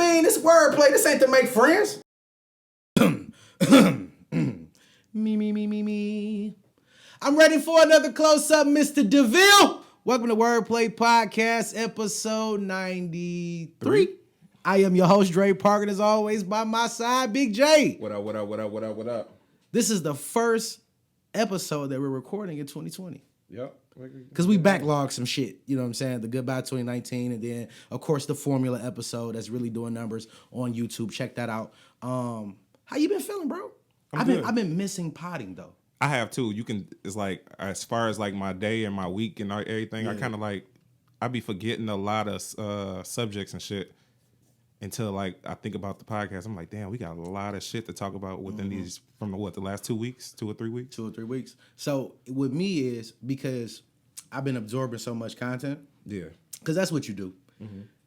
mean? This wordplay. This ain't to make friends. Me. I'm ready for another close-up, Mr. DeVille. Welcome to Wordplay Podcast, episode 93. I am your host, Dre Parker, and as always, by my side, Big J. What up? This is the first episode that we're recording in 2020. Yep. Because we backlogged some shit, you know what I'm saying? The Goodbye 2019, and then, of course, the Formula episode that's really doing numbers on YouTube. Check that out. How you been feeling, bro? I've been missing potting, though. I have too. It's like, as far as like my day and my week and everything, I kind of like, I be forgetting a lot of subjects and shit until like I think about the podcast. I'm like, damn, we got a lot of shit to talk about within these, from the last 2 weeks, 2 or 3 weeks? 2 or 3 weeks. So with me is because I've been absorbing so much content. Yeah. Because that's what you do.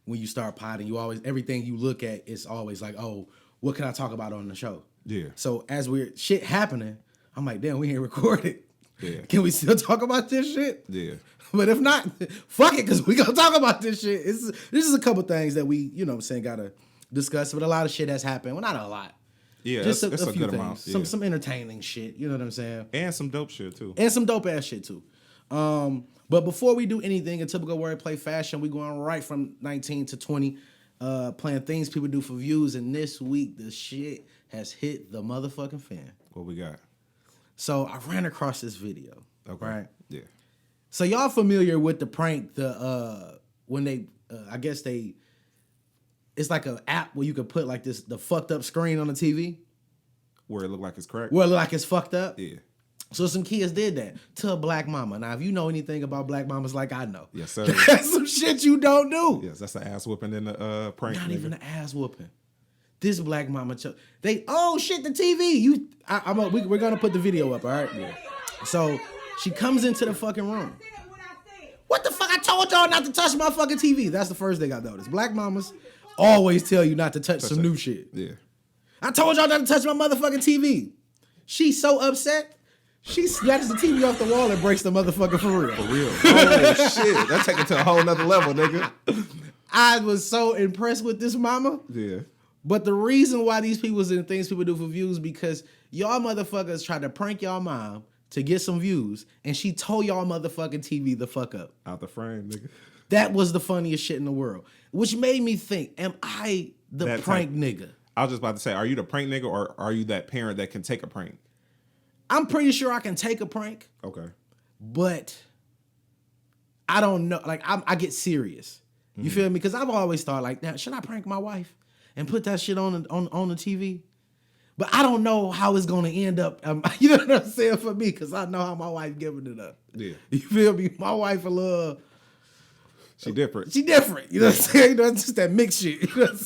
When you start potting, you always, everything you look at is always like, oh, what can I talk about on the show? Yeah. So as shit happening, I'm like, damn, we ain't recorded. Yeah. Can we still talk about this shit? Yeah. But if not, fuck it, because we gonna talk about this shit. This is a couple things that we, you know what I'm saying, gotta discuss. But a lot of shit has happened. Well, not a lot. Yeah, just a few good things. Amount. Yeah. Some entertaining shit, you know what I'm saying? And some dope shit too. And some dope ass shit too. But before we do anything in typical wordplay fashion, we going right from 19 to 20, playing things people do for views. And this week, the shit has hit the motherfucking fan. What we got? So I ran across this video. Okay. Right? Yeah. So y'all familiar with the prank, when they, I guess it's like an app where you could put like the fucked up screen on the TV. Where it look like it's cracked? Where it look like it's fucked up? Yeah. So some kids did that to a black mama. Now, if you know anything about black mamas like I know. Yes, sir. That's some shit you don't do. Yes, that's an ass whooping in the prank. Not even an ass whooping. This black mama, oh shit, the TV. We're gonna put the video up, all right? Yeah. So she comes into the fucking room. What the fuck? I told y'all not to touch my fucking TV. That's the first thing I noticed. Black mamas always tell you not to touch some new shit. Yeah. I told y'all not to touch my motherfucking TV. She's so upset. She snatches the TV off the wall and breaks the motherfucker for real. For real. Oh shit. That take it to a whole nother level, nigga. I was so impressed with this mama. Yeah. But the reason why these people and things people do for views, because y'all motherfuckers tried to prank y'all mom to get some views, and she tore y'all motherfucking TV the fuck up. Out the frame, nigga. That was the funniest shit in the world. Which made me think, am I the prank nigga? I was just about to say, are you the prank nigga, or are you that parent that can take a prank? I'm pretty sure I can take a prank. Okay. But I don't know. Like, I get serious. You feel me? Because I've always thought, like, now, should I prank my wife and put that shit on the TV? But I don't know how it's going to end up. You know what I'm saying, for me? Because I know how my wife giving it up. Yeah. You feel me? My wife a little... She different. You know what I'm saying? You know, it's just that mixed shit. You know what I'm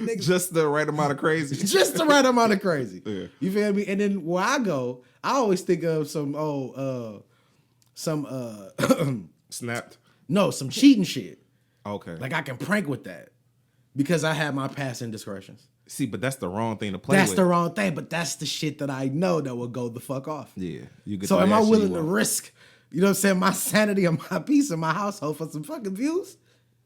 saying? Just the right amount of crazy. Just the right amount of crazy. Yeah. You feel me? And then where I go, I always think of some Snapped? No, some cheating shit. Okay. Like I can prank with that because I have my past indiscretions. See, but that's the wrong thing to play with. That's the wrong thing, but that's the shit that I know that will go the fuck off. Yeah. So am I willing to risk, you know what I'm saying, my sanity and my peace in my household for some fucking views?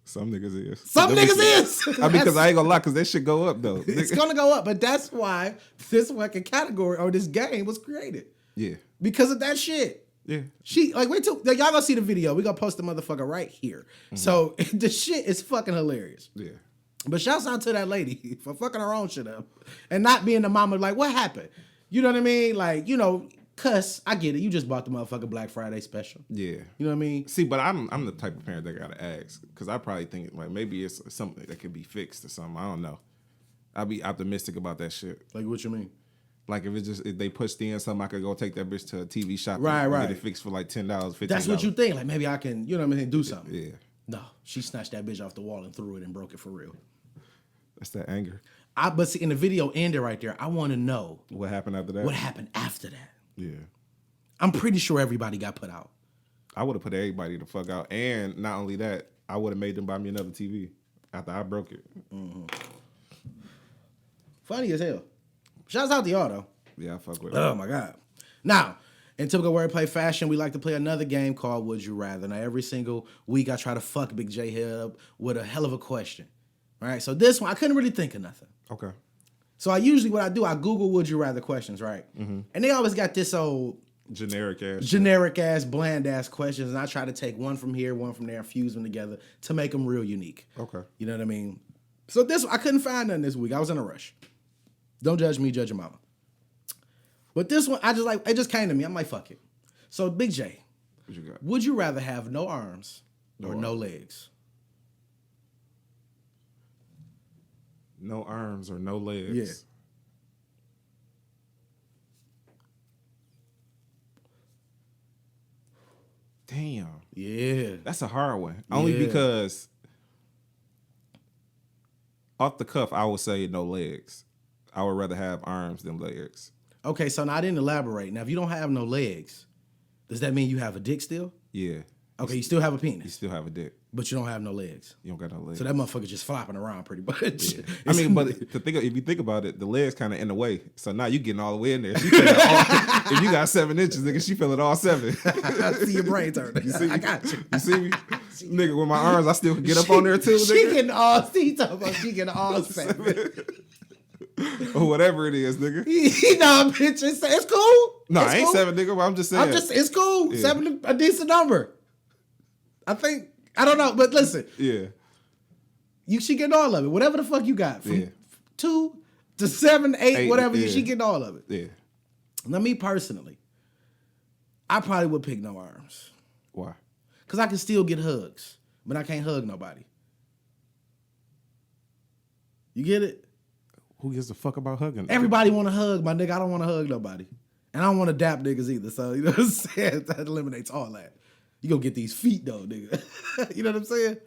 Some niggas is. Some niggas is. I mean, because I ain't gonna lie, because that shit go up, though. It's gonna go up, but that's why this fucking category or this game was created. Yeah. Because of that shit. Yeah. Wait till, y'all gonna see the video. We gonna post the motherfucker right here. Mm-hmm. So the shit is fucking hilarious. Yeah. But shouts out to that lady for fucking her own shit up and not being the mama like, what happened? You know what I mean? Like, you know, cuss, I get it. You just bought the motherfucking Black Friday special. Yeah. You know what I mean? See, but I'm the type of parent that gotta ask, because I probably think like maybe it's something that could be fixed or something. I don't know. I'll be optimistic about that shit. Like, what you mean? Like if they pushed in something, I could go take that bitch to a TV shop and get it fixed for like $10, $15. That's what you think. Like maybe I can, you know what I mean, do something. Yeah. No, she snatched that bitch off the wall and threw it and broke it for real. That's that anger. But see, in the video ended right there, I want to know what happened after that. What happened after that? Yeah. I'm pretty sure everybody got put out. I would have put everybody the fuck out. And not only that, I would have made them buy me another TV after I broke it. Mm-hmm. Funny as hell. Shouts out to y'all, though. Yeah, I fuck with it. Oh, my God. Now, in typical wordplay fashion, we like to play another game called Would You Rather. Now, every single week, I try to fuck Big J head up with a hell of a question. All right, so this one, I couldn't really think of nothing. Okay. So I Google would you rather questions, right? Mm-hmm. And they always got this old generic ass, bland ass questions, and I try to take one from here, one from there, and fuse them together to make them real unique. Okay. You know what I mean? So this, I couldn't find nothing this week. I was in a rush. Don't judge me, judge your mama. But this one, it just came to me. I'm like, fuck it. So Big J, what you got? Would you rather have no arms or no legs? No arms or no legs? Yeah. Damn. Yeah. That's a hard one. Only because off the cuff, I would say no legs. I would rather have arms than legs. Okay, so now I didn't elaborate. Now, if you don't have no legs, does that mean you have a dick still? Yeah. Okay, you still have a penis. You still have a dick. But you don't have no legs. You don't got no legs. So that motherfucker just flopping around pretty much. Yeah. I mean, but if you think about it, the legs kind of in the way. So now you getting all the way in there. If you got 7 inches, nigga, she feeling all 7. I see your brain turn. You see me? I got you. You see me? Nigga, with my arms, I still can get up on there too, nigga. She getting all 7. Or whatever it is, nigga. Nah, bitch, it's cool. No, it's I ain't cool. 7, nigga, but I'm just saying. It's cool. Yeah. 7, a decent number. I don't know, but listen. Yeah. She getting all of it. Whatever the fuck you got. From 2 to 7, 8, whatever, she getting all of it. Yeah. Now, me personally, I probably would pick no arms. Why? Because I can still get hugs, but I can't hug nobody. You get it? Who gives a fuck about hugging? Everybody want to hug, my nigga. I don't want to hug nobody. And I don't want to dap niggas either. So, you know what I'm saying? That eliminates all that. You gonna get these feet though, nigga. You know what I'm saying?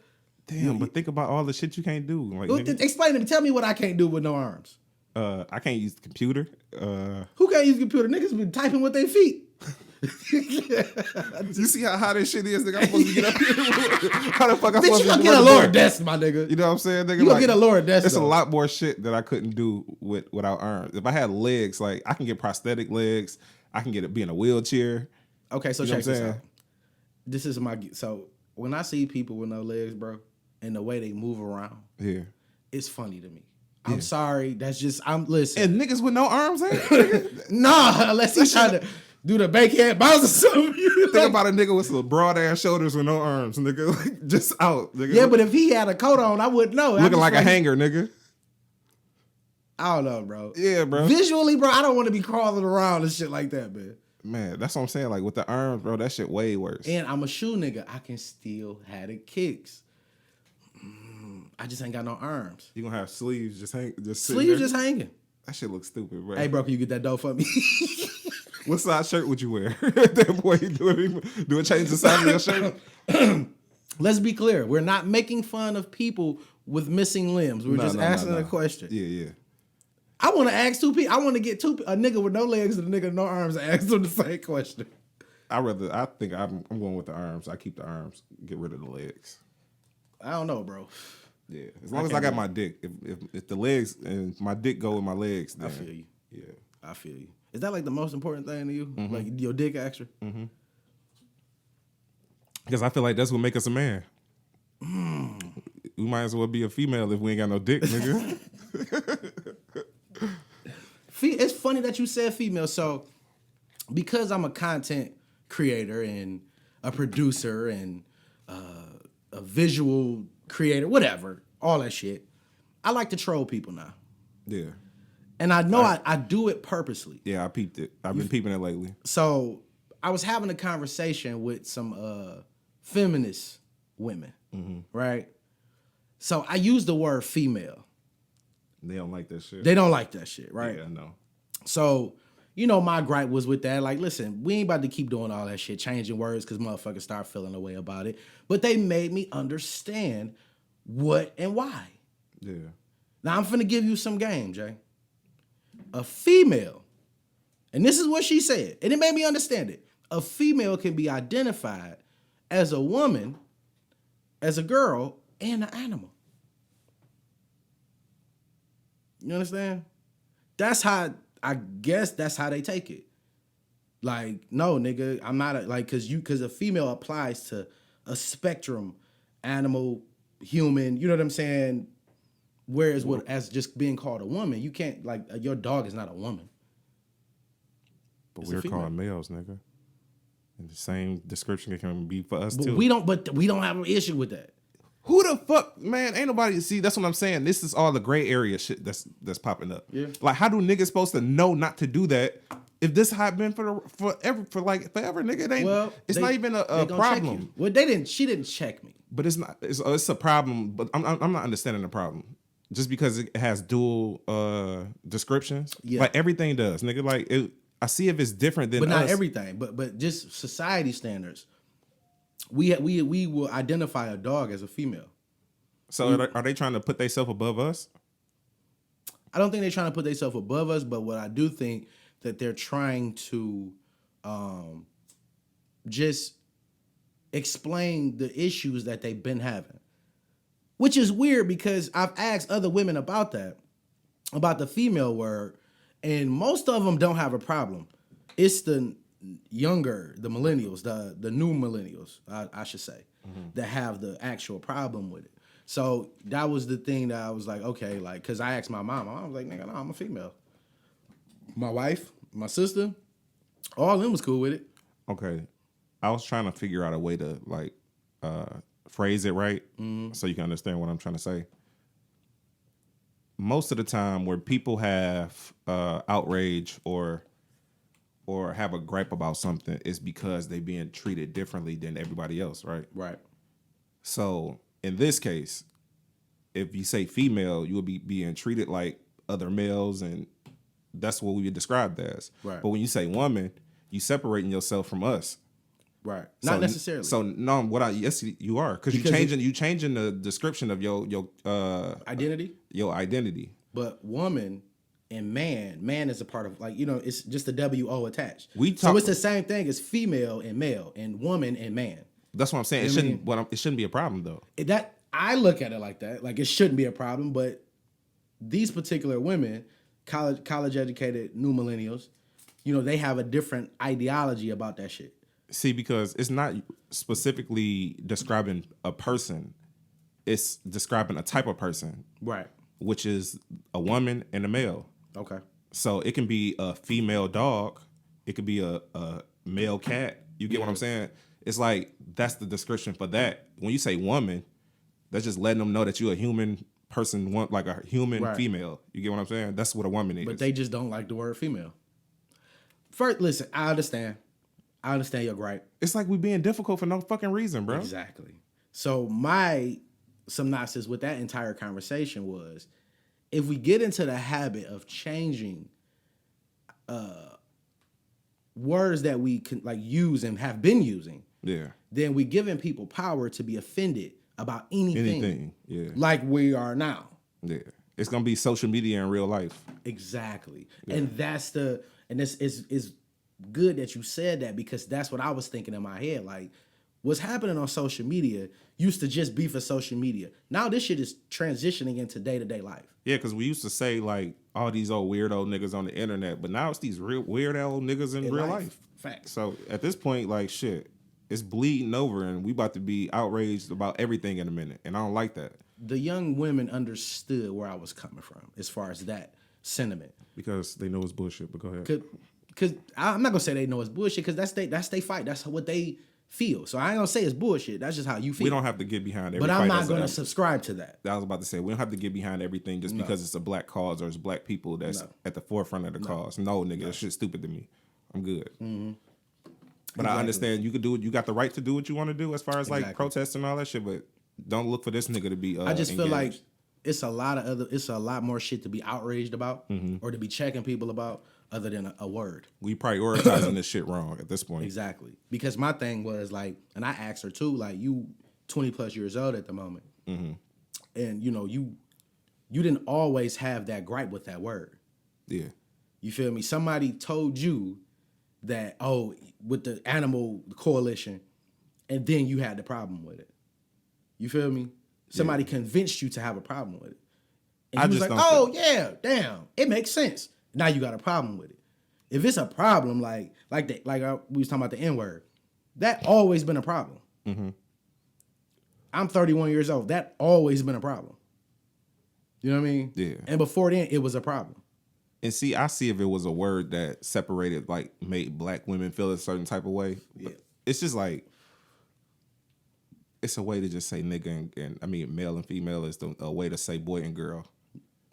Damn, but think about all the shit you can't do. Like, explain to me. Tell me what I can't do with no arms. I can't use the computer. Who can't use the computer? Niggas be typing with their feet. You see how this shit is, nigga? I'm supposed to get up here. How the fuck I'm supposed to get a lower desk, my nigga? You know what I'm saying, nigga? You gonna get a lower desk. It's a lot more shit that I couldn't do without arms. If I had legs, like I can get prosthetic legs. I can be in a wheelchair. Okay, so check this out. This is so when I see people with no legs, bro, and the way they move around, it's funny to me. I'm sorry, listen. And niggas with no arms, ain't nah, unless he's trying to do the backhand bounce or something. Think about a nigga with some broad ass shoulders with no arms, nigga, like just out, nigga. Yeah, but if he had a coat on, I wouldn't know. Looking like a hanger, nigga. I don't know, bro. Yeah, bro. Visually, bro, I don't want to be crawling around and shit like that, man. Man, that's what I'm saying. Like with the arms, bro, that shit way worse. And I'm a shoe nigga. I can still have the kicks. I just ain't got no arms. You gonna have sleeves just hanging? Hanging. That shit looks stupid, bro. Hey, bro, can you get that dough for me? What size shirt would you wear? That boy, do it change the size of your shirt? Let's be clear. We're not making fun of people with missing limbs. We're just asking a question. Yeah. I want to ask two people. I want to get a nigga with no legs and a nigga with no arms and ask them the same question. I think I'm going with the arms. I keep the arms. Get rid of the legs. I don't know, bro. Yeah, as long as I got my dick. If the legs and my dick go with my legs, then, I feel you. Yeah, I feel you. Is that like the most important thing to you? Mm-hmm. Like your dick action? Mm-hmm. Because I feel like that's what make us a man. We might as well be a female if we ain't got no dick, nigga. It's funny that you said female. So, because I'm a content creator and a producer and a visual creator, whatever, all that shit, I like to troll people now. Yeah. And I know I do it purposely. Yeah, I peeped it. I've been peeping it lately. So, I was having a conversation with some feminist women, right? So, I used the word female. They don't like that shit. They don't like that shit, right? Yeah, I know. So, you know, my gripe was with that. Like, listen, we ain't about to keep doing all that shit, changing words because motherfuckers start feeling a way about it. But they made me understand what and why. Yeah. Now, I'm finna give you some game, Jay. A female, and this is what she said, and it made me understand it. A female can be identified as a woman, as a girl, and an animal. You understand? That's how, I guess that's how they take it. Like, no, nigga, I'm not because a female applies to a spectrum, animal, human, you know what I'm saying? Whereas as just being called a woman, you can't, like, your dog is not a woman. But we're called males, nigga. And the same description can be for us, but too. We don't have an issue with that. Who the fuck, man? Ain't nobody, see, that's what I'm saying. This is all the gray area shit that's popping up. Yeah. Like, how do niggas supposed to know not to do that if this how it been forever, nigga? It ain't, it's not even a problem. Well, she didn't check me. But it's not, it's a problem, but I'm not understanding the problem. Just because it has dual descriptions. Yeah. Like, everything does, nigga. Like, I see if it's different than but not everything. But just society standards. We will identify a dog as a female. So are they trying to put themselves above us? I don't think they're trying to put themselves above us, but what I do think that they're trying to just explain the issues that they've been having. Which is weird because I've asked other women about that, about the female word, and most of them don't have a problem. It's the younger, the millennials, the new millennials, I should say, that have the actual problem with it. So that was the thing that I was like, okay, like, because I asked my mom was like, nigga, no, I'm a female. My wife, my sister, all of them was cool with it. Okay. I was trying to figure out a way to, like, phrase it right so you can understand what I'm trying to say. Most of the time where people have outrage or have a gripe about something is because they being treated differently than everybody else, right? Right. So in this case, if you say female, you would be being treated like other males, and that's what we would describe as. Right. But when you say woman, you separating yourself from us. Right. Not necessarily. So no, yes you are, because you changing the description of your identity. Your identity. But woman and man is a part of, like, you know, it's just the WO attached. So it's the same thing as female and male and woman and man. That's what I'm saying. It shouldn't be a problem though. That I look at it like that. Like, it shouldn't be a problem, but these particular women, college educated new millennials, you know, they have a different ideology about that shit. See, because it's not specifically describing a person, it's describing a type of person. Right. Which is a woman and a male. Okay. So it can be a female dog. It could be a male cat. You get what I'm saying? It's like, that's the description for that. When you say woman, that's just letting them know that you're a human person, like a human female. You get what I'm saying? That's what a woman is. But they just don't like the word female. First, listen, I understand your gripe. It's like we being difficult for no fucking reason, bro. Exactly. So my synopsis with that entire conversation was, if we get into the habit of changing words that we can, like, use and have been using, then we giving people power to be offended about anything. Like we are now. Yeah. It's gonna be social media in real life. Exactly. Yeah. And this is good that you said that, because that's what I was thinking in my head. Like, what's happening on social media used to just be for social media. Now this shit is transitioning into day-to-day life. Yeah, because we used to say, like, all these old weirdo niggas on the internet, but now it's these real weird old niggas in real life. Facts. So at this point, like, shit, it's bleeding over, and we about to be outraged about everything in a minute, and I don't like that. The young women understood where I was coming from as far as that sentiment. Because they know it's bullshit, but go ahead. Because I'm not going to say they know it's bullshit, because that's they fight. That's what they feel. So I ain't going to say it's bullshit. That's just how you feel. We don't have to get behind every But fight. I'm not going to subscribe to that. I was about to say, we don't have to get behind everything just because it's a black cause or it's black people that's at the forefront of the cause. No, nigga, that shit's stupid to me. I'm good. Mm-hmm. But I understand you got the right to do what you want to do as far as like protests and all that shit, but don't look for this nigga to be I just feel like it's a lot more shit to be outraged about or to be checking people about other than a word. We prioritizing this shit wrong at this point. Exactly. Because my thing was like, and I asked her too, like, you 20 plus years old at the moment. Mm-hmm. And you know, you didn't always have that gripe with that word. Yeah. You feel me? Somebody told you that, oh, with the animal coalition, and then you had the problem with it. You feel me? Somebody convinced you to have a problem with it. And you was like, oh, yeah, damn, it makes sense. Now you got a problem with it. If it's a problem, we was talking about the N-word, that always been a problem. Mm-hmm. I'm 31 years old. That always been a problem. You know what I mean? Yeah. And before then, it was a problem. And see, I see if it was a word that separated, like, made black women feel a certain type of way. Yeah. It's just like, it's a way to just say nigga and I mean, male and female is a way to say boy and girl.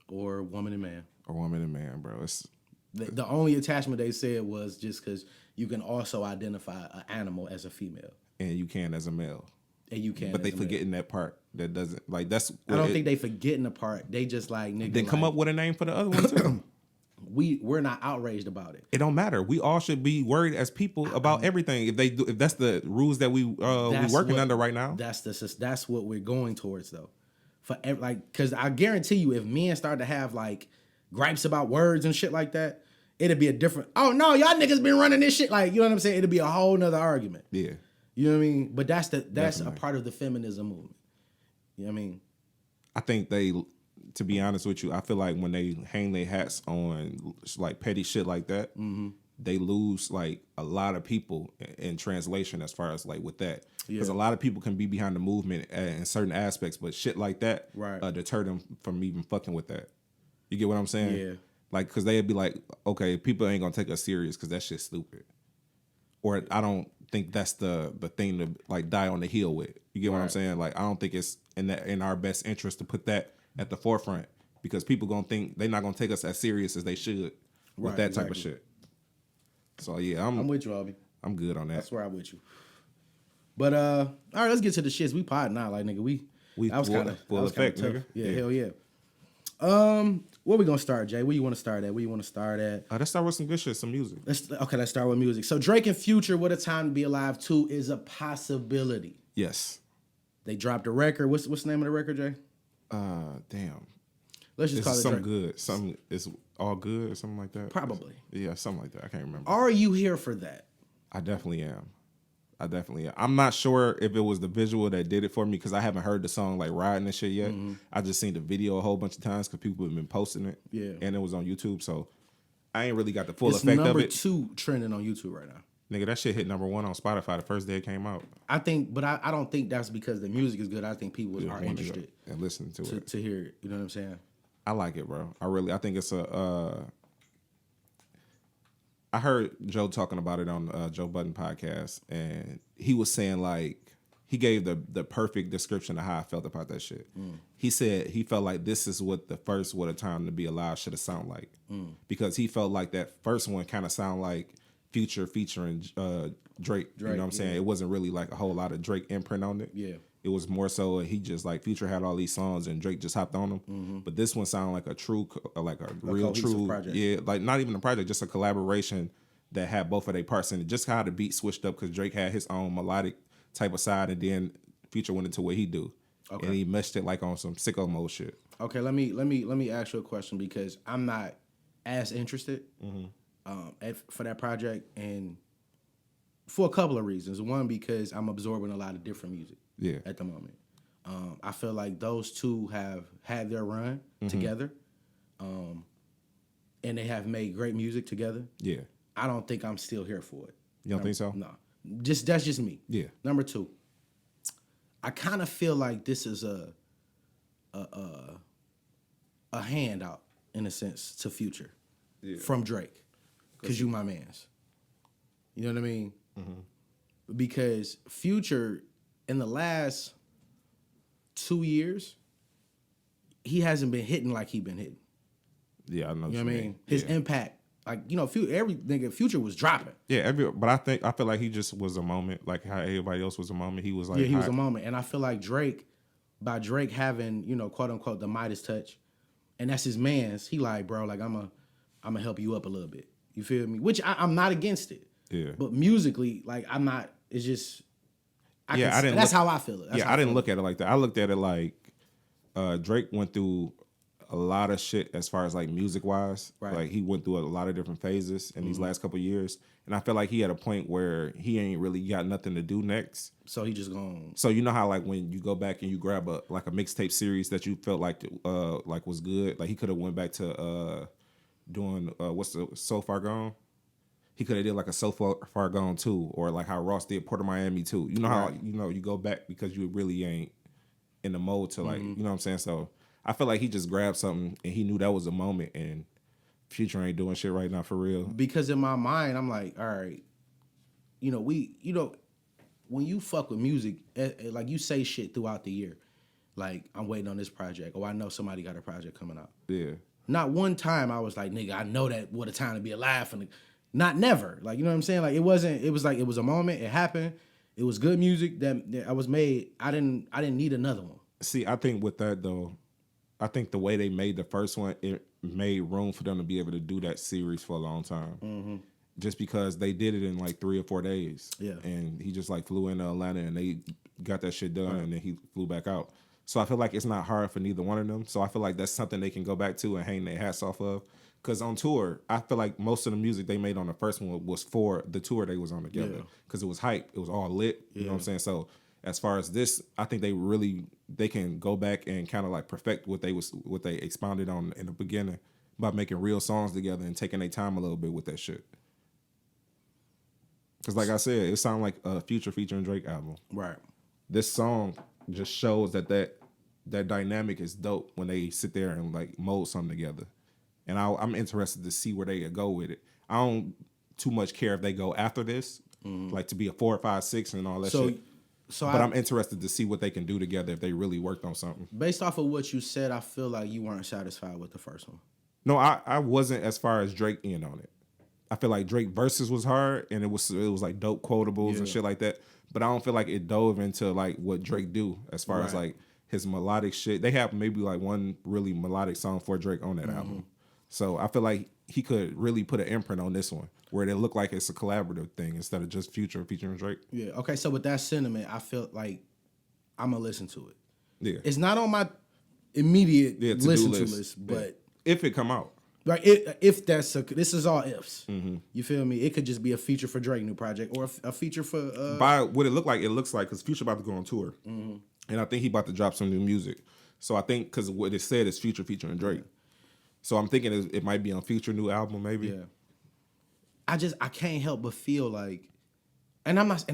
Or woman and man. Or woman and man, bro. It's the only attachment they said was just because you can also identify an animal as a female. And you can as a male. And you can. But they forgetting that part. That doesn't, like, that's. I don't think they forgetting the part. They just like, nigga. Then come up with a name for the other one too. We're not outraged about it. It don't matter. We all should be worried as people about everything. If that's the rules that we working under right now. That's what we're going towards though. Because I guarantee you, if men start to have like gripes about words and shit like that, it'd be a different. Oh no, y'all niggas been running this shit. Like, you know what I'm saying? It'd be a whole nother argument. Yeah. You know what I mean? But that's Definitely. A part of the feminism movement. You know what I mean? I think to be honest with you, I feel like when they hang their hats on like petty shit like that, they lose like a lot of people in translation as far as like with that. Because a lot of people can be behind the movement in certain aspects, but shit like that deter them from even fucking with that. You get what I'm saying? Yeah. Like, because they'd be like, okay, people ain't gonna take us serious because that shit's stupid. Or I don't think that's the thing to like die on the hill with. You get what I'm saying? Like, I don't think it's in our best interest to put that at the forefront because people gonna think they're not gonna take us as serious as they should with that type of shit. So yeah, I'm with you, Albie. I'm good on that. That's where I'm with you. But all right, let's get to the shits. We pod now, like nigga. We that was kind of full effect, nigga. Yeah, hell yeah. Where we gonna start, Jay? Where you want to start at? Let's start with some good shit, some music. Let's start with music. So Drake and Future, What a Time to Be Alive 2 is a possibility. Yes. They dropped a record. What's the name of the record, Jay? Damn. Let's just call it something good. Something is all good or something like that. Probably. Yeah, something like that. I can't remember. Are you here for that? I definitely am. I'm not sure if it was the visual that did it for me because I haven't heard the song like Riding and shit yet. I just seen the video a whole bunch of times because people have been posting it. Yeah. And it was on YouTube, so I ain't really got the full effect of it. It's number 2 trending on YouTube right now. Nigga, that shit hit number 1 on Spotify the first day it came out. I think, but I don't think that's because the music is good. I think people are interested and listen to it to hear it. You know what I'm saying? I like it, bro. I think it's I heard Joe talking about it on Joe Budden podcast, and he was saying like he gave the perfect description of how I felt about that shit. He said he felt like this is what the first What a Time to Be Alive should have sounded like, because he felt like that first one kind of sounded like Future featuring Drake. You know what I'm saying? It wasn't really like a whole lot of Drake imprint on it. Yeah. It was more so he just like Future had all these songs and Drake just hopped on them. But this one sounded like a real true project. Yeah, like not even a project, just a collaboration that had both of their parts in it. Just how the beat switched up because Drake had his own melodic type of side, and then Future went into what he do, and he meshed it like on some sicko mode shit. Okay, let me ask you a question because I'm not as interested for that project, and for a couple of reasons. One, because I'm absorbing a lot of different music. Yeah. At the moment, I feel like those two have had their run together, and they have made great music together. Yeah. I don't think I'm still here for it. You don't think so? No. That's just me. Yeah. Number 2, I kind of feel like this is a handout in a sense to Future from Drake, because you my mans. You know what I mean? Because Future, in the last 2 years, he hasn't been hitting like he been hitting. Yeah, I know. You know what I mean? His impact, like, you know, every nigga Future was dropping. Yeah, but I feel like he just was a moment, like how everybody else was a moment. He was like, he was a moment, and I feel like Drake having, you know, quote unquote the Midas touch, and that's his man's. He like, bro, like I'm gonna help you up a little bit. You feel me? Which I'm not against it. Yeah. But musically, like I'm not. It's just. That's how I feel it. I didn't look at it like that. I looked at it like Drake went through a lot of shit as far as like music wise. Right. Like he went through a lot of different phases in these last couple of years, and I feel like he had a point where he ain't really got nothing to do next. So he just gone. So you know how like when you go back and you grab a mixtape series that you felt like was good, like he could have went back to doing what's the So Far Gone. He could have did like a So Far Gone 2, or like how Ross did Port of Miami 2. You know how you go back because you really ain't in the mode to like you know what I'm saying. So I feel like he just grabbed something and he knew that was a moment, and Future ain't doing shit right now for real. Because in my mind, I'm like, all right, when you fuck with music, like you say shit throughout the year, like I'm waiting on this project, or I know somebody got a project coming out. Yeah. Not one time I was like, nigga, I know that what a time to be alive. Not never. Like, you know what I'm saying? Like, it was a moment. It happened. It was good music that I was made. I didn't need another one. See, I think with that though, I think the way they made the first one, it made room for them to be able to do that series for a long time. Mm-hmm. Just because they did it in like 3 or 4 days. Yeah. And he just like flew into Atlanta and they got that shit done, and then he flew back out. So I feel like it's not hard for neither one of them. So I feel like that's something they can go back to and hang their hats off of. Because on tour, I feel like most of the music they made on the first one was for the tour they was on together. Because it was hype. It was all lit. You know what I'm saying? So as far as this, I think they can go back and kind of like perfect what they expounded on in the beginning by making real songs together and taking their time a little bit with that shit. Because like I said, it sounded like a Future featuring Drake album. Right. This song just shows that dynamic is dope when they sit there and like mold something together. And I'm interested to see where they go with it. I don't too much care if they go after this, like to be a 4, 5, 6 and all that shit. But I'm interested to see what they can do together if they really worked on something. Based off of what you said, I feel like you weren't satisfied with the first one. No, I wasn't as far as Drake in on it. I feel like Drake verses was hard and it was like dope quotables and shit like that. But I don't feel like it dove into like what Drake do as far as like his melodic shit. They have maybe like one really melodic song for Drake on that album. So I feel like he could really put an imprint on this one where it look like it's a collaborative thing instead of just Future featuring Drake. Yeah. Okay. So with that sentiment, I feel like I'm gonna listen to it. Yeah. It's not on my immediate listen to list, but if it come out. Right, if this is all ifs. Mm-hmm. You feel me? It could just be a feature for Drake new project or a feature for. By what it looks like because Future about to go on tour, and I think he about to drop some new music. So I think because what it said is Future featuring Drake, so I'm thinking it might be on Future new album maybe. Yeah. I can't help but feel like, and I'm not.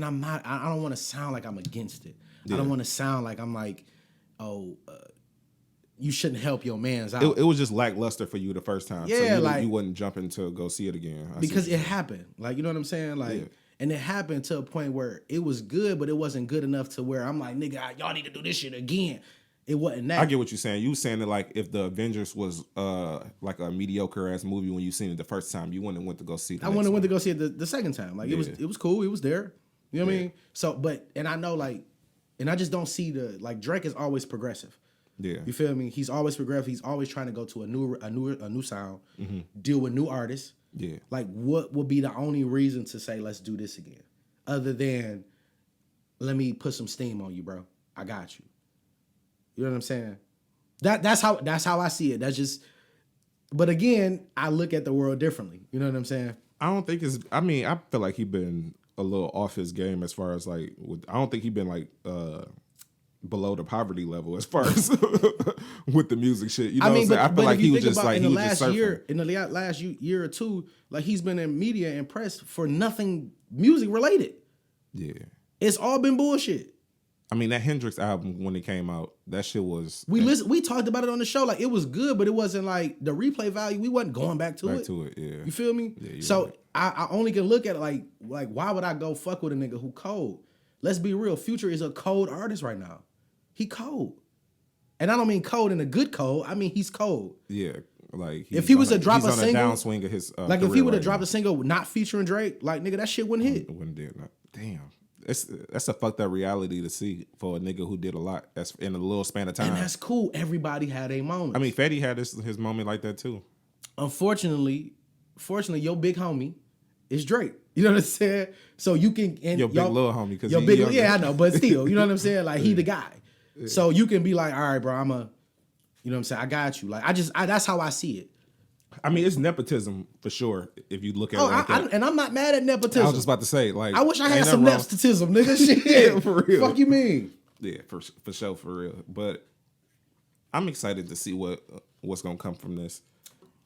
I don't want to sound like I'm against it. Yeah. I don't want to sound like I'm like, you shouldn't help your mans out. It was just lackluster for you the first time. Yeah, so you wasn't jumping to go see it again. Because it happened. Like, you know what I'm saying? Like, and it happened to a point where it was good, but it wasn't good enough to where I'm like, nigga, y'all need to do this shit again. It wasn't that. I get what you're saying. You saying that like if the Avengers was like a mediocre ass movie when you seen it the first time, you wouldn't have went to go see it. I wouldn't have went to go see it the second time. Like it was cool. It was there. You know what I mean? So, and I know like, and I just don't see like Drake is always progressive. Yeah, you feel me? He's always progressive. He's always trying to go to a new sound, deal with new artists. Yeah, like what would be the only reason to say let's do this again, other than let me put some steam on you, bro. I got you. You know what I'm saying? That's how I see it. That's just. But again, I look at the world differently. You know what I'm saying? I don't think it's. I mean, I feel like he's been a little off his game as far as like. I don't think he's been like. Below the poverty level as far as with the music shit. You know what I'm saying? I feel like he was just like he was just surfing. In the last year or two, like he's been in media and press for nothing music related. Yeah. It's all been bullshit. I mean, that Hendrix album when it came out, that shit was we talked about it on the show. Like it was good, but it wasn't like the replay value. We wasn't going back to it. Yeah. You feel me? Yeah, so right. I only can look at it like why would I go fuck with a nigga who cold? Let's be real. Future is a cold artist right now. He cold. And I don't mean cold in a good cold. I mean he's cold. Yeah. Like if he was to drop a single, downswing of his like if he would have dropped a single not featuring Drake, like nigga, that shit wouldn't hit. Wouldn't do it. Damn. That's a fucked up reality to see for a nigga who did a lot that's in a little span of time. And that's cool. Everybody had a moment. I mean, Fetty had his moment like that too. Fortunately, your big homie is Drake. You know what I'm saying? So you can your big little homie because I know, but still, you know what I'm saying? Like he the guy. Yeah. So you can be like, all right, bro, you know what I'm saying? I got you. Like that's how I see it. I mean, it's nepotism for sure. If you look at it like that. And I'm not mad at nepotism. I was just about to say, like, I wish I had some nepotism, nigga. Shit, yeah, for real. Fuck you mean? Yeah, for sure, for real. But I'm excited to see what's gonna come from this.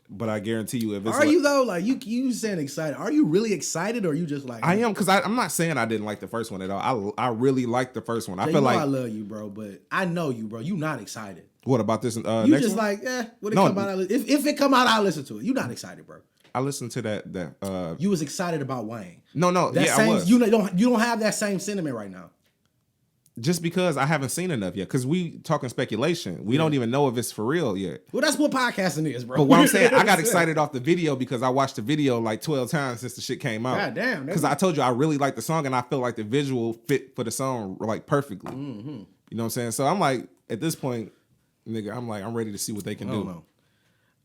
But I guarantee you, if it's you though, like you saying excited, are you really excited, or are you just like I am? Because I'm not saying I didn't like the first one at all. I really liked the first one. I feel like I love you, bro, but I know you, bro. You not excited. What about this? You next just one? like when it come out. If it come out, I'll listen to it. You not excited, bro. I listened to that. You was excited about Wayne. No, I was. You don't have that same sentiment right now. Just because I haven't seen enough yet, because we talking speculation. We don't even know if it's for real yet. Well, that's what podcasting is, bro. But what I'm saying, I got excited off the video because I watched the video like 12 times since the shit came out. God damn. Because I told you I really like the song and I feel like the visual fit for the song like perfectly. Mm-hmm. You know what I'm saying? So I'm like, at this point, nigga, I'm ready to see what they can do. Know.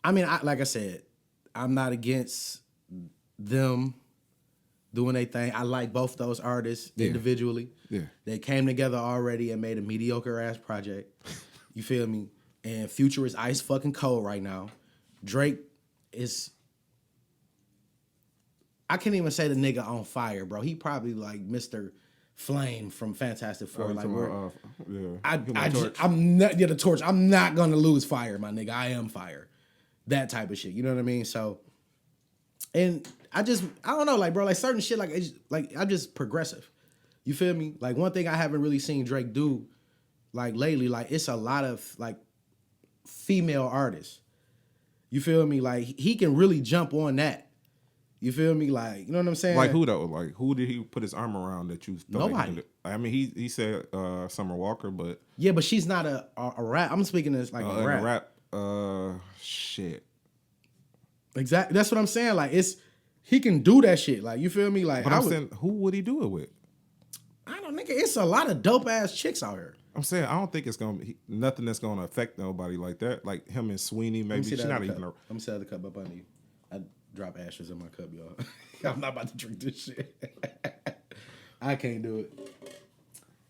I mean, like I said, I'm not against them doing their thing. I like both those artists individually. Yeah. They came together already and made a mediocre ass project. You feel me? And Future is ice fucking cold right now. Drake is, I can't even say the nigga on fire, bro. He probably like Mr. Flame from Fantastic Four. I'm not the torch. I'm not gonna lose fire, my nigga. I am fire. That type of shit. You know what I mean? So, and I don't know, like, bro, like certain shit, like I'm just progressive. You feel me? Like one thing I haven't really seen Drake do, like lately, like it's a lot of like female artists. You feel me? Like he can really jump on that. You feel me? Like, you know what I'm saying? Like who though? Like who did he put his arm around that you thought Nobody. I mean, he said Summer Walker, but yeah, but she's not a rap. I'm speaking as like a rap. Shit. Exactly. That's what I'm saying. Like he can do that shit. Like you feel me? Like but I'm saying, who would he do it with? I don't think it's a lot of dope ass chicks out here. I'm saying I don't think it's gonna be nothing that's gonna affect nobody like that. Like him and Sweeney, maybe she's not even. Let me set the cup up under you. I drop ashes in my cup, y'all. I'm not about to drink this shit. I can't do it.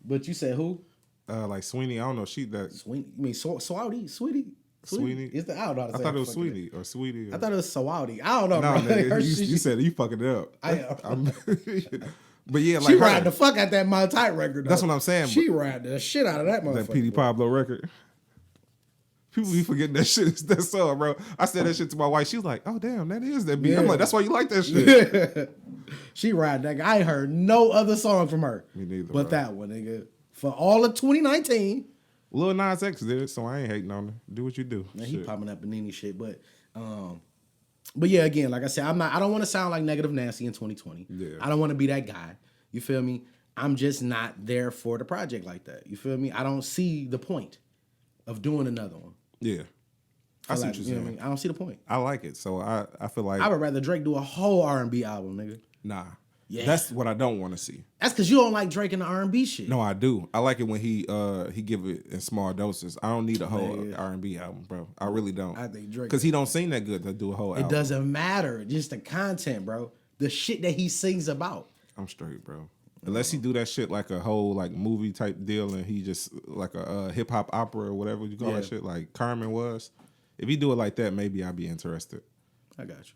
But you said who? Like Sweeney. I don't know. She that Sweeney. You mean Sweeney? Sweeney. Is the I don't know how to say I thought it was Sweeney or Sweetie. I thought it was Sawadi. I don't know, bro. Nigga, you said you fucking it up. I am. But yeah, like she ride the fuck out that Mount Tight record. Though. That's what I'm saying. She ride the shit out of that motherfucker. That P.D. Pablo record. People be forgetting that shit is that song, bro. I said that shit to my wife. She was like, "Oh damn, that is that beat." Yeah. I'm like, "That's why you like that shit." She ride that. I ain't heard no other song from her. Me neither. But that one, nigga. For all of 2019. Lil Nas X did it, so I ain't hating on her. Do what you do. Man, he popping up Panini shit, but yeah, again, like I said, I don't want to sound like Negative Nancy in 2020. Yeah. I don't want to be that guy. You feel me? I'm just not there for the project like that. You feel me? I don't see the point of doing another one. Yeah. I see what you're saying. What I mean? I don't see the point. I like it, so I feel like I would rather Drake do a whole R&B album, nigga. Nah. Yeah. That's what I don't want to see. That's because you don't like Drake and the R&B shit. No, I do. I like it when he give it in small doses. I don't need a whole R&B album, bro. I really don't. I think Drake, because he don't sing that good to do a whole album. It doesn't matter. Just the content, bro. The shit that he sings about. I'm straight, bro. Unless he do that shit like a whole like movie type deal and he just like a hip hop opera or whatever you call that shit, like Carmen was. If he do it like that, maybe I'd be interested. I got you.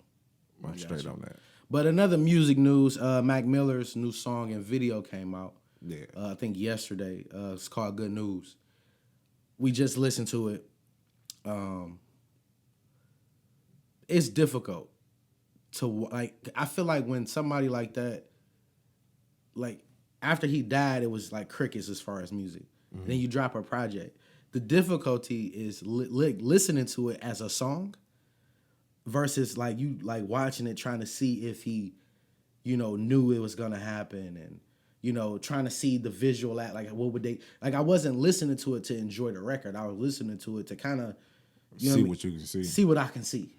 I'm straight on that. But another music news, Mac Miller's new song and video came out. Yeah. I think yesterday. It's called Good News. We just listened to it. It's difficult to like. I feel like when somebody like that, like after he died, it was like crickets as far as music. Mm-hmm. And then you drop a project. The difficulty is listening to it as a song. Versus like you like watching it, trying to see if he, knew it was gonna happen, and trying to see the visual at like what would they like. I wasn't listening to it to enjoy the record. I was listening to it to kind of see what you can see what I can see.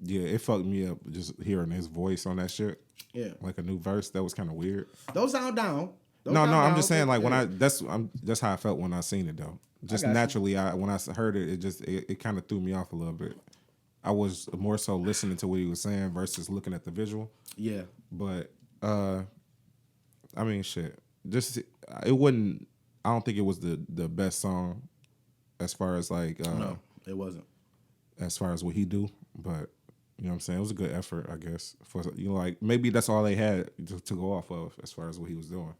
Yeah, it fucked me up just hearing his voice on that shit. Yeah, like a new verse that was kind of weird. Those sound down. No, I'm just saying like when that's how I felt when I seen it though. Just naturally, when I heard it, it kind of threw me off a little bit. I was more so listening to what he was saying versus looking at the visual. Yeah. But, I mean, shit. Just, it wouldn't, I don't think it was the best song as far as like. No, it wasn't. As far as what he do. But, you know what I'm saying? It was a good effort, I guess. For like, maybe that's all they had to go off of as far as what he was doing.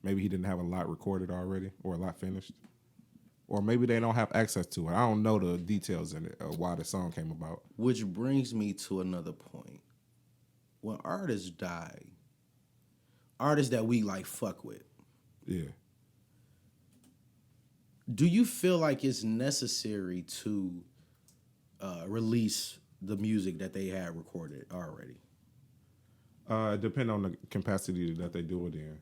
Maybe he didn't have a lot recorded already or a lot finished. or maybe they don't have access to it. I don't know the details in it of why the song came about. Which brings me to another point. When artists die, artists that we like fuck with. Yeah. Do you feel like it's necessary to release the music that they had recorded already? Depend on the capacity that they do it in.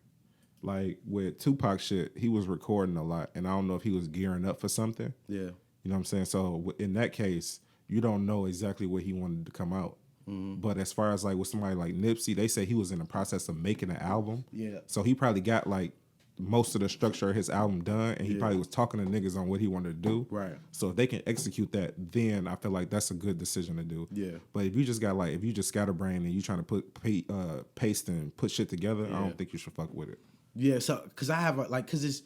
Like with Tupac shit, he was recording a lot, and I don't know if he was gearing up for something. Yeah. You know what I'm saying? So in that case, you don't know exactly what he wanted to come out. Mm-hmm. But as far as like with somebody like Nipsey, they say he was in the process of making an album. Yeah. So he probably got like most of the structure of his album done, and he probably was talking to niggas on what he wanted to do. Right. So if they can execute that, then I feel like that's a good decision to do. Yeah. But if you just got like, if you just scatterbrain and you trying to put paste and put shit together, I don't think you should fuck with it. Yeah. So, cause I have cause it's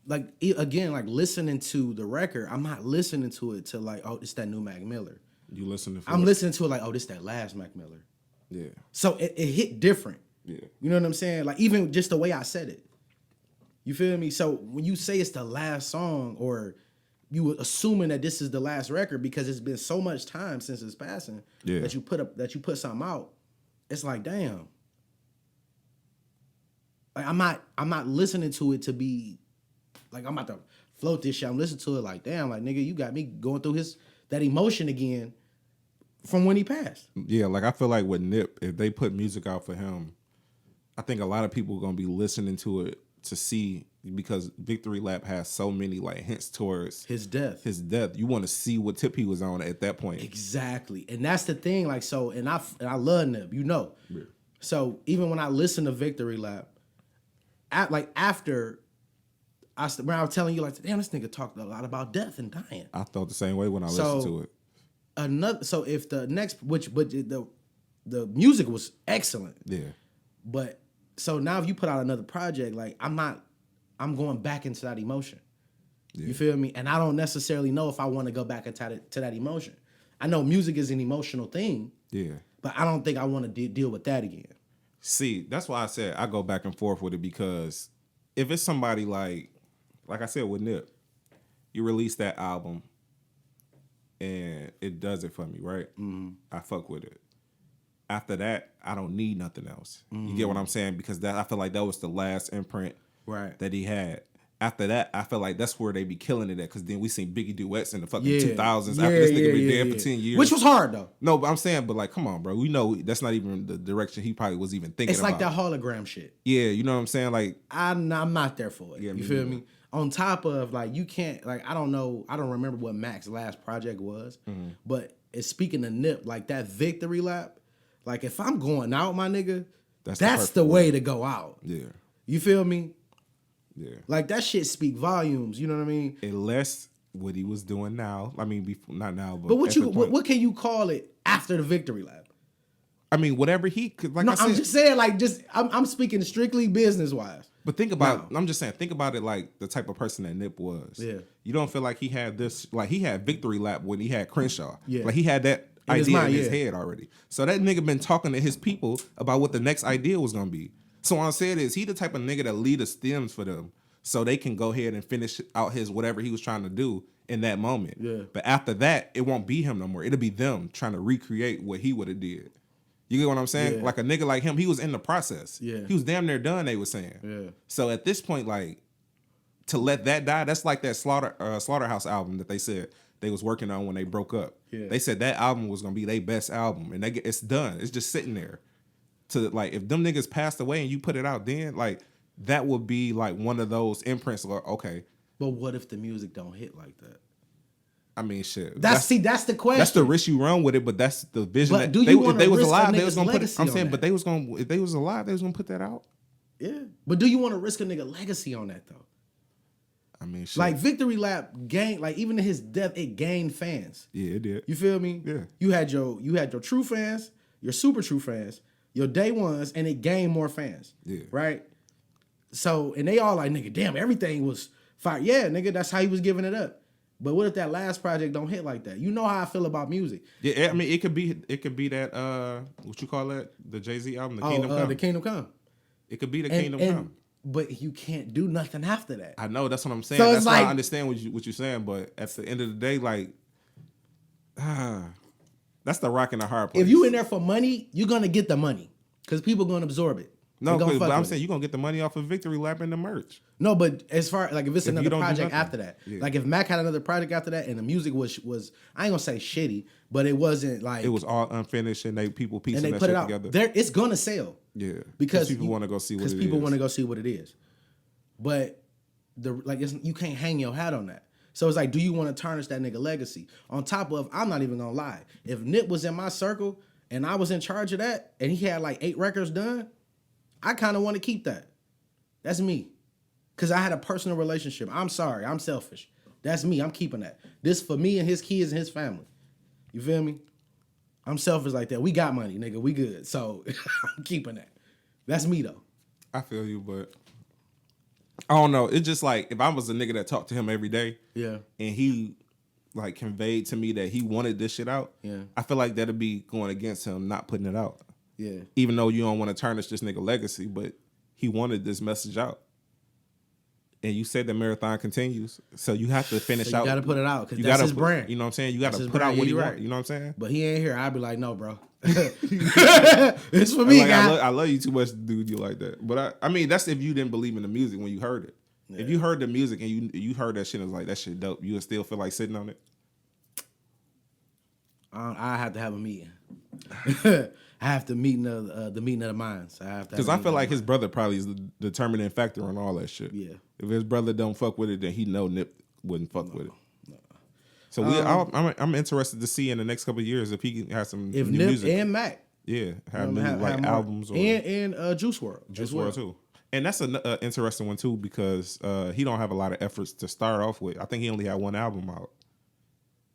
like again, like listening to the record, I'm not listening to it to like, oh, it's that new Mac Miller. You listen to? I'm listening to it like, oh, this that last Mac Miller. Yeah. So it hit different. Yeah. You know what I'm saying? Like even just the way I said it. You feel me? So when you say it's the last song, or you assuming that this is the last record because it's been so much time since his passing that you put something out, it's like, damn. Like I'm not listening to it to be like I'm about to float this shit. I'm listening to it like, damn, like nigga, you got me going through that emotion again from when he passed. Yeah, like I feel like with Nip, if they put music out for him, I think a lot of people are gonna be listening to it to see, because Victory Lap has so many like hints towards his death. You want to see what tip he was on at that point. Exactly, and that's the thing. Like so, and I love Nip, you know. Yeah. So even when I listen to Victory Lap, when I was telling you like, damn, this nigga talked a lot about death and dying. I felt the same way when I listened to it. So if the next, but the music was excellent. Yeah. But so now if you put out another project, like I'm going back into that emotion. Yeah. You feel me? And I don't necessarily know if I want to go back into that emotion. I know music is an emotional thing. Yeah. But I don't think I want to deal with that again. See, that's why I said I go back and forth with it, because if it's somebody like I said with Nip, you release that album and it does it for me, right? Mm-hmm. I fuck with it. After that, I don't need nothing else. Mm-hmm. You get what I'm saying? Because I feel like that was the last imprint that he had. After that, I feel like that's where they be killing it at, because then we seen Biggie duets in the fucking 2000s after this nigga been dead for 10 years. Which was hard, though. No, but I'm saying, but like, come on, bro. We know that's not even the direction he probably was even thinking about. It's like that hologram shit. Yeah, you know what I'm saying? Like, I'm not there for it. Yeah, you feel me? On top of, like, you can't, like, I don't remember what Mac's last project was, but it's speaking of Nip, like that Victory Lap, like, if I'm going out, my nigga, that's the way to go out. Yeah. You feel me? Yeah. Like, that shit speak volumes, you know what I mean? Unless what he was doing now, I mean, not now, but what can you call it after the Victory Lap? I mean, whatever he could, like, no, I'm just saying, like, I'm speaking strictly business-wise. But think about, I'm just saying, think about it like the type of person that Nip was. Yeah. You don't feel like he had this, like, he had Victory Lap when he had Crenshaw. Yeah. Like, he had that idea in his head already. So that nigga been talking to his people about what the next idea was gonna be. So what I'm saying is, he the type of nigga that lead the stems for them, so they can go ahead and finish out his whatever he was trying to do in that moment. Yeah. But after that, it won't be him no more. It'll be them trying to recreate what he would have did. You get what I'm saying? Yeah. Like a nigga like him, he was in the process. Yeah. He was damn near done, they were saying. Yeah. So at this point, like, to let that die, that's like that Slaughterhouse album that they said they was working on when they broke up. Yeah. They said that album was gonna be their best album, and it's done. It's just sitting there. To like, if them niggas passed away and you put it out then, like, that would be like one of those imprints. Like, okay. But what if the music don't hit like that? I mean, shit. That's the question. That's the risk you run with it, but that's the vision. But if they was alive, they was gonna put it. I'm saying, but they was gonna, if they was alive, they was gonna put that out. Yeah, but do you want to risk a nigga legacy on that though? I mean, shit. Like Victory Lap gained, like even in his death, it gained fans. Yeah, it did. You feel me? Yeah. You had your true fans, your super true fans, your day ones, and it gained more fans. Yeah. Right. So, and they all like, nigga, damn, everything was fire. Yeah, nigga, that's how he was giving it up. But what if that last project don't hit like that? You know how I feel about music. Yeah, I mean, it could be that what you call that? The Jay-Z album, The Kingdom Come. The Kingdom Come. It could be the Kingdom Come. But you can't do nothing after that. I know, that's what I'm saying. So that's why I understand what you're saying, but at the end of the day, like, that's the rock and the hard place. If you in there for money, you're gonna get the money because people gonna absorb it. No, but I'm saying you're gonna get the money off of Victory Lap and the merch. No, but as far like if it's another project after that, like if Mac had another project after that and the music was I ain't gonna say shitty, but it wasn't like it was all unfinished and people piecing that shit together. It's gonna sell. Yeah, because people want to go see what it is. Because people want to go see what it is, but you can't hang your hat on that. So it's like, do you want to tarnish that nigga legacy? On top of, I'm not even gonna lie, if Nip was in my circle and I was in charge of that, and he had like 8 records done, I kind of want to keep that. That's me, because I had a personal relationship. I'm sorry, I'm selfish. That's me. I'm keeping that. This for me and his kids and his family. You feel me? I'm selfish like that. We got money, nigga. We good. So I'm keeping that. That's me though. I feel you, but I don't know. It's just like if I was a nigga that talked to him every day, and he like conveyed to me that he wanted this shit out, I feel like that'd be going against him not putting it out. Yeah. Even though you don't want to tarnish this nigga legacy, but he wanted this message out. And you said the marathon continues, so you have to finish out. You got to put it out because that's his brand. You know what I'm saying? You got to put out what he wants. You know what I'm saying? But he ain't here. I'd be like, no, bro. It's for me, like, I love you too much to do you like that. But I mean, that's if you didn't believe in the music when you heard it. Yeah. If you heard the music and you heard that shit and was like, that shit dope, you would still feel like sitting on it? I have to have a meeting. I have to meet the meeting of the minds. Because I feel like his brother probably is the determining factor on all that shit. Yeah. If his brother don't fuck with it, then he know Nip wouldn't fuck with it. No. So I'm interested to see in the next couple of years if he has some new Nip music. And Mac. Yeah, have albums or and Juice WRLD. Juice WRLD too. And that's an interesting one too because he don't have a lot of efforts to start off with. I think he only had one album out.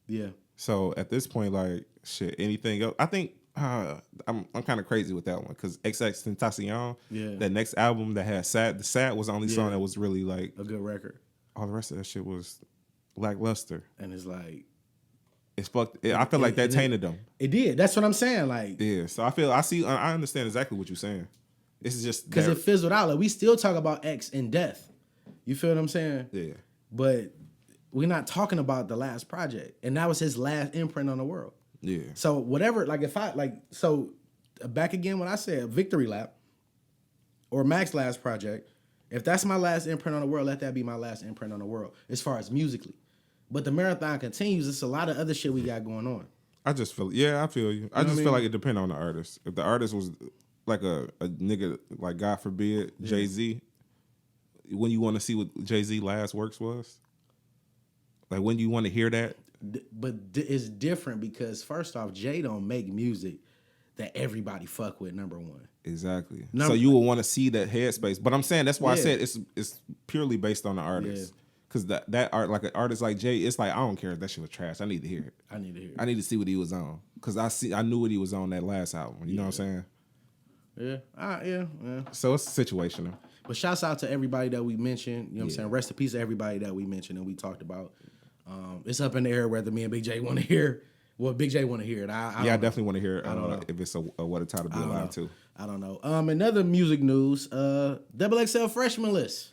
Yeah. So at this point, like shit, anything else? I think. I'm kind of crazy with that one because XXXTentacion, that next album that had Sad, the Sad was the only song that was really like a good record. All the rest of that shit was lackluster, and it's like it's fucked. I feel like that tainted them. It did. That's what I'm saying. Like so I understand exactly what you're saying. It's just because it fizzled out. Like we still talk about X and death. You feel what I'm saying? Yeah. But we're not talking about the last project, and that was his last imprint on the world. Yeah. So whatever, like if I like, so back again when I said Victory Lap or Mac's last project, if that's my last imprint on the world, let that be my last imprint on the world as far as musically. But the marathon continues. It's a lot of other shit we got going on. I just feel, I feel you. I just feel like it depends on the artist. If the artist was like a nigga, like God forbid, Jay-Z, when you want to see what Jay-Z last works was, like when you want to hear that. But it's different because first off, Jay don't make music that everybody fuck with. Number one, exactly. So you will want to see that headspace. But I'm saying that's why I said it's purely based on the artist. Because that art, like an artist like Jay, it's like I don't care if that shit was trash. I need to hear it. I need to see what he was on because I knew what he was on that last album. You know what I'm saying? Yeah. So it's situational. But shouts out to everybody that we mentioned. You know what I'm saying? Rest in peace to everybody that we mentioned and we talked about. It's up in the air whether me and Big J want to hear. Well, Big J want to hear it. I definitely want to hear it. I don't know if it's a What a Time to Be Alive too. I don't know. Another music news. XXL freshman list.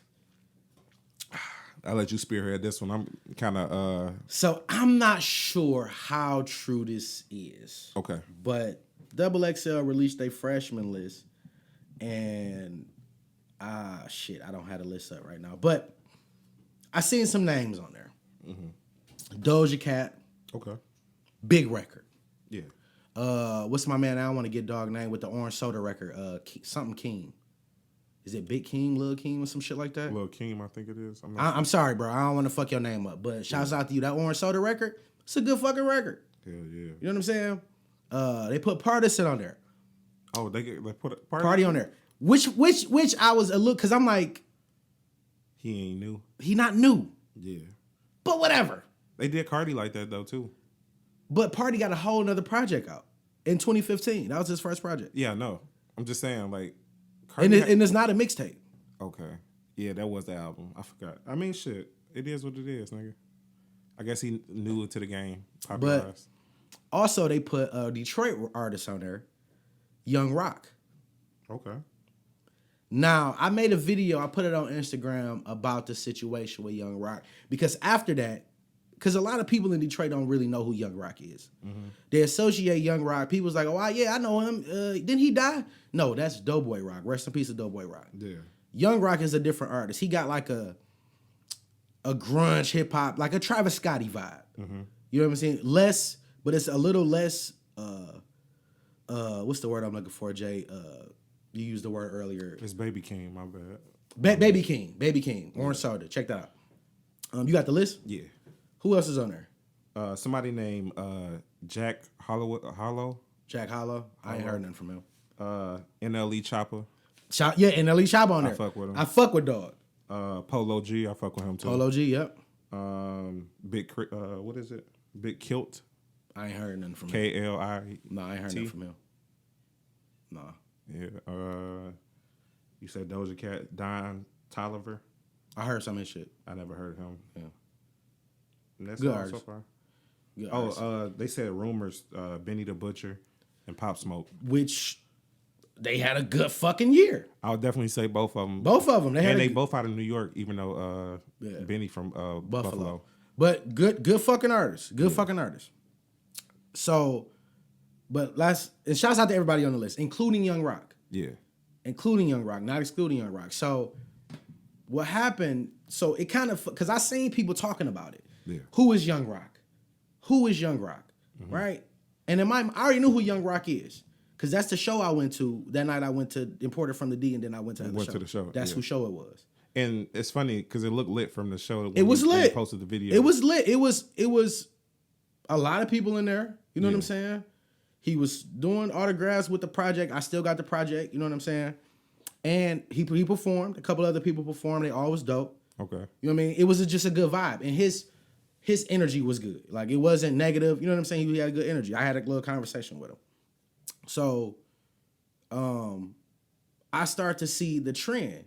I'll let you spearhead this one. I'm kind of. So I'm not sure how true this is. Okay. But XXL released a freshman list, and shit, I don't have the list up right now, but I seen some names on there. Mm-hmm. Doja Cat. Okay. Big record. Yeah. What's my man? I don't want to get dog name with the orange soda record. Something Keem. Is it Big Keem, Lil Keem, or some shit like that? Lil Keem, I think it is. I'm sorry, bro. I don't want to fuck your name up, but shouts out to you. That orange soda record, it's a good fucking record. Hell yeah. You know what I'm saying? They put Partisan on there. Oh, they put a Party on there. Which I was a little, because I'm like, he ain't new. He not new. Yeah. But whatever. They did Cardi like that though too. But Party got a whole nother project out in 2015. That was his first project. Yeah, no. I'm just saying, like, and it's not a mixtape. Okay. Yeah, that was the album. I forgot. I mean, shit. It is what it is, nigga. I guess he new to the game. Popularized. But also they put a Detroit artist on there, Young Rock. Okay. Now, I made a video, I put it on Instagram about the situation with Young Rock. Because after that, because a lot of people in Detroit don't really know who Young Rock is. Mm-hmm. They associate Young Rock. People's like, oh, yeah, I know him. Didn't he die? No, that's Doughboy Rock. Rest in peace of Doughboy Rock. Yeah. Young Rock is a different artist. He got like a grunge hip hop, like a Travis Scotty vibe. Mm-hmm. You know what I'm saying? Less, but it's a little less, what's the word I'm looking for, Jay? You used the word earlier. It's Baby King, my bad. Baby King, Orange Soda. Check that out. You got the list? Yeah. Who else is on there? Somebody named Jack Hollow. Jack Hollow. I ain't heard nothing from him. NLE Chopper. Yeah, NLE Chopper on there. I fuck with him. I fuck with dog. Polo G. I fuck with him too. Polo G. Yep. What is it? Big Kilt. I ain't heard nothing from him. KLI. No, I ain't heard nothing from him. No. Yeah. You said Doja Cat, Don Toliver. I heard some of his shit. I never heard him. Yeah. And that's all so far. Good they said rumors, Benny the Butcher and Pop Smoke. Which they had a good fucking year. I would definitely say both of them. Both of them. They both out of New York, even though Benny from Buffalo. But good fucking artists. Good fucking artists. So, and shouts out to everybody on the list, including Young Rock. Yeah. Including Young Rock, not excluding Young Rock. So, what happened, so it kind of, because I seen people talking about it. Yeah. Who is Young Rock? Who is Young Rock? Mm-hmm. Right? And I already knew who Young Rock is. Because that's the show I went to. That night I went to Imported from the D, and then I went to the show. That's who show it was. And it's funny because it looked lit from the show. It was lit. Posted the video. It was lit. It was a lot of people in there. You know what I'm saying? He was doing autographs with the project. I still got the project. You know what I'm saying? And he performed. A couple other people performed. They all was dope. Okay. You know what I mean? It was just a good vibe. And his energy was good. Like, it wasn't negative. You know what I'm saying? He had a good energy. I had a little conversation with him. So, I start to see the trend.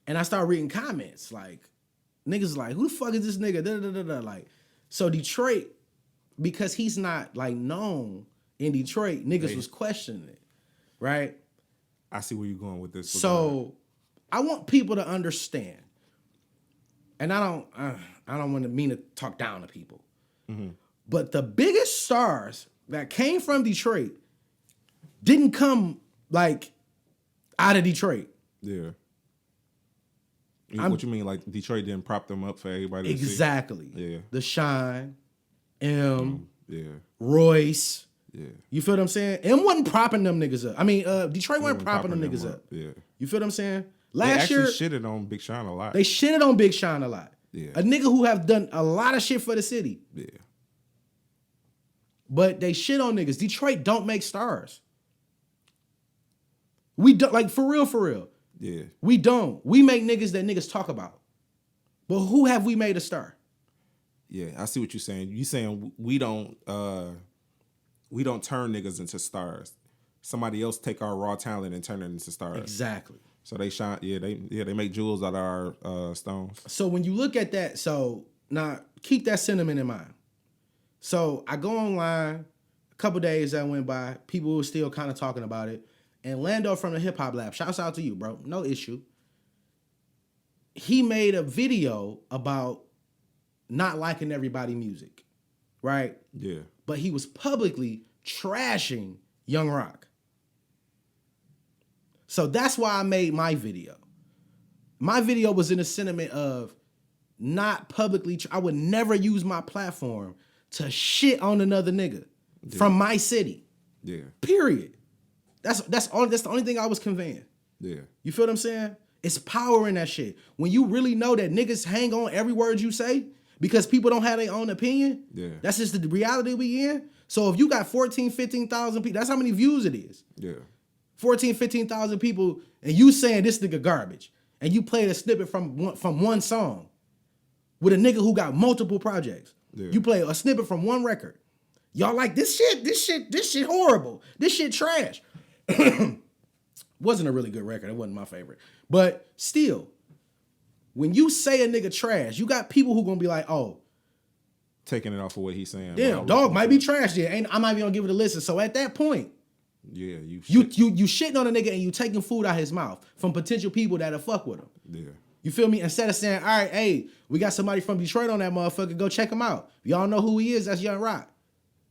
And I start reading comments. Like, niggas like, who the fuck is this nigga? Da, da, da, da. Like, so Detroit, because he's not, like, known in Detroit, niggas was questioning it. Right? I see where you're going with this. So, I want people to understand. And I don't want to mean to talk down to people. Mm-hmm. But the biggest stars that came from Detroit didn't come, like, out of Detroit. Yeah. What you mean, like, Detroit didn't prop them up for everybody to see? Exactly. Yeah. The Shine, M, yeah, Royce. Yeah. You feel what I'm saying? M wasn't propping them niggas up. I mean, Detroit wasn't propping them niggas up. Yeah. You feel what I'm saying? Last year, they shitted on Big Sean a lot. They shitted on Big Sean a lot. Yeah. A nigga who have done a lot of shit for the city. Yeah. But they shit on niggas. Detroit don't make stars. We don't, like, for real. Yeah. We don't. We make niggas that niggas talk about. But who have we made a star? Yeah, I see what you're saying. You saying we don't turn niggas into stars. Somebody else take our raw talent and turn it into stars. Exactly. So they shine. Yeah, they make jewels out of our stones. So when you look at that, so now keep that sentiment in mind. So I go online. A couple days that went by, people were still kind of talking about it. And Lando from the Hip Hop Lab, shouts out to you, bro. No issue. He made a video about not liking everybody's music, right? Yeah. But he was publicly trashing Young Rock. So that's why I made my video. My video was in the sentiment of not publicly. I would never use my platform to shit on another nigga from my city. Yeah. Period. That's the only thing I was conveying. Yeah. You feel what I'm saying? It's power in that shit. When you really know that niggas hang on every word you say because people don't have their own opinion. Yeah. That's just the reality we in. So if you got 14, 15,000 people, that's how many views it is. Yeah. 14, 15,000 people, and you saying this nigga garbage, and you played a snippet from one song with a nigga who got multiple projects. Yeah. You play a snippet from one record. Y'all like this shit horrible. This shit trash. Wasn't a really good record. It wasn't my favorite. But still, when you say a nigga trash, you got people who gonna be like, oh, taking it off of what he's saying. Damn, dog might be trash there. I'm not even gonna give it a listen. So at that point, Yeah, you shitting on a nigga and you taking food out his mouth from potential people that'll fuck with him. Yeah. You feel me? Instead of saying, all right, hey, we got somebody from Detroit on that motherfucker, go check him out. Y'all know who he is, that's Young Rock.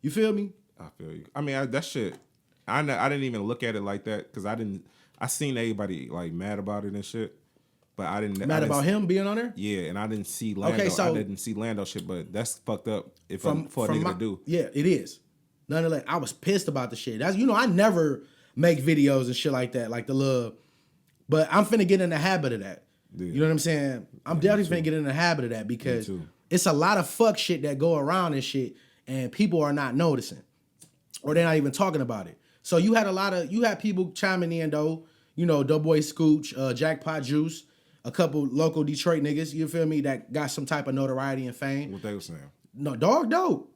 You feel me? I feel you. I mean, that shit, I didn't even look at it like that because I seen everybody like mad about it and shit. But I didn't about him being on there? Yeah, and I didn't see Lando. Okay, so I didn't see Lando shit, but that's fucked up for a nigga to do. Yeah, it is. Nonetheless, I was pissed about the shit. That's I never make videos and shit like that, like the little. But I'm finna get in the habit of that. Yeah. You know what I'm saying? I'm definitely finna get in the habit of that because it's a lot of fuck shit that go around and shit, and people are not noticing, or they're not even talking about it. So you had people chiming in though. You know, Doughboy Scooch, Jackpot Juice. A couple local Detroit niggas, you feel me, that got some type of notoriety and fame. What they were saying? No, dog dope.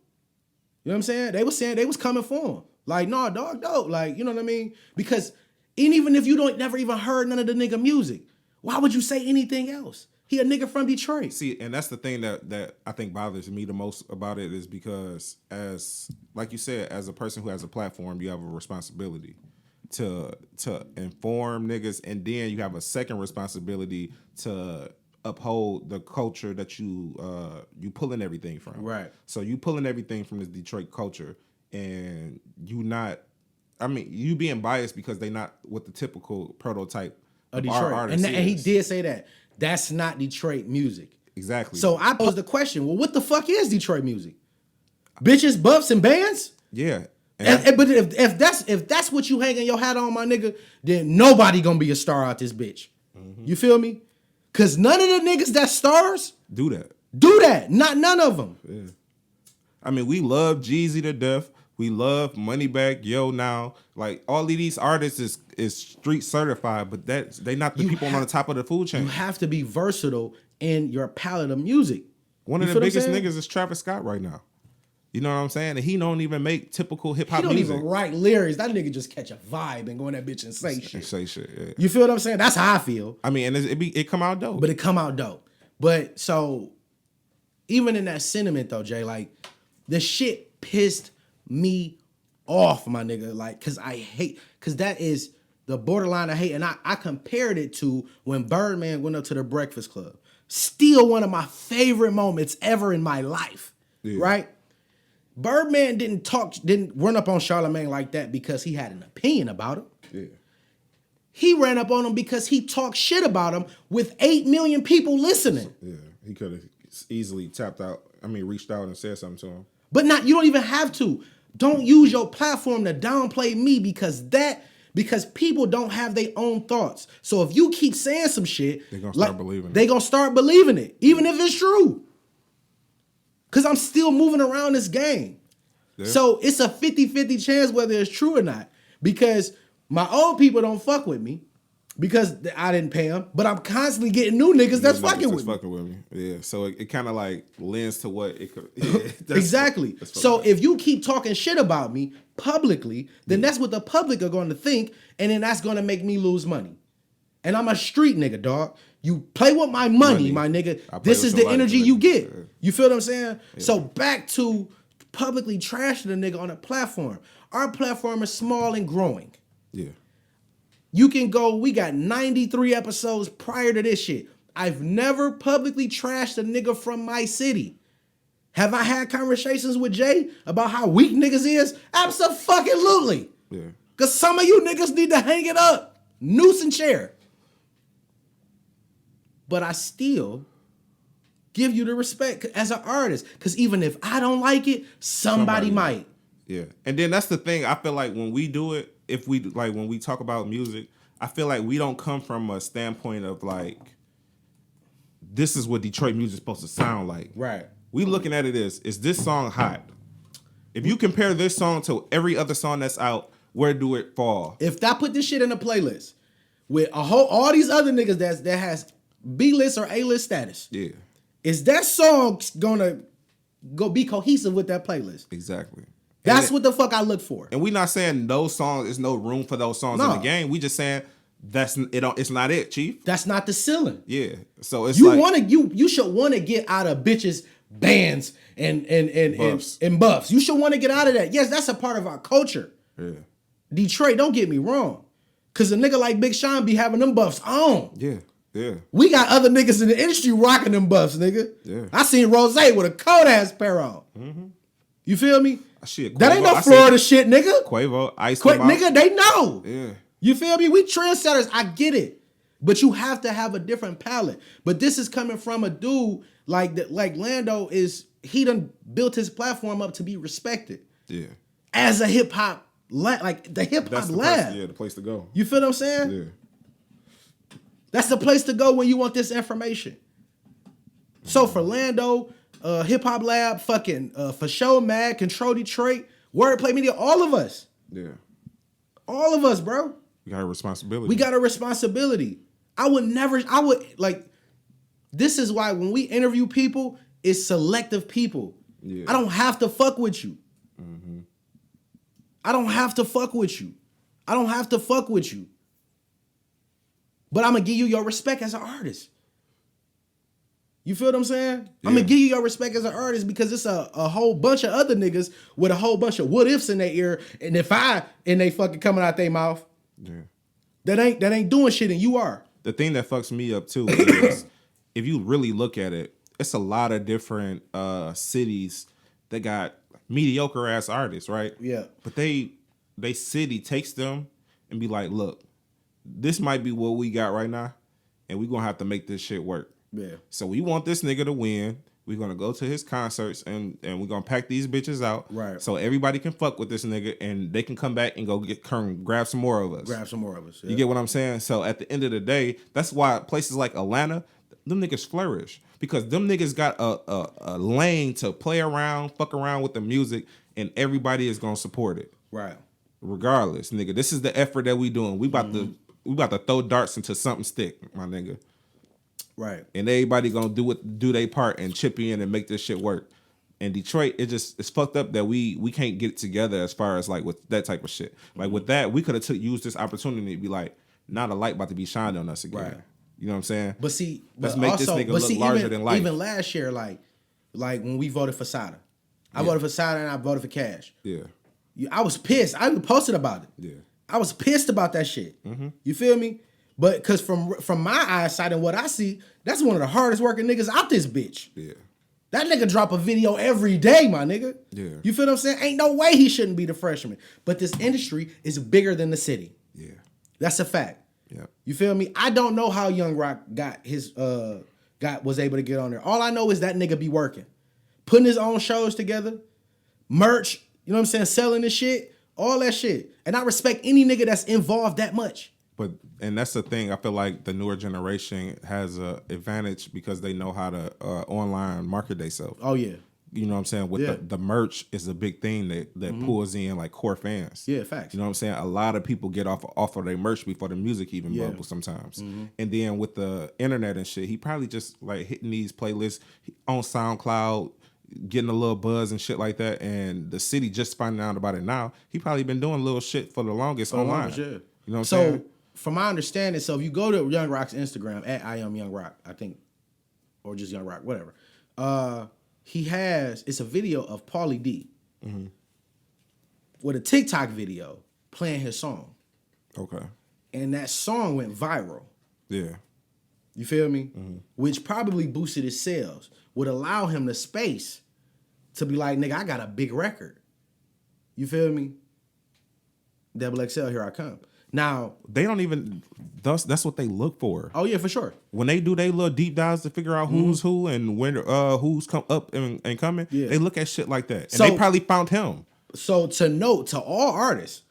You know what I'm saying? They was coming for him. Like, no, dog dope. Like, you know what I mean? Because even if you never even heard none of the nigga music, why would you say anything else? He a nigga from Detroit. See, and that's the thing that I think bothers me the most about it is because like you said, as a person who has a platform, you have a responsibility to inform niggas, and then you have a second responsibility to uphold the culture that you pulling everything from. Right. So you pulling everything from this Detroit culture, and you being biased because they not with the typical prototype of Detroit. Our artists. And he did say that. That's not Detroit music. Exactly. So I posed the question, well, what the fuck is Detroit music? Bitches, buffs, and bands? Yeah. But if that's what you hanging your hat on, my nigga, then nobody gonna be a star out this bitch. Mm-hmm. You feel me? Cause none of the niggas that stars do that. Not none of them. Yeah. I mean, we love Jeezy to death. We love Moneybagg Yo now. Like all of these artists is street certified, but they not the people on the top of the food chain. You have to be versatile in your palette of music. One of the biggest niggas is Travis Scott right now. You know what I'm saying? And he don't even make typical hip hop music. He don't even write lyrics. That nigga just catch a vibe and go in that bitch and say shit. Say shit, yeah. You feel what I'm saying? That's how I feel. I mean, and it come out dope. But it come out dope. But so, even in that sentiment though, Jay, like, the shit pissed me off, my nigga. Like, cause that is the borderline of hate. And I compared it to when Birdman went up to the Breakfast Club. Still one of my favorite moments ever in my life. Yeah. Right? Birdman didn't run up on Charlamagne like that because he had an opinion about him. Yeah. He ran up on him because he talked shit about him with 8 million people listening. Yeah, he could have easily reached out and said something to him. But you don't even have to. Don't use your platform to downplay me because people don't have their own thoughts. So if you keep saying some shit, they're gonna start believing it. They're gonna start believing it, even if it's true. Because I'm still moving around this game. Yeah. So it's a 50-50 chance whether it's true or not. Because my old people don't fuck with me because I didn't pay them. But I'm constantly getting new niggas that's fucking with me. Yeah. So it kind of like lends to what it could. Yeah, exactly. So if you keep talking shit about me publicly, then that's what the public are going to think. And then that's going to make me lose money. And I'm a street nigga, dog. You play with my money, my nigga. This is the energy you get. You feel what I'm saying? Yeah. So back to publicly trashing a nigga on a platform. Our platform is small and growing. Yeah. You can go, we got 93 episodes prior to this shit. I've never publicly trashed a nigga from my city. Have I had conversations with Jay about how weak niggas is? Abso-fucking-lutely. Yeah. Because some of you niggas need to hang it up. Noose and chair. But I still give you the respect as an artist. Because even if I don't like it, somebody might. Yeah. And then that's the thing. I feel like when we do it, when we talk about music, I feel like we don't come from a standpoint of like, this is what Detroit music is supposed to sound like. Right. We looking at it as, is this song hot? If you compare this song to every other song that's out, where do it fall? If I put this shit in a playlist with all these other niggas that has B-list or A-list status. Yeah. Is that song gonna go be cohesive with that playlist? Exactly. That's what the fuck I look for. And we not saying those songs, there's no room for those songs in the game. We just saying it's not it, Chief. That's not the ceiling. Yeah. So it's you should want to get out of bitches, bands, and buffs. You should want to get out of that. Yes, that's a part of our culture. Yeah. Detroit, don't get me wrong. Cause a nigga like Big Sean be having them buffs on. Yeah. Yeah. We got other niggas in the industry rocking them buffs, nigga. Yeah. I seen Rose with a cold ass pair on. Mm-hmm. You feel me? Shit, Quavo, that ain't no Florida shit, nigga. Quavo, Ice nigga, they know. Yeah. You feel me? We trendsetters. I get it. But you have to have a different palette. But this is coming from a dude like Lando is, he done built his platform up to be respected. Yeah. As a hip hop, like the hip hop lab. Yeah, the place to go. You feel what I'm saying? Yeah. That's the place to go when you want this information. So for Lando, Hip Hop Lab, fucking For Show Mag, Control Detroit, Wordplay Media, all of us. Yeah. All of us, bro. We got a responsibility. This is why when we interview people, it's selective people. Yeah. I don't have to fuck with you. Mm-hmm. I don't have to fuck with you. But I'm going to give you your respect as an artist. You feel what I'm saying? Yeah. I'm going to give you your respect as an artist because it's a whole bunch of other niggas with a whole bunch of what ifs in their ear. And they fucking coming out their mouth. Yeah. That ain't doing shit and you are. The thing that fucks me up too is if you really look at it, it's a lot of different cities that got mediocre ass artists, right? Yeah. But they city takes them and be like, look, this might be what we got right now, and we're gonna have to make this shit work. Yeah. So we want this nigga to win. We're gonna go to his concerts and we're gonna pack these bitches out. Right. So everybody can fuck with this nigga and they can come back and go grab some more of us. Yeah. You get what I'm saying? So at the end of the day, that's why places like Atlanta, them niggas flourish. Because them niggas got a lane to play around, fuck around with the music, and everybody is gonna support it. Right. Regardless, nigga. This is the effort that we doing. We about to throw darts into something stick, my nigga. Right. And everybody gonna do their part and chip in and make this shit work. In Detroit, it's fucked up that we can't get together as far as like with that type of shit. Like with that, we could have used this opportunity to be like, not a light about to be shined on us again. Right. You know what I'm saying? But see, let's make this nigga look larger than life. Even last year, like when we voted for Sada, I voted for Sada and I voted for Cash. Yeah. I was pissed. I even posted about it. Yeah. I was pissed about that shit. Mm-hmm. You feel me? But because from my eyesight and what I see, that's one of the hardest working niggas out this bitch. Yeah. That nigga drop a video every day, my nigga. Yeah. You feel what I'm saying? Ain't no way he shouldn't be the freshman. But this industry is bigger than the city. Yeah. That's a fact. Yeah. You feel me? I don't know how Young Rock was able to get on there. All I know is that nigga be working. Putting his own shows together, merch, you know what I'm saying, selling this shit, all that shit. And I respect any nigga that's involved that much. And that's the thing. I feel like the newer generation has an advantage because they know how to online market themselves. Oh, yeah. You know what I'm saying? With the merch is a big thing that pulls in like core fans. Yeah, facts. You know what I'm saying? A lot of people get off of their merch before the music even bubbles sometimes. Mm-hmm. And then with the internet and shit, he probably just like hitting these playlists on SoundCloud, getting a little buzz and shit like that. And the city just finding out about it now. He probably been doing little shit for the longest online. Yeah. You know what I'm saying? So from my understanding, so if you go to Young Rock's Instagram at I am Young Rock, I think, or just Young Rock, whatever. It's a video of Pauly D with a TikTok video playing his song. Okay. And that song went viral. Yeah. You feel me? Mm-hmm. Which probably boosted his sales, would allow him the space to be like, nigga, I got a big record. You feel me? Double XL, here I come. Now they don't even. That's what they look for. Oh yeah, for sure. When they do their little deep dives to figure out who's who and when who's come up and coming, they look at shit like that, and they probably found him. So to note to all artists,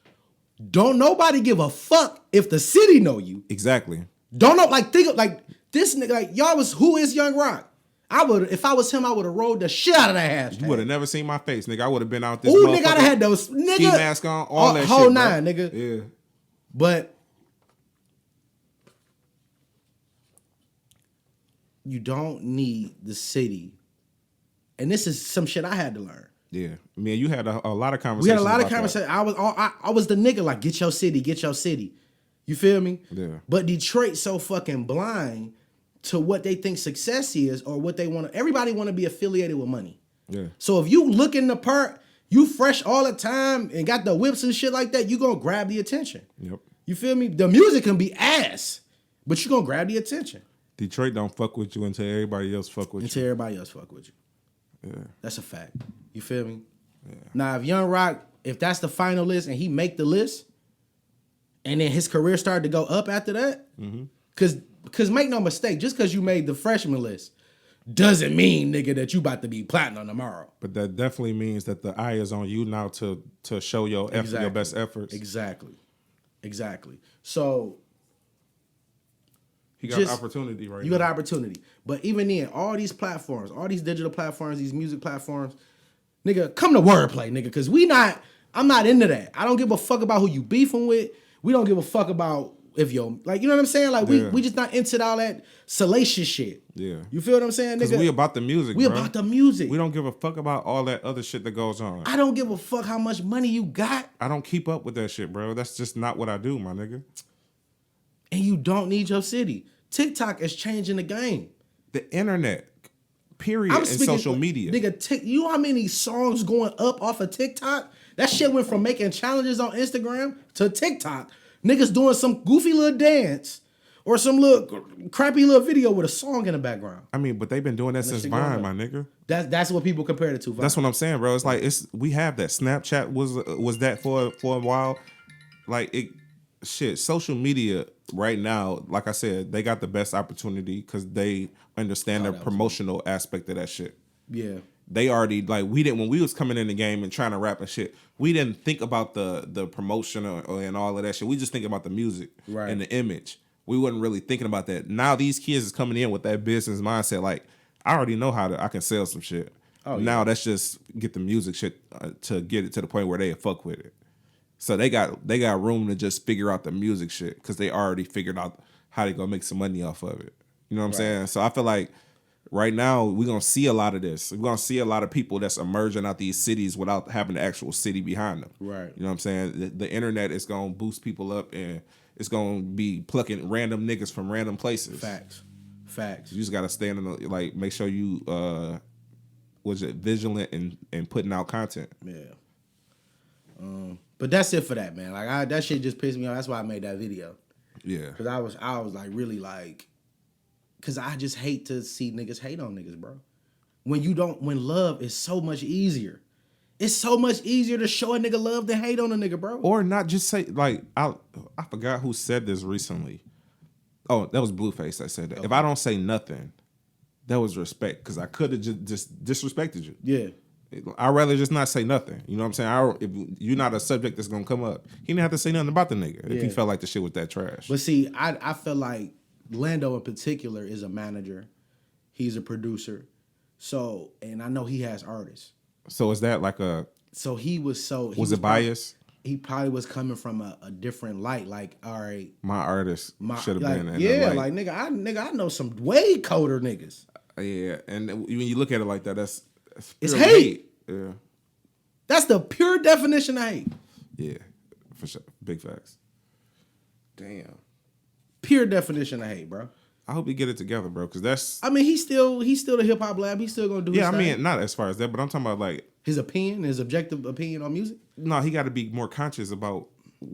don't nobody give a fuck if the city know you. Exactly. Don't know think of like this nigga like y'all was who is Young Rock. I would if I was him, I would have rolled the shit out of that hashtag. You would have never seen my face, nigga. I would have been out this. Ooh, nigga, I'd have had those nigga ski mask on, all that whole shit, nine, bro. nigga. Yeah. But you don't need the city. And this is some shit I had to learn. Yeah. I mean, you had a lot of conversations. We had a lot of conversations. I was the nigga like, get your city. You feel me? Yeah. But Detroit's so fucking blind to what they think success is or what they want to. Everybody want to be affiliated with money. Yeah. So if you look in the part, You fresh all the time and got the whips and shit like that, you gonna grab the attention. Yep. You feel me? The music can be ass, but you gonna grab the attention. Detroit don't fuck with you until everybody else fuck with you. Until everybody else fuck with you. Yeah. That's a fact. You feel me? Yeah. Now, if Young Rock, if that's the final list and he make the list, and then his career started to go up after that, because make no mistake, just because you made the freshman list doesn't mean, nigga, that you about to be platinum tomorrow. But that definitely means that the eye is on you now to show your best efforts. Exactly. So he got opportunity right now. You got opportunity. But even then, all these platforms, all these digital platforms, these music platforms, nigga, come to Wordplay, nigga, because I'm not into that. I don't give a fuck about who you beefing with. We don't give a fuck about if you're, like, you know what I'm saying? Like, we just not into all that salacious shit. Yeah. You feel what I'm saying, nigga? Because we about the music, We about the music. We don't give a fuck about all that other shit that goes on. I don't give a fuck how much money you got. I don't keep up with that shit, bro. That's just not what I do, my nigga. And you don't need your city. TikTok is changing the game. The internet, period, and social media. Nigga, you know how many songs going up off of TikTok? That shit went from making challenges on Instagram to TikTok. Niggas doing some goofy little dance or some little crappy little video with a song in the background. I mean, but they've been doing that since Vine, my nigga. That's what people compare it to. Vine. That's what I'm saying, bro. It's like we have that. Snapchat was that for a while. Like social media right now, like I said, they got the best opportunity because they understand the promotional aspect of that shit. Yeah. They already, like, we didn't, when we was coming in the game and trying to rap and shit, we didn't think about the promotion and all of that shit. We just think about the music and the image. We wasn't really thinking about that. Now these kids is coming in with that business mindset. Like, I already know I can sell some shit. Now that's just get the music shit to get it to the point where they fuck with it. So they got room to just figure out the music shit because they already figured out how they gonna make some money off of it. You know what I'm saying? So I feel like right now we're gonna see a lot of this. We're gonna see a lot of people that's emerging out these cities without having the actual city behind them. Right. You know what I'm saying? The internet is gonna boost people up and it's gonna be plucking random niggas from random places. Facts. You just gotta stay in make sure you vigilant and putting out content. Yeah. But that's it for that, man. Like that shit just pissed me off. That's why I made that video. Yeah. Because I was like really like, because I just hate to see niggas hate on niggas, bro. When love is so much easier. It's so much easier to show a nigga love than hate on a nigga, bro. Or not just say, like, I forgot who said this recently. Oh, that was Blueface that said that. Okay. If I don't say nothing, that was respect. Because I could have just disrespected you. Yeah. I'd rather just not say nothing. You know what I'm saying? If you're not a subject that's going to come up, he didn't have to say nothing about the nigga if he felt like the shit was that trash. But see, I feel like Lando in particular is a manager. He's a producer. So, and I know he has artists. So is that like a... So he was so... Was it biased? He probably was coming from a different light. Like, all right... My artist should have like, been in yeah, like, nigga, I know some way colder niggas. Yeah, and when you look at it like that, it's hate. Yeah. That's the pure definition of hate. Yeah, for sure. Big facts. Damn. Pure definition of hate, bro. I hope he get it together, bro, because that's... I mean, he's still the hip-hop lab. He's still going to do his thing. Yeah, I mean, not as far as that, but I'm talking about, like... His objective opinion on music? No, he got to be more conscious about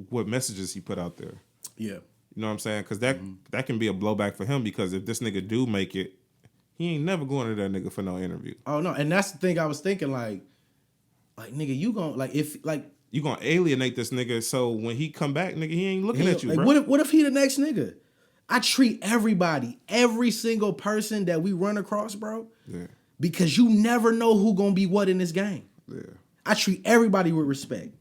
what messages he put out there. Yeah. You know what I'm saying? Because that can be a blowback for him, because if this nigga do make it, he ain't never going to that nigga for no interview. Oh, no, and that's the thing I was thinking, like, nigga, you gonna, like, if, like... You gonna alienate this nigga, so when he come back, nigga, he ain't looking at you, like, bro. What if he the next nigga? I treat everybody, every single person that we run across, bro. Yeah. Because you never know who gonna be what in this game. Yeah. I treat everybody with respect.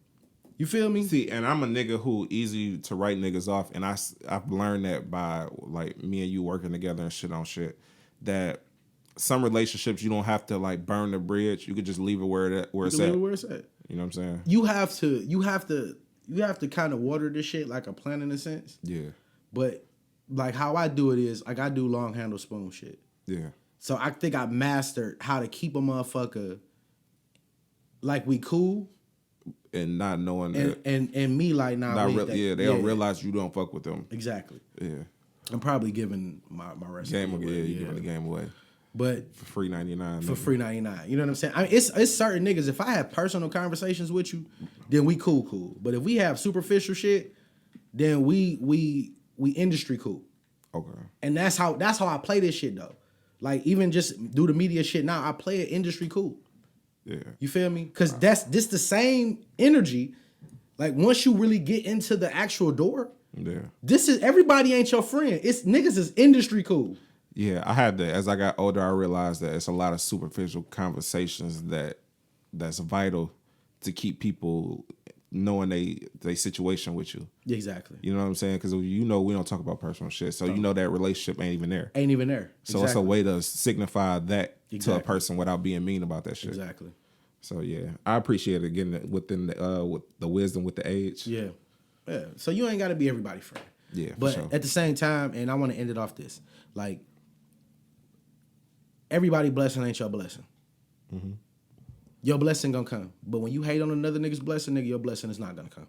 You feel me? See, and I'm a nigga who easy to write niggas off, and I've learned that by, like, me and you working together and shit on shit, that some relationships you don't have to, like, burn the bridge. You could just leave it where it's at. Leave it where it's at. You know what I'm saying? You have to kind of water this shit like a plant in a sense. Yeah. But like how I do it is like I do long handle spoon shit. Yeah. So I think I mastered how to keep a motherfucker like we cool. And not knowing that. And me like nah. They don't realize you don't fuck with them. Exactly. Yeah. I'm probably giving my recipe away. You're giving the game away. But for free 99. For free 99. You know what I'm saying? I mean, it's certain niggas. If I have personal conversations with you, then we cool. But if we have superficial shit, then we industry cool. Okay. And that's how I play this shit though. Like even just do the media shit now, I play it industry cool. Yeah. You feel me? Cause that's this the same energy. Like once you really get into the actual door, this is everybody ain't your friend. It's niggas is industry cool. Yeah, I had to. As I got older, I realized that it's a lot of superficial conversations that's vital to keep people knowing they situation with you. Exactly. You know what I'm saying? Because we don't talk about personal shit, so that relationship ain't even there. So it's a way to signify that to a person without being mean about that shit. Exactly. So yeah, I appreciate it getting it within with the wisdom with the age. Yeah. So you ain't got to be everybody's friend. Yeah. But for sure. at the same time, and I want to end it off this, like. Everybody blessing ain't your blessing. Mm-hmm. Your blessing gonna come. But when you hate on another nigga's blessing, nigga, your blessing is not gonna come.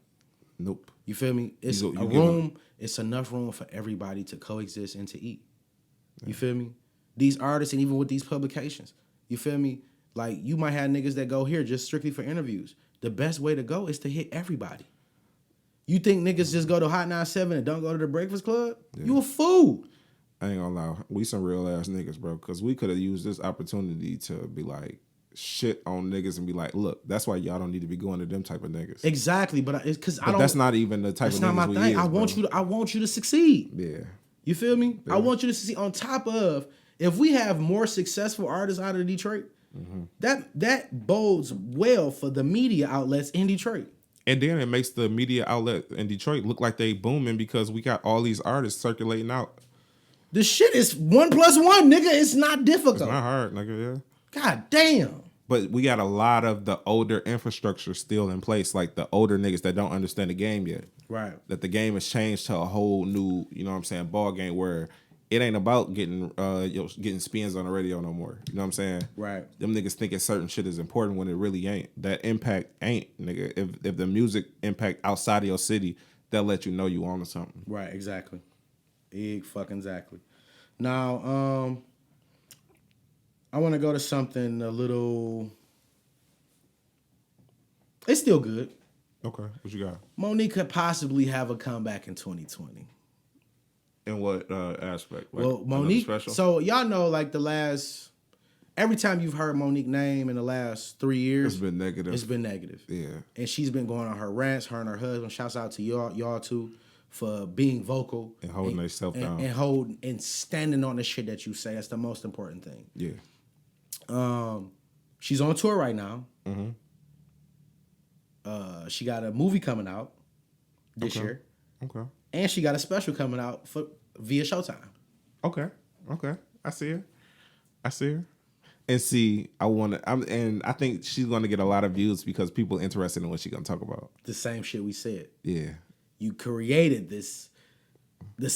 Nope. You feel me? It's it's enough room for everybody to coexist and to eat. Yeah. You feel me? These artists and even with these publications, you feel me? Like you might have niggas that go here just strictly for interviews. The best way to go is to hit everybody. You think niggas just go to Hot 97 and don't go to the Breakfast Club? Yeah. You a fool. I ain't gonna lie, we some real ass niggas, bro. Because we could have used this opportunity to be like shit on niggas and be like, look, that's why y'all don't need to be going to them type of niggas. Exactly, but it's because I don't. That's not even the type of niggas. That's not my thing. I want you to succeed. Yeah, you feel me? Yeah. I want you to succeed. On top of, if we have more successful artists out of Detroit, that bodes well for the media outlets in Detroit. And then it makes the media outlet in Detroit look like they booming because we got all these artists circulating out. The shit is 1 + 1, nigga. It's not difficult. It's not hard, nigga, yeah. God damn. But we got a lot of the older infrastructure still in place, like the older niggas that don't understand the game yet. Right. That the game has changed to a whole new, you know what I'm saying, ball game where it ain't about getting spins on the radio no more. You know what I'm saying? Right. Them niggas thinking certain shit is important when it really ain't. That impact ain't, nigga. If the music impact outside of your city, they'll let you know you on to something. Right, exactly. Exactly. Now, I want to go to something a little. It's still good. Okay, what you got? Monique could possibly have a comeback in 2020. In what aspect? Like, well, Monique. So y'all know, like every time you've heard Monique name in the last 3 years, it's been negative. Yeah, and she's been going on her rants. Her and her husband. Shouts out to y'all too. For being vocal and holding themselves down and standing on the shit that you say. That's the most important thing. Yeah. She's on tour right now. Mm-hmm. She got a movie coming out this year. Okay. And she got a special coming out via Showtime. Okay. I see her. And see, I think she's gonna get a lot of views because people interested in what she's gonna talk about. The same shit we said. Yeah. You created this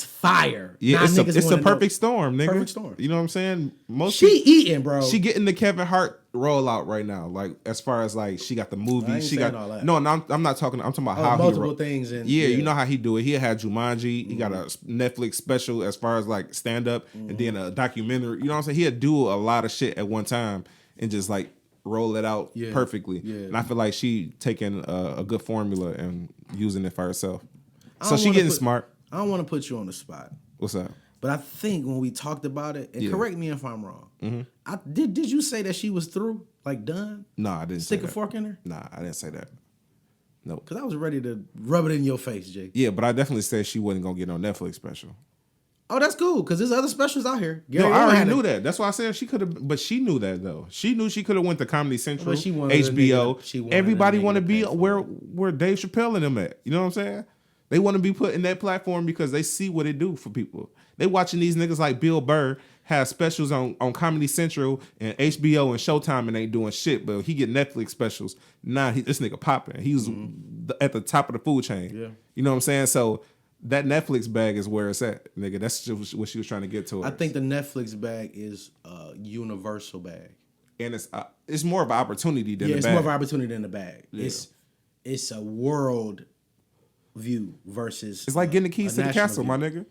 fire. Yeah, it's a perfect storm, nigga. Perfect storm. You know what I'm saying? Eating, bro. She getting the Kevin Hart rollout right now. Like as far as like she got the movie, she got all that. No, I'm not talking. I'm talking about how multiple things. And yeah, you know how he do it. He had Jumanji. He got a Netflix special as far as like stand up, and then a documentary. You know what I'm saying? He'd do a lot of shit at one time and just like roll it out perfectly. Yeah. And I feel like she taking a good formula and using it for herself. So she getting smart. I don't want to put you on the spot. What's up? But I think when we talked about it, and correct me if I'm wrong, did you say that she was through? Like done? No, I didn't say that. Stick a fork in her? Nah, I didn't say that. No. Because I was ready to rub it in your face, Jake. Yeah, but I definitely said she wasn't going to get no Netflix special. Oh, that's cool, because there's other specials out here. I already knew that. That's why I said she could have, but she knew that, though. She knew she could have went to Comedy Central, HBO. Everybody want to be where Dave Chappelle and them at. You know what I'm saying? They want to be put in that platform because they see what it do for people. They watching these niggas like Bill Burr have specials on Comedy Central and HBO and Showtime and ain't doing shit, but he get Netflix specials. Nah, this nigga popping. He's at the top of the food chain. Yeah. You know what I'm saying? So that Netflix bag is where it's at, nigga. That's just what she was trying to get to. I think the Netflix bag is a universal bag. And it's more of an opportunity than the bag. Yeah, it's more of an opportunity than the bag. Yeah. It's a world view versus it's like getting the keys to the castle, my nigga.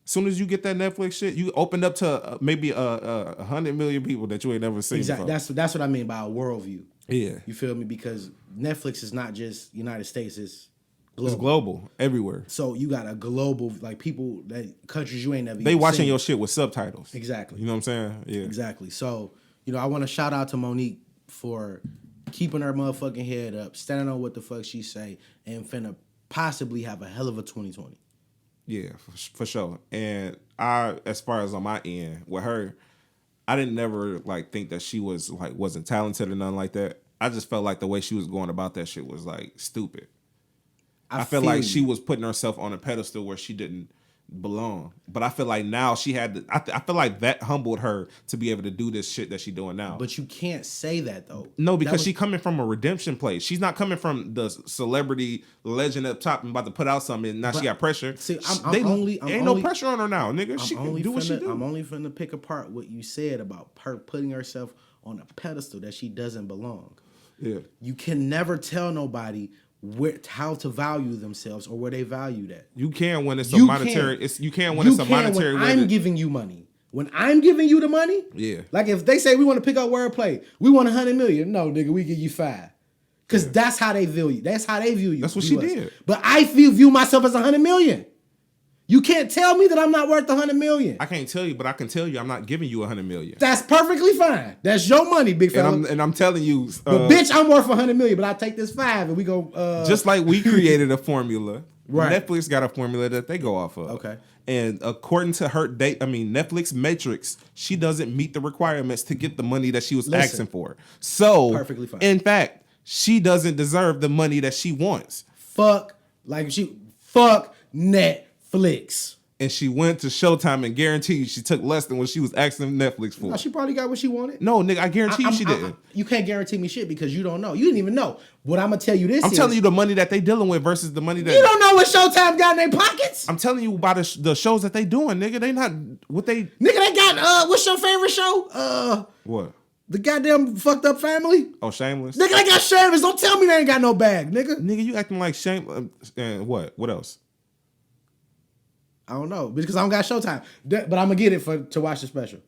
As soon as you get that Netflix shit, you opened up to maybe 100 million people that you ain't never seen. Exactly. That's what I mean by a worldview. Yeah. You feel me? Because Netflix is not just United States, it's global. It's global everywhere. So you got a global, like people, countries you ain't never They watching seen. your shit with subtitles. Exactly. You know what I'm saying? Yeah. Exactly. So, I want to shout out to Monique for keeping her motherfucking head up, standing on what the fuck she say, and finna possibly have a hell of a 2020. Yeah, for sure. And as far as on my end with her, I didn't never like think that she was like wasn't talented or nothing like that. I just felt like the way she was going about that shit was like stupid. I feel like she was putting herself on a pedestal where she didn't belong. But I feel like now she had I feel like that humbled her to be able to do this shit that she's doing now. But you can't say that though. No, because she coming from a redemption place. She's not coming from the celebrity legend up top and about to put out something and now she got pressure. See, ain't no pressure on her now, nigga. She can do what she do. I'm only finna pick apart what you said about her putting herself on a pedestal that she doesn't belong. Yeah. You can never tell nobody how to value themselves or where they value that. You can when it's a monetary. You can when it's a monetary. When I'm giving you money. When I'm giving you the money. Yeah. Like if they say we want to pick up wordplay, we want 100 million. No, nigga, we give you 5. Because that's how they view you. That's how they view you. That's what she did. But I view myself as 100 million. You can't tell me that I'm not worth 100 million. I can't tell you, but I can tell you I'm not giving you 100 million. That's perfectly fine. That's your money, big fella. And I'm telling you, but bitch, I'm worth 100 million. But I take this 5 and we go. Just like we created a formula, right? Netflix got a formula that they go off of. Okay. And according to her Netflix metrics, she doesn't meet the requirements to get the money that she was asking for. So, perfectly fine. In fact, she doesn't deserve the money that she wants. Fuck Netflix. And she went to Showtime and guaranteed she took less than what she was asking Netflix for. No, she probably got what she wanted. No, nigga, I guarantee you she didn't. You can't guarantee me shit because you don't know. You didn't even know. What I'm going to tell you I'm telling you the money that they dealing with versus the money that... You don't know what Showtime got in their pockets? I'm telling you about the shows that they doing, nigga. They not... What they... Nigga, they got... what's your favorite show? What? The goddamn Fucked Up Family? Oh, Shameless? Nigga, they got Shameless. Don't tell me they ain't got no bag, nigga. Nigga, you acting like Shameless... and what? What else? I don't know because I don't got Showtime, but I'm gonna get it to watch the special.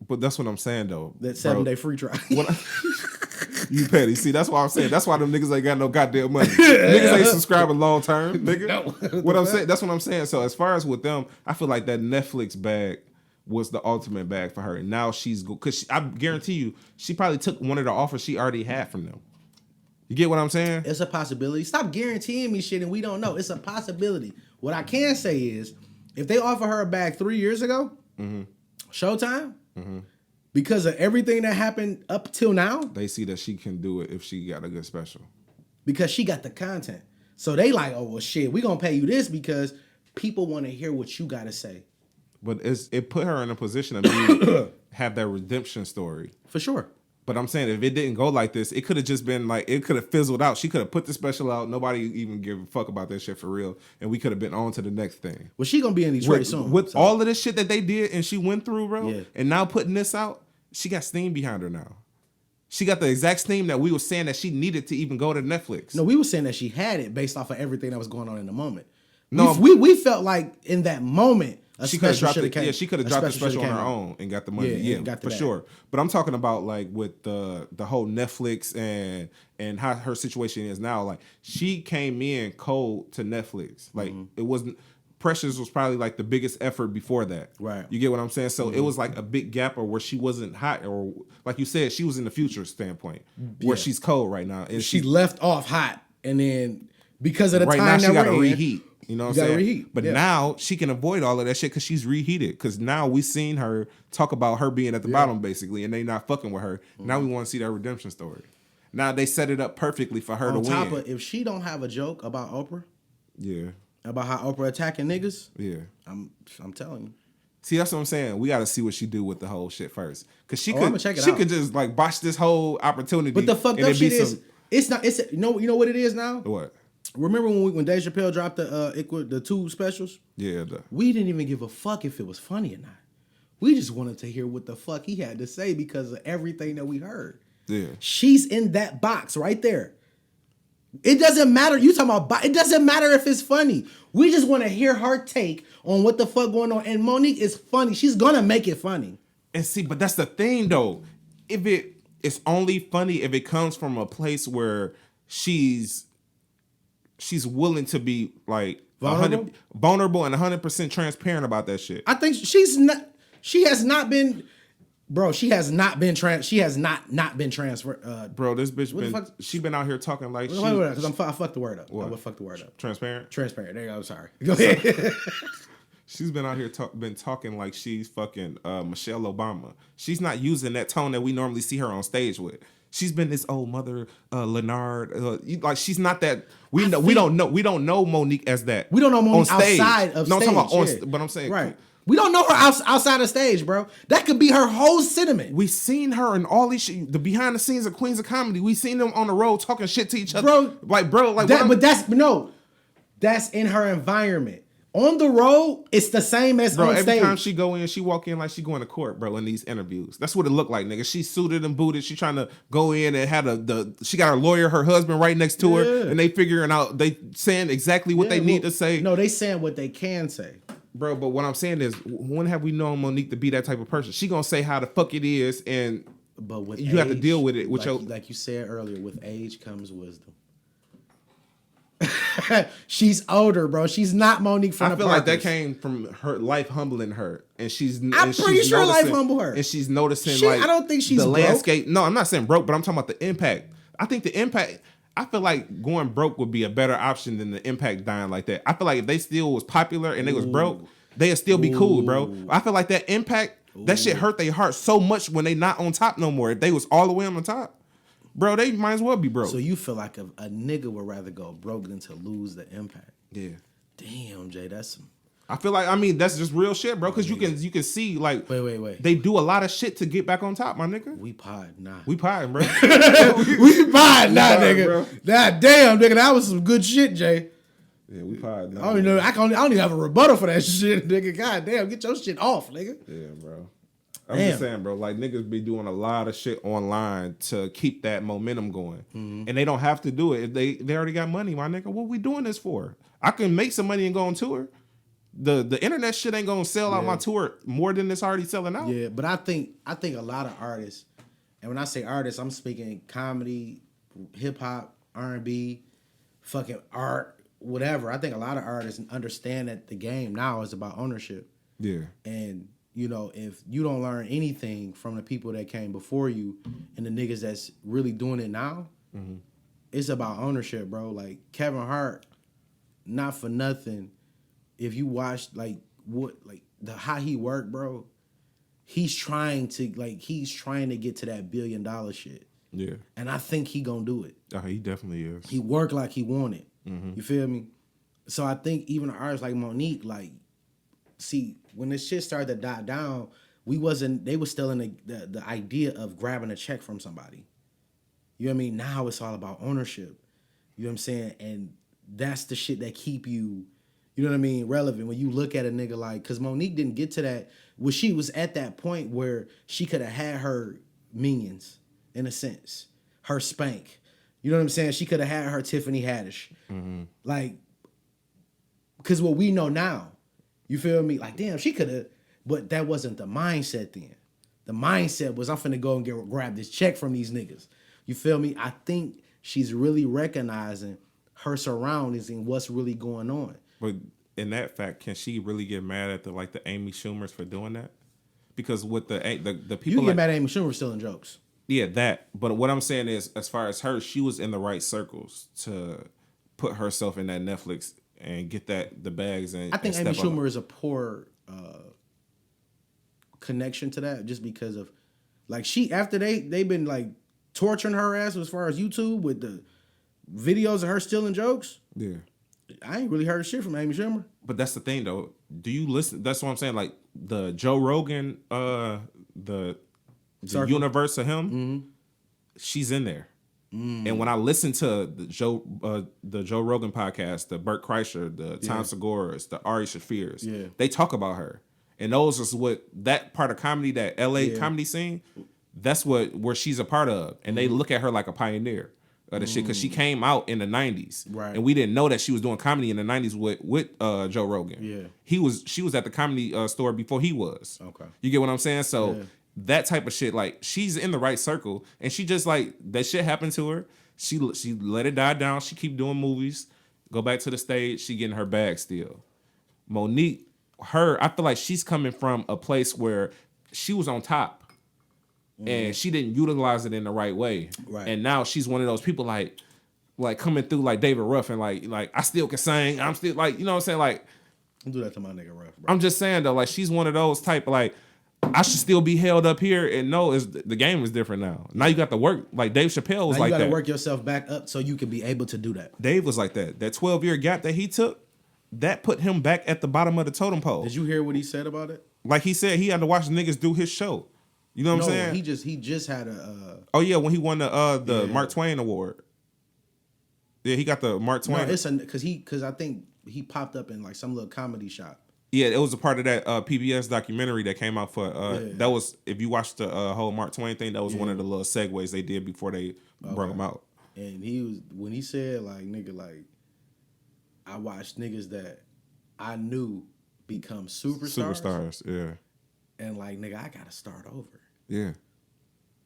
But that's what I'm saying though. That 7-day free trial. You petty. See, that's why I'm saying. That's why them niggas ain't got no goddamn money. Niggas ain't subscribing long term, nigga. No. What I'm saying. That's what I'm saying. So as far as with them, I feel like that Netflix bag was the ultimate bag for her. And now she's because I guarantee you, she probably took one of the offers she already had from them. You get what I'm saying? It's a possibility. Stop guaranteeing me shit and we don't know. It's a possibility. What I can say is, if they offer her a bag 3 years ago, Showtime, because of everything that happened up till now, they see that she can do it if she got a good special. Because she got the content. So they like, oh, well, shit, we gonna pay you this because people want to hear what you got to say. But it put her in a position to have that redemption story. For sure. But I'm saying if it didn't go like this, it could have just been like, it could have fizzled out. She could have put the special out. Nobody even give a fuck about that shit for real. And we could have been on to the next thing. Well, she going to be in Detroit soon. With all of this shit that they did and she went through, bro, yeah. And now putting this out, she got steam behind her now. She got the exact steam that we were saying that she needed to even go to Netflix. No, we were saying that she had it based off of everything that was going on in the moment. No, we felt like in that moment, she could have dropped the special on her own and got the money. Yeah, for sure. But I'm talking about like with the whole Netflix and how her situation is now. Like she came in cold to Netflix. Like it wasn't. Precious was probably like the biggest effort before that. Right. You get what I'm saying? So it was like a big gap or where she wasn't hot or like you said, she was in the future standpoint where she's cold right now. And she left off hot and then because of the right time now that she got to we're reheat. You know what I'm saying? Reheat. But now she can avoid all of that shit because she's reheated. Because now we seen her talk about her being at the bottom basically, and they not fucking with her. Now we want to see that redemption story. Now they set it up perfectly for her to win. On top of if she don't have a joke about Oprah, yeah, about how Oprah attacking niggas, yeah, I'm telling you. See, that's what I'm saying. We got to see what she do with the whole shit first, because she could just like botch this whole opportunity. But the fucked up shit is it's not. It's you know what it is now. What? Remember when Dave Chappelle dropped the 2 specials? Yeah. We didn't even give a fuck if it was funny or not. We just wanted to hear what the fuck he had to say because of everything that we heard. Yeah. She's in that box right there. It doesn't matter. You talking about? It doesn't matter if it's funny. We just want to hear her take on what the fuck going on. And Monique is funny. She's gonna make it funny. And see, but that's the thing though. If it's only funny if it comes from a place where she's willing to be like vulnerable and 100% transparent about that shit. I think she has not been. Bro, she has not been transferred. Bro, this bitch she been out here talking like wait, because I fucked the word up. What? I fucked the word up. Transparent. There you go. I'm sorry. Go ahead. She's been out here been talking like she's fucking Michelle Obama. She's not using that tone that we normally see her on stage with. She's been this old mother, Leonard. Like she's not that. We don't know Monique as that. We don't know Monique outside of stage. I'm talking about but I'm saying right. We don't know her outside of stage, bro. That could be her whole sentiment. We seen her in all these shit, the behind the scenes of Queens of Comedy. We seen them on the road talking shit to each other. That's in her environment. On the road, it's the same as on stage. Every time she go in, she walk in like she going to court, bro, in these interviews. That's what it looked like, nigga. She suited and booted. She trying to go in and had she got her lawyer, her husband right next to her, and they figuring out, they saying exactly what they need to say. No, they saying what they can say. Bro, but what I'm saying is, when have we known Monique to be that type of person? She gonna say how the fuck it is, and but with you have to deal with it. Like you said earlier, with age comes wisdom. She's older, bro. She's not Monique from the Parkers. I feel like that came from her life humbling her, and I'm pretty sure life humbled her, and she's noticing I don't think she's the broke. Landscape. No, I'm not saying broke, but I'm talking about the impact. I think the impact. I feel like going broke would be a better option than the impact dying like that. I feel like if they still was popular and they was broke, they'd still be cool, bro. I feel like that impact, that shit hurt their heart so much when they not on top no more. If they was all the way on the top, bro, they might as well be broke. So you feel like a nigga would rather go broke than to lose the impact? Yeah. Damn, Jay, that's some... I feel like, that's just real shit, bro. Because you can see, like, wait. They do a lot of shit to get back on top, my nigga. We pod, nah. We pod, bro. we pod, nah, nigga. Bro. God damn, nigga, that was some good shit, Jay. Yeah, we pod. Nah, I don't even know. I don't even have a rebuttal for that shit, nigga. God damn, get your shit off, nigga. Yeah, bro. I'm just saying, bro. Like niggas be doing a lot of shit online to keep that momentum going, and they don't have to do it if they already got money, my nigga. What we doing this for? I can make some money and go on tour. The internet shit ain't gonna sell out my tour more than it's already selling out. Yeah, but I think a lot of artists, and when I say artists, I'm speaking comedy, hip hop, R&B, fucking art, whatever. I think a lot of artists understand that the game now is about ownership. Yeah. And if you don't learn anything from the people that came before you and the niggas that's really doing it now, it's about ownership, bro. Like Kevin Hart, not for nothing. If you watch how he worked, bro, he's trying to get to that $1 billion shit. Yeah. And I think he gonna do it. Oh, he definitely is. He worked like he wanted. You feel me? So I think even artists like Monique, like, see, when this shit started to die down, they were still in the idea of grabbing a check from somebody. You know what I mean? Now it's all about ownership. You know what I'm saying? And that's the shit that keep you, you know what I mean, relevant. When you look at a nigga like, because Monique didn't get to that, where she was at that point where she could have had her minions, in a sense. Her Spank. You know what I'm saying? She could have had her Tiffany Haddish. Like, because what we know now, you feel me? Like, damn, she could have, but that wasn't the mindset then. The mindset was, I'm finna go and grab this check from these niggas. You feel me? I think she's really recognizing her surroundings and what's really going on. But in that fact, can she really get mad at the Amy Schumers for doing that? Because with the people, you can get mad at Amy Schumer stealing jokes. Yeah, that. But what I'm saying is, as far as her, she was in the right circles to put herself in that Netflix and get the bags. And I think Amy Schumer is a poor connection to that, just because of after they've been torturing her ass as far as YouTube with the videos of her stealing jokes. Yeah. I ain't really heard shit from Amy Schumer. But that's the thing, though. Do you listen? That's what I'm saying. Like the Joe Rogan, the universe of him, she's in there. And when I listen to the Joe Rogan podcast, the Bert Kreischer, the Tom Segura's, the Ari Shaffir's, they talk about her. And those is what that part of comedy, that LA comedy scene, that's where she's a part of. And they look at her like a pioneer. of the shit because she came out in the 90s. Right. And we didn't know that she was doing comedy in the 90s with Joe Rogan. Yeah. She was at the comedy store before he was. Okay. You get what I'm saying? So that type of shit, like, she's in the right circle, and she just, like, that shit happened to her. She let it die down. She keep doing movies, go back to the stage. She getting her bag still. Monique, I feel like she's coming from a place where she was on top. And she didn't utilize it in the right way. Right. And now she's one of those people like coming through like David Ruffin, like I still can sing. I'm still like, you know what I'm saying? Like, don't do that to my nigga Ruff, bro. I'm just saying though, like she's one of those type of like, I should still be held up here and no, the game is different now. Now you got to work like Dave Chappelle was now like that. You got to work yourself back up so you can be able to do that. Dave was like that. That 12-year gap that he took, that put him back at the bottom of the totem pole. Did you hear what he said about it? Like he said, he had to watch niggas do his show. You know what I'm saying? He just had a. Oh yeah, when he won the Mark Twain Award. Yeah, he got the Mark Twain. No, it's because I think he popped up in like some little comedy shop. Yeah, it was a part of that PBS documentary that came out for. That was, if you watched the whole Mark Twain thing, that was one of the little segues they did before they brought him out. And when he said like nigga, like I watched niggas that I knew become superstars. Yeah. And like nigga, I gotta start over. Yeah.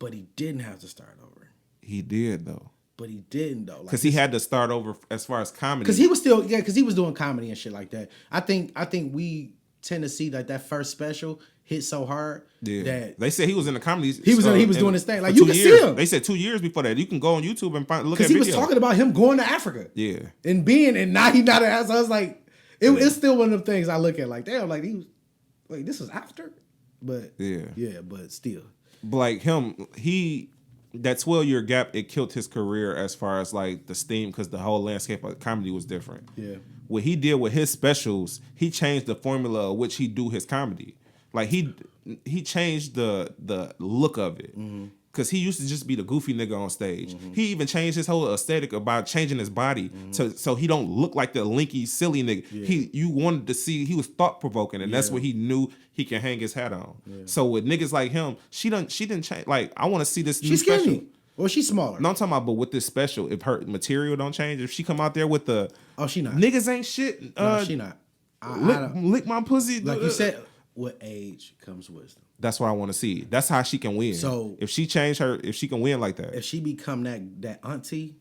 But he didn't have to start over. He did though. But he didn't though. Because he had to start over as far as comedy. Because he was still because he was doing comedy and shit like that. I think we tend to see like that first special hit so hard that they said he was in the comedy. He was doing his thing. Like you can see him. They said 2 years before that. You can go on YouTube and look at videos. Because he was talking about him going to Africa. Yeah. And now he not an ass. So I was like, it's still one of the things I look at like, damn, like he was like this was after. But but still. But like him, that 12-year gap, it killed his career as far as like the steam because the whole landscape of comedy was different. Yeah. What he did with his specials, he changed the formula of which he do his comedy. Like he changed the look of it. Because he used to just be the goofy nigga on stage. He even changed his whole aesthetic about changing his body so he don't look like the linky, silly nigga. Yeah. You wanted to see, he was thought-provoking, and that's what he knew he can hang his hat on. Yeah. So with niggas like him, she didn't change. Like, I want to see this new special. Skinny. Well, she's smaller. No, I'm talking about, but with this special, if her material don't change, if she come out there with the... Oh, she not. Niggas ain't shit. No, she not. Lick my pussy. Like you said, with age comes wisdom. That's what I want to see. That's how she can win. So if she can win like that. If she become that auntie,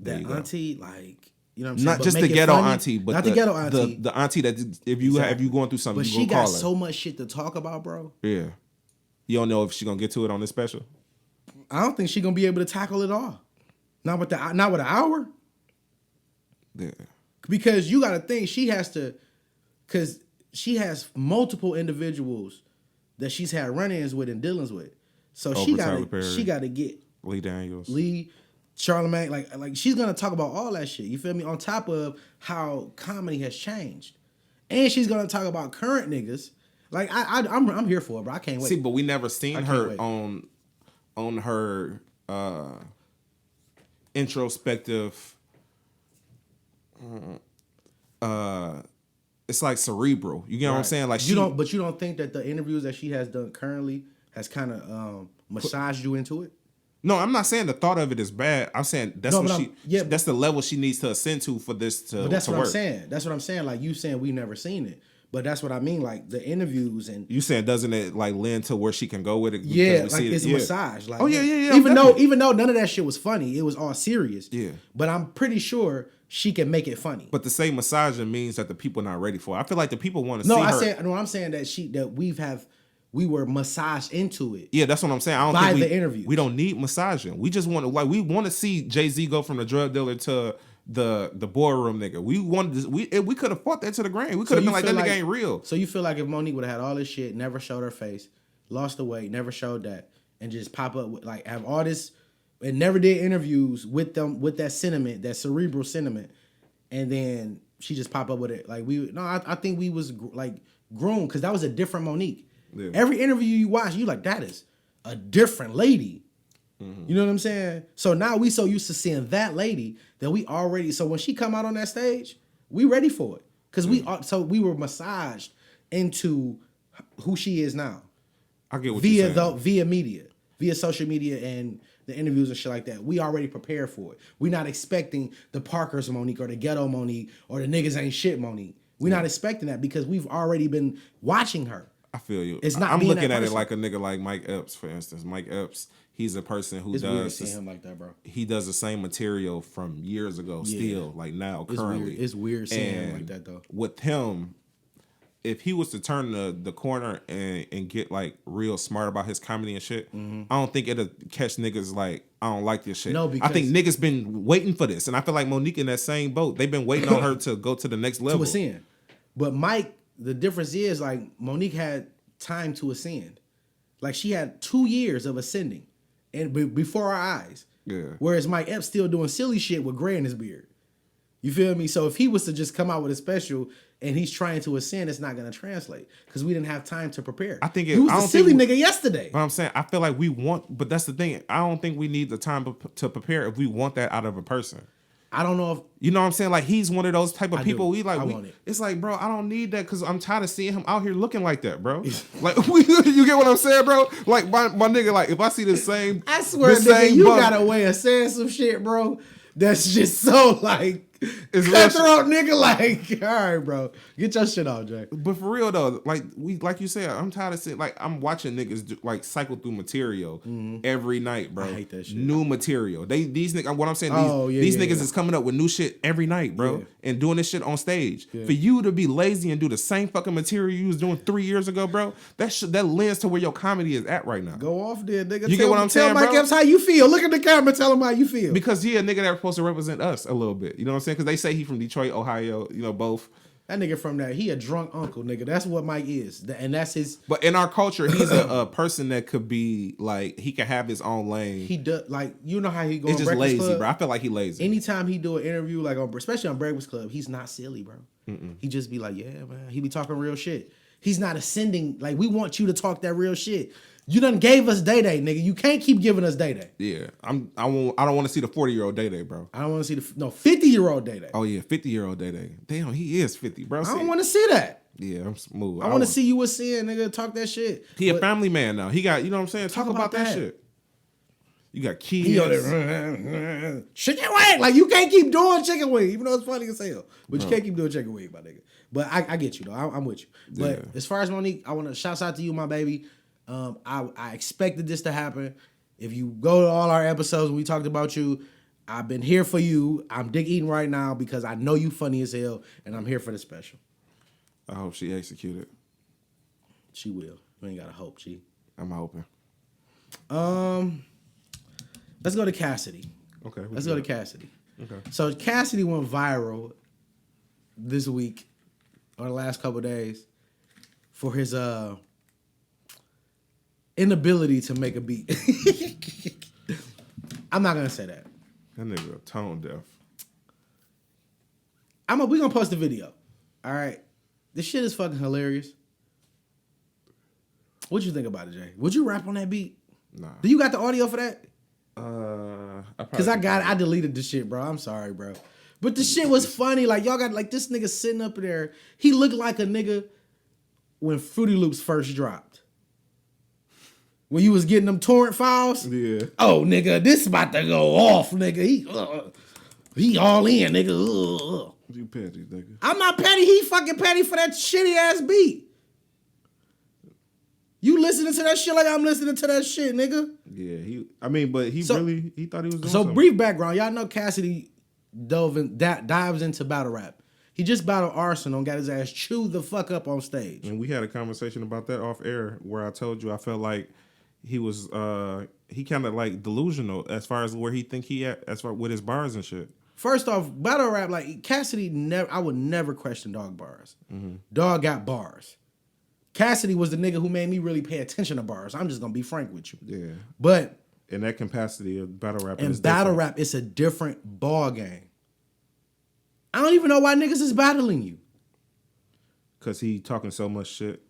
like, you know what I'm saying? Not just the ghetto auntie, but the ghetto auntie. The auntie that if you going through something, but you she got call her. So much shit to talk about, bro. Yeah. You don't know if she gonna get to it on this special. I don't think she gonna be able to tackle it all. Not with an hour. Yeah. Because you gotta think she has to, because she has multiple individuals that she's had run-ins with and dealings with. So she gotta get Lee Daniels, Charlamagne, like she's gonna talk about all that shit. You feel me? On top of how comedy has changed, and she's gonna talk about current niggas. Like I'm here for it, bro. I can't wait. See, but we never seen her on her introspective. It's like cerebral. You get what I'm saying? Like you don't think that the interviews that she has done currently has kind of massaged you into it? No, I'm not saying the thought of it is bad. I'm saying that's that's the level she needs to ascend to for this to. But that's to what work. I'm saying. That's what I'm saying. Like you saying we've never seen it, but that's what I mean. Like the interviews and you saying doesn't it like lend to where she can go with it? Yeah, like it's a massage. Like, yeah. Even though none of that shit was funny, it was all serious. Yeah. But I'm pretty sure she can make it funny. But to say massaging means that the people not ready for it. I feel like the people want to see her. I'm saying that we were massaged into it. Yeah, that's what I'm saying. I don't by think the interview. We don't need massaging. We just want to see Jay-Z go from the drug dealer to the boardroom nigga. We could have fought that to the grain. We could have been like that nigga ain't real. So you feel like if Monique would have had all this shit, never showed her face, lost the weight, never showed that, and just pop up with, like have all this and never did interviews with them with that sentiment, that cerebral sentiment, and then she just pop up with it. Like I think we was like groomed because that was a different Monique. Yeah. Every interview you watch, you like that is a different lady. Mm-hmm. You know what I'm saying? So now we so used to seeing that lady that we already. So when she come out on that stage, we ready for it because we were massaged into who she is now. I get what you're saying. Via media, via social media, and the interviews and shit like that, we already prepared for it. We're not expecting the Parkers Monique or the Ghetto Monique or the niggas ain't shit Monique. We're not expecting that because we've already been watching her. I feel you. It's not. I'm looking at it like a nigga like Mike Epps, for instance. Mike Epps, he's a person who it's weird seeing him like that, bro. He does the same material from years ago, still like now, currently. It's weird seeing him like that though. With him, if he was to turn the corner and get like real smart about his comedy and shit, I don't think it'll catch niggas like, I don't like this shit. No, because I think niggas been waiting for this, and I feel like Monique in that same boat. They've been waiting on her to go to the next level. To ascend. But Mike, the difference is like Monique had time to ascend. Like she had 2 years of ascending, and before our eyes. Yeah. Whereas Mike Epps still doing silly shit with gray in his beard. You feel me? So if he was to just come out with a special and he's trying to ascend, it's not going to translate because we didn't have time to prepare. I think he was a silly nigga yesterday. But I'm saying, I feel like we want, but that's the thing. I don't think we need the time to prepare if we want that out of a person. I don't know if you know what I'm saying. Like he's one of those type of people. I want it. It's like, bro, I don't need that because I'm tired of seeing him out here looking like that, bro. Like you get what I'm saying, bro? Like my nigga, like if I see the same, I swear, nigga, you got a way of saying some shit, bro. That's just so like. It's cutthroat nigga, like, all right, bro, get your shit off, Jay. But for real though, like you said, I'm tired of seeing, like, I'm watching niggas like cycle through material every night, bro. I hate that shit. New material. These niggas. What I'm saying, these niggas is coming up with new shit every night, bro, and doing this shit on stage. Yeah. For you to be lazy and do the same fucking material you was doing 3 years ago, bro, that lends to where your comedy is at right now. Go off there, nigga. You get what I'm saying, bro? Tell Mike Epps how you feel. Look at the camera. Tell him how you feel. Because he a nigga that's supposed to represent us a little bit. You know what I'm saying? Because they say he from Detroit, Ohio, you know, both. That nigga from that, he a drunk uncle, nigga. That's what Mike is. And that's his. But in our culture, he's a person that could be, like, he can have his own lane. He does, like, you know how he go It's on just Breakfast lazy, Club? bro. I feel like he lazy. Anytime he do an interview, like, especially on Breakfast Club, he's not silly, bro. He just be like, yeah, man. He be talking real shit. He's not ascending. Like, we want you to talk that real shit. You done gave us Day Day, nigga. You can't keep giving us Day Day. Yeah, I don't want to see the 40-year-old Day Day, bro. I don't want to see 50-year-old Day Day. Oh yeah, 50-year-old Day Day. Damn, he is 50, bro. I don't want to see that. Yeah, I'm smooth. I want to see you with sin, nigga. Talk that shit. He a family man now. He got, you know what I'm saying. Talk about that shit. You got kids. Chicken wing. Like, you can't keep doing chicken wing, even though it's funny as hell. But you can't keep doing chicken wing, my nigga. But I get you though. I'm with you. But as far as Monique, I want to shout out to you, my baby. I expected this to happen. If you go to all our episodes, we talked about you. I've been here for you. I'm dick eating right now because I know you funny as hell, and I'm here for the special. I hope she executed. She will. You ain't gotta hope, G. I'm hoping. Let's go to Cassidy. Okay. Let's go to Cassidy. Okay. So Cassidy went viral this week or the last couple of days for his inability to make a beat. I'm not gonna say that. That nigga tone deaf. We gonna post the video. All right. This shit is fucking hilarious. What you think about it, Jay? Would you rap on that beat? Nah. Do you got the audio for that? Because I deleted the shit, bro. I'm sorry, bro. But the shit was funny. Like, y'all got, like, this nigga sitting up there. He looked like a nigga when Fruity Loops first dropped. When you was getting them torrent files. Yeah. Oh, nigga, this about to go off, nigga. He all in, nigga. You petty, nigga. I'm not petty. He fucking petty for that shitty ass beat. You listening to that shit like I'm listening to that shit, nigga. Yeah, he thought he was doing so something. Brief background. Y'all know Cassidy dives into battle rap. He just battled Arsenal and got his ass chewed the fuck up on stage. And we had a conversation about that off air where I told you I felt like he was he kind of like delusional as far as where he think he at as far with his bars and shit. First off, battle rap, like Cassidy I would never question Dog bars. Mm-hmm. Dog got bars. Cassidy was the nigga who made me really pay attention to bars. I'm just gonna be frank with you. Yeah. But in that capacity of battle rap, rap, it's a different ball game. I don't even know why niggas is battling you. Cause he talking so much shit.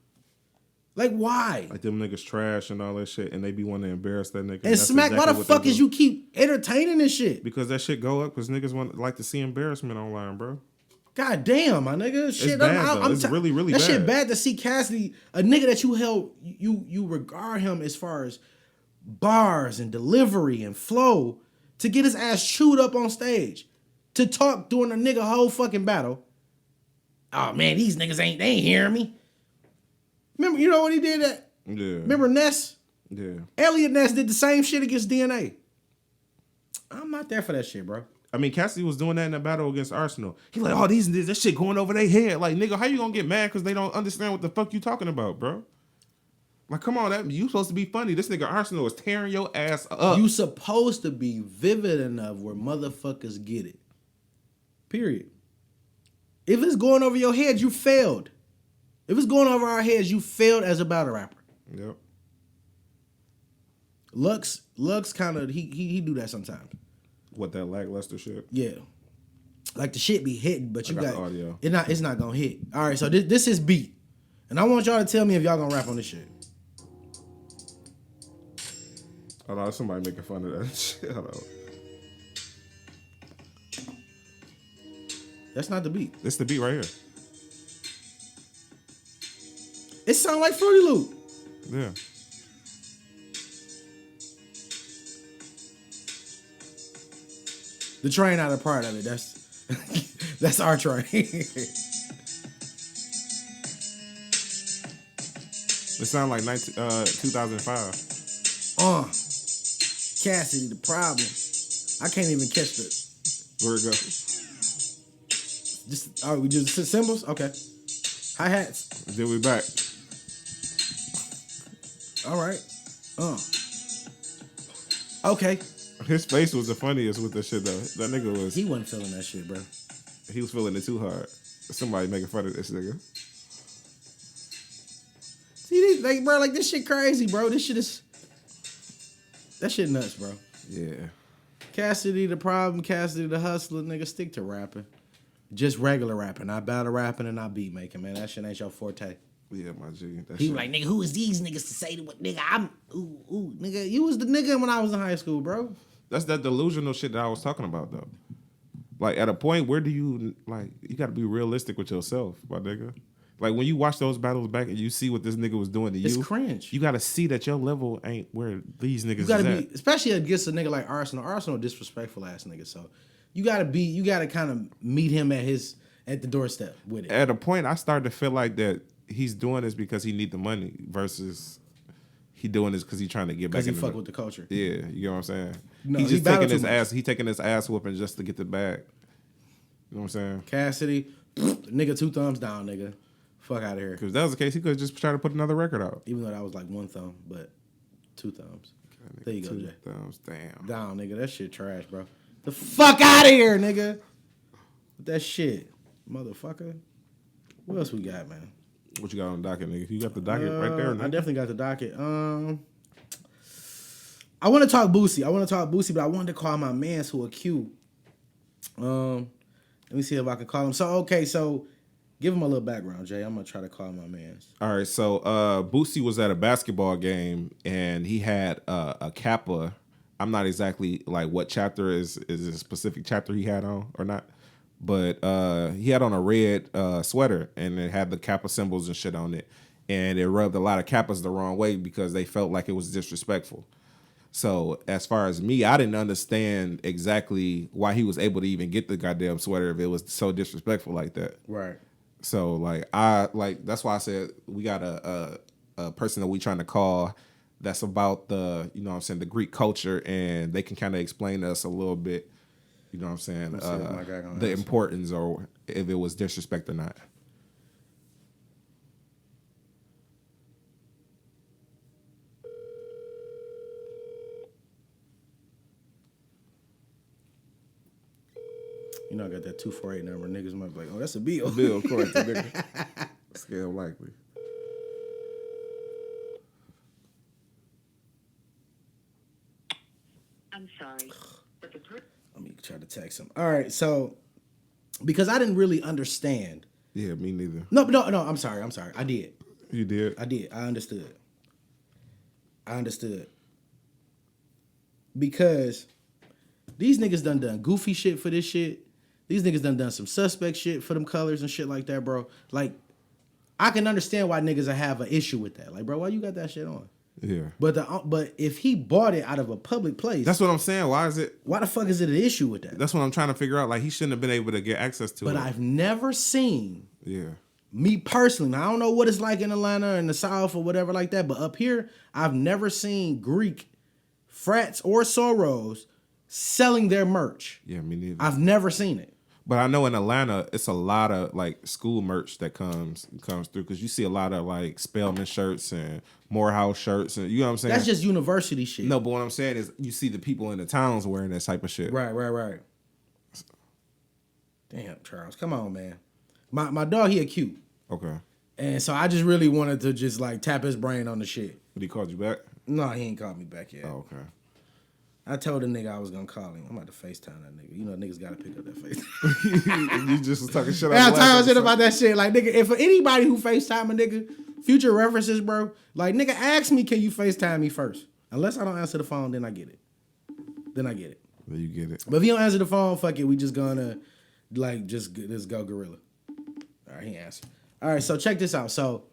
Like, why? Like, them niggas trash and all that shit, and they be wanting to embarrass that nigga. And Smack, why the fuck is you keep entertaining this shit? Because that shit go up, because niggas like to see embarrassment online, bro. God damn, my nigga. Shit, it's bad, it's really, really that bad. That shit bad to see Cassidy, a nigga that you held, you regard him as far as bars and delivery and flow to get his ass chewed up on stage. To talk during a nigga whole fucking battle. Oh man, these niggas they ain't hearing me. Remember, you know what he did that? Yeah. Remember Ness? Yeah. Elliot Ness did the same shit against DNA. I'm not there for that shit, bro. I mean, Cassidy was doing that in the battle against Arsenal. He like, oh, that shit going over their head. Like, nigga, how you gonna get mad because they don't understand what the fuck you talking about, bro? Like, come on, you supposed to be funny. This nigga Arsenal is tearing your ass up. You supposed to be vivid enough where motherfuckers get it. Period. If it's going over your head, you failed. If it's going over our heads, you failed as a battle rapper. Yep. Lux kind of he do that sometimes. What, that lackluster shit? Yeah. Like the shit be hitting, but you got the audio. It's not gonna hit. All right, so this is beat. And I want y'all to tell me if y'all gonna rap on this shit. Hold on, somebody making fun of that shit. Hold on. That's not the beat. It's the beat right here. It sound like Fruity Loop. Yeah. The train not a part of it. That's that's our train. It sound like 2005. Cassidy, the problem. I can't even catch the. Where it goes? We just cymbals? Okay. Hi-hats. Then we back. All right. Okay. His face was the funniest with the shit though. That nigga was. He wasn't feeling that shit, bro. He was feeling it too hard. Somebody making fun of this nigga. See, like this shit crazy, bro. This shit is. That shit nuts, bro. Yeah. Cassidy the problem, Cassidy the hustler, nigga. Stick to rapping. Just regular rapping, not battle rapping and not beat making, man. That shit ain't your forte. Yeah, my G. He was like, nigga, who is these niggas to say to what nigga? Nigga, you was the nigga when I was in high school, bro. That's that delusional shit that I was talking about, though. Like, at a point, where do you, like, you got to be realistic with yourself, my nigga. Like, when you watch those battles back and you see what this nigga was doing to you. It's cringe. You got to see that your level ain't where these niggas you gotta is be, at. especially against a nigga like Arsenal. Arsenal disrespectful ass nigga, so you gotta kind of meet him at the doorstep with it. At a point, I started to feel like that he's doing this because he need the money versus he doing this because he trying to get back. Because he fuck with the culture. Yeah, you know what I'm saying? No, he's just taking his ass. He taking his ass whooping just to get the bag. You know what I'm saying? Cassidy, nigga, 2 thumbs down, nigga. Fuck out of here. Because if that was the case, he could just try to put another record out. Even though that was like 1 thumb, but 2 thumbs. Okay, there you go, Jay. 2 thumbs, damn. Down, nigga. That shit trash, bro. The fuck out of here, nigga. With that shit, motherfucker. What else we got, man? What you got on the docket, nigga? You got the docket right there, nigga. I definitely got the docket. I want to talk Boosie. But I wanted to call my mans who are cute. Let me see if I can call him. So give him a little background, Jay. I'm gonna try to call my mans. All right, so Boosie was at a basketball game and he had a Kappa. I'm not exactly like what chapter is a specific chapter he had on or not, but he had on a red sweater and it had the Kappa symbols and shit on it, and it rubbed a lot of Kappas the wrong way because they felt like it was disrespectful. So as far as me, I didn't understand exactly why he was able to even get the goddamn sweater if it was so disrespectful like that. Right. So that's why I said we got a person that we trying to call that's about the, you know what I'm saying, the Greek culture, and they can kind of explain to us a little bit, you know what I'm saying, the importance or if it was disrespect or not. You know, I got that 248 number. Niggas might be like, oh, that's a bill. Bill, of course. Nigga. Scale likely. I'm sorry. But Let me try to text him. All right, so because I didn't really understand. Yeah, me neither. No, I'm sorry. I did. You did? I did. I understood. Because these niggas done goofy shit for this shit. These niggas done some suspect shit for them colors and shit like that, bro. Like, I can understand why niggas have an issue with that. Like, bro, why you got that shit on? Yeah. But if he bought it out of a public place, that's what I'm saying. Why the fuck is it an issue with that? That's what I'm trying to figure out. Like, he shouldn't have been able to get access to it. But I've never seen. Yeah. Me personally, now, I don't know what it's like in Atlanta and the South or whatever like that, but up here, I've never seen Greek frats or sorors selling their merch. Yeah, me neither. I've never seen it. But I know in Atlanta, it's a lot of like school merch that comes through, because you see a lot of like Spelman shirts and Morehouse shirts, and you know what I'm saying. That's just university shit. No, but what I'm saying is you see the people in the towns wearing that type of shit. Right. Damn, Charles, come on, man. My dog, he a cute. Okay. And so I just really wanted to just like tap his brain on the shit. But he called you back? No, he ain't called me back yet. Oh, okay. I told the nigga I was gonna call him. I'm about to FaceTime that nigga. You know, niggas gotta pick up that FaceTime. You just was talking shit. I talking shit about that shit. Like, nigga, if anybody who FaceTime a nigga, future references, bro. Like, nigga, ask me, can you FaceTime me first? Unless I don't answer the phone, then I get it. Then you get it. But if you don't answer the phone, fuck it. We just gonna like just go gorilla. All right, he answered. All right, so check this out. So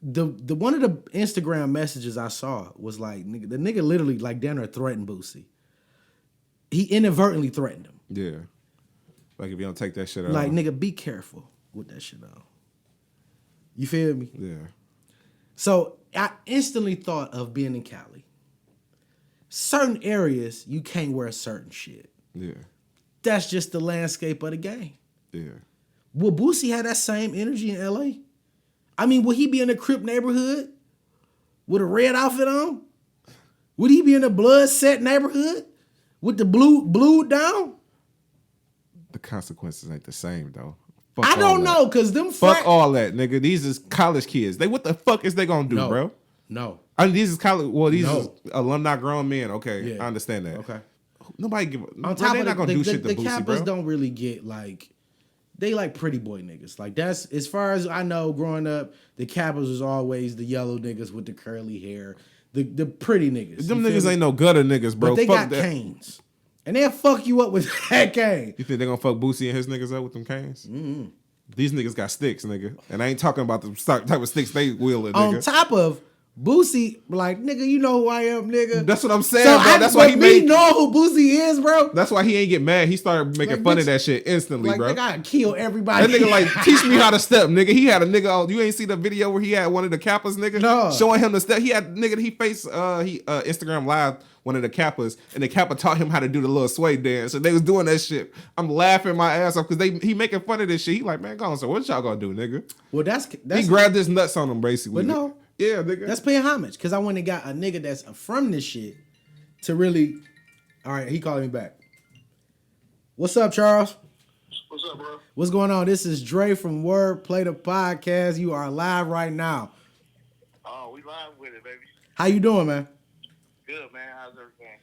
the one of the Instagram messages I saw was like, the nigga literally like down there threatened Boosie. He inadvertently threatened him. Yeah. Like, if you don't take that shit out. Like, nigga, be careful with that shit on. You feel me? Yeah. So I instantly thought of being in Cali. Certain areas, you can't wear certain shit. Yeah. That's just the landscape of the game. Yeah. Will Boosie have that same energy in LA? I mean, will he be in a Crip neighborhood with a red outfit on? Would he be in a blood set neighborhood with the blue down? The consequences ain't the same, though. I don't know, because them fuck all that, nigga. These is college kids. What the fuck is they gonna do, bro? No. I mean, these is college. Well, these is alumni grown men. Okay, yeah. I understand that. Okay. Nobody give. On top they're not gonna do shit to the Boosie, Kappas bro. don't really get like. They like pretty boy niggas. Like, that's, as far as I know, growing up, the Kappas was always the yellow niggas with the curly hair, the pretty niggas. Them niggas ain't no gutter niggas, bro. But they fuck got canes. And they'll fuck you up with that cane. You think they gonna fuck Boosie and his niggas up with them canes? Mm-hmm. These niggas got sticks, nigga. And I ain't talking about the type of sticks they wielding, nigga. On top of Boosie, like, nigga, you know who I am, nigga. That's what I'm saying, so bro. That's why he made. know who Boosie is, bro. That's why he ain't get mad. He started making like, fun of that shit instantly, like, bro. Like, I kill everybody. That nigga like, teach me how to step, nigga. He had a nigga on. You ain't see the video where he had one of the Kappas, nigga, showing him the step. He had nigga. He faced Instagram live one of the Kappas, and the Kappa taught him how to do the little sway dance. And they was doing that shit. I'm laughing my ass off because he making fun of this shit. He like, man, go on. So what y'all gonna do, nigga? Well, that's he grabbed his nuts on him basically. But no. Yeah, nigga. That's paying homage, because I went and got a nigga that's from this shit to really. All right, he calling me back. What's up, Charles? What's up, bro? What's going on? This is Dre from Wordplay the Podcast. You are live right now. Oh, we live with it, baby. How you doing, man? Good, man. How's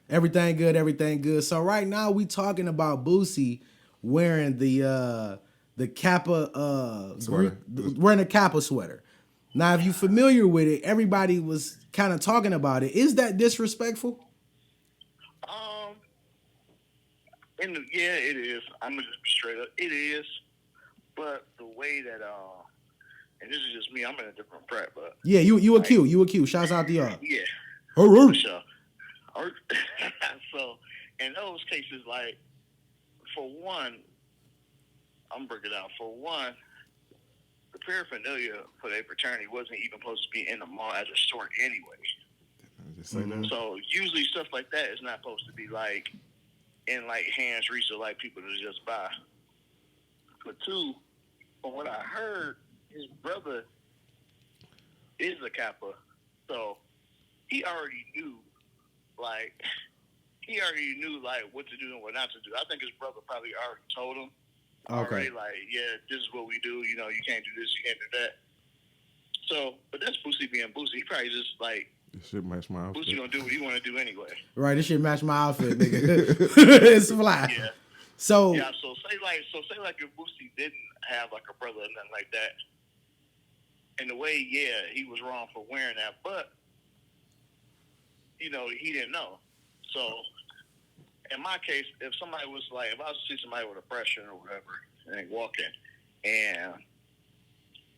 everything? Everything good. So right now we talking about Boosie wearing the Kappa sweater. Wearing a Kappa sweater. Now, if you're familiar with it, everybody was kind of talking about it. Is that disrespectful? Yeah, it is. I'm gonna just be straight up. It is, but the way that and this is just me. I'm in a different prep, but yeah, you a Q. You a Q. Shouts out to y'all. Yeah, for sure. So in those cases, like, for one, I'm breaking it out. For one, the paraphernalia for their fraternity wasn't even supposed to be in the mall as a store anyway. Just say that. So usually stuff like that is not supposed to be like in like hands reach of like people to just buy. But two, from what I heard, his brother is a Kappa, so he already knew like what to do and what not to do. I think his brother probably already told him. Okay. Already, like, yeah, this is what we do. You know, you can't do this, you can't do that. So, but that's Boosie being Boosie. He probably just like, this shit match my outfit. Boosie gonna do what he want to do anyway. Right, this shit match my outfit, nigga. It's fly. Yeah. So say like if Boosie didn't have like a brother or nothing like that, in a way, yeah, he was wrong for wearing that, but you know, he didn't know. So in my case, if somebody was like, if I was to see somebody with depression or whatever, and they walk in, and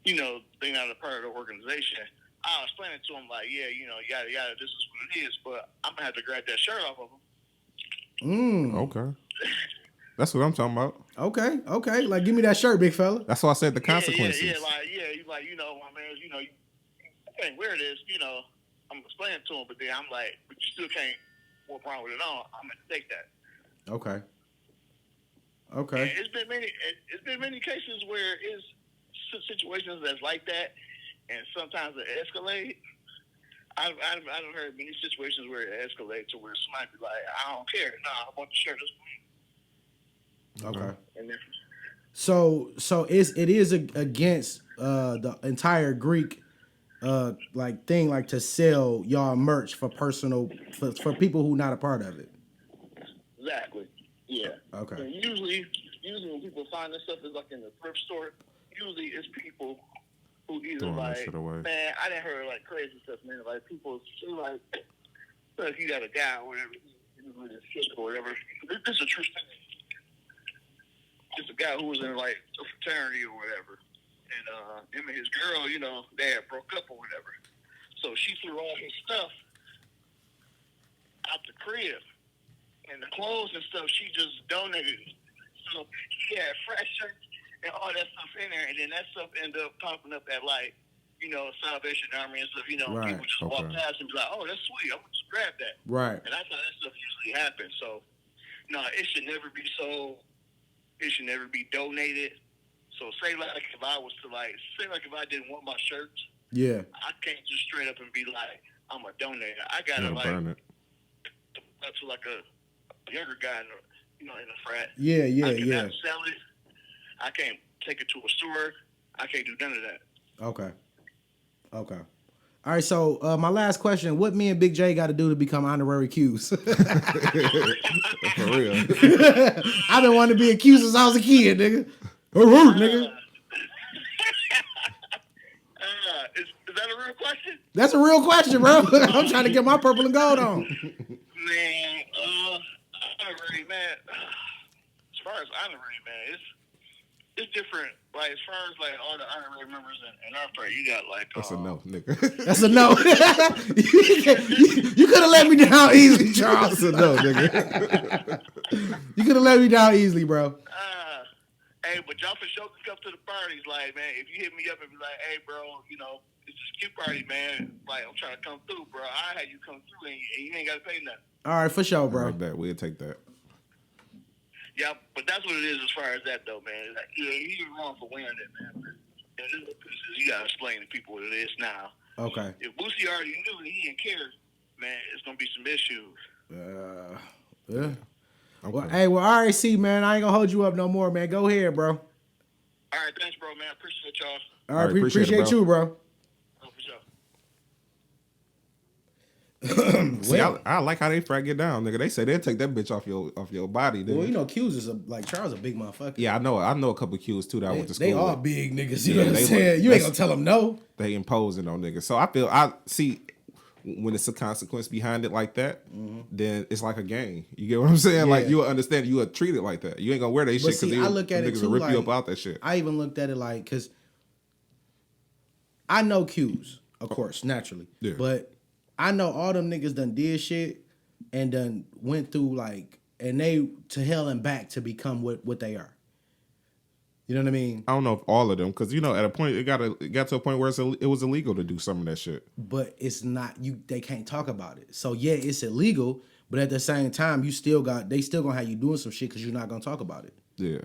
you know, they're not a part of the organization, I'll explain it to him like, yeah, you know, yada yada, this is what it is, but I'm gonna have to grab that shirt off of him. Okay. That's what I'm talking about. Okay. Like, give me that shirt, big fella. That's why I said the consequences. Yeah. Like, you know, my man, you know, you can't wear this, you know. I'm explaining to him, but then I'm like, but you still can't walk around with it on. I'm gonna take that. Okay. And it's been many cases where it's situations that's like that, and sometimes it escalates. I've heard many situations where it escalates to where somebody be like, I don't care. Nah, I want the shirt. Okay. And then, so it is against the entire Greek like thing, like to sell y'all merch for personal for people who not a part of it. Exactly. Yeah. Okay. And usually when people find this stuff is like in the thrift store, usually it's people who either like, man, I didn't hear like crazy stuff, man. Like people say like if you got a guy or whatever, with his sister or whatever. This is a true thing. It's a guy who was in like a fraternity or whatever, and him and his girl, you know, they had broke up or whatever. So she threw all his stuff out the crib, and the clothes and stuff she just donated. So he had fresh shirts and all that stuff in there, and then that stuff ended up popping up at like, you know, Salvation Army and stuff. You know, people just walk past and be like, "Oh, that's sweet. I'm gonna just grab that." Right. And that's how that stuff usually happens. So, no, it should never be sold. It should never be donated. So say like if I was to like if I didn't want my shirts, yeah, I can't just straight up and be like, I'm a donator. I gotta burn it. That's like a younger guy in the frat. Yeah. I cannot sell it. I can't take it to a store. I can't do none of that. Okay. All right, so my last question: what me and Big J got to do to become honorary Qs? For real. I've been wanting to be a Q since I was a kid, nigga. Nigga. Is that a real question? That's a real question, bro. I'm trying to get my purple and gold on. Man, honorary, man. As far as honorary, man, it's different. Like as far as like all the honorary members in our frat, you got like that's a no, nigga. That's a no. You could have let me down easily, Charles. That's a no, nigga. You could have let me down easily, bro. Hey, but y'all for sure can come to the parties. Like, man, if you hit me up and be like, hey, bro, you know, it's this cute party, man. Like, I'm trying to come through, bro. I had you come through, and you ain't got to pay nothing. All right, for sure, bro. I bet we'll take that. Yeah, but that's what it is as far as that, though, man. Like, yeah, you're wrong for wearing it, man. And you got to explain to people what it is now. Okay. If Boosie already knew and he didn't care, man, it's going to be some issues. Yeah. Okay. Well, RAC, man, I ain't going to hold you up no more, man. Go ahead, bro. All right, thanks, bro, man. Appreciate y'all. All right, appreciate you, bro. See, I like how they frat get down, nigga. They say they'll take that bitch off your body, nigga. Well, you know, Q's is like Charles a big motherfucker. Yeah, I know a couple of Q's too that I went to school. They all with. big niggas. You know what I'm saying? You ain't gonna tell them no. They imposing on niggas. So I see when it's a consequence behind it like that, then it's like a game. You get what I'm saying? Yeah. Like you will understand, you will treat it like that. You ain't gonna wear that shit because niggas will rip you up out that shit. I even looked at it like because I know Q's, of course, naturally, but I know all them niggas done did shit and done went through like, and they to hell and back to become what they are. You know what I mean? I don't know if all of them, because you know at a point it got to a point where it was illegal to do some of that shit. But it's not they can't talk about it. So yeah, it's illegal, but at the same time they still gonna have you doing some shit because you're not gonna talk about it. Yeah.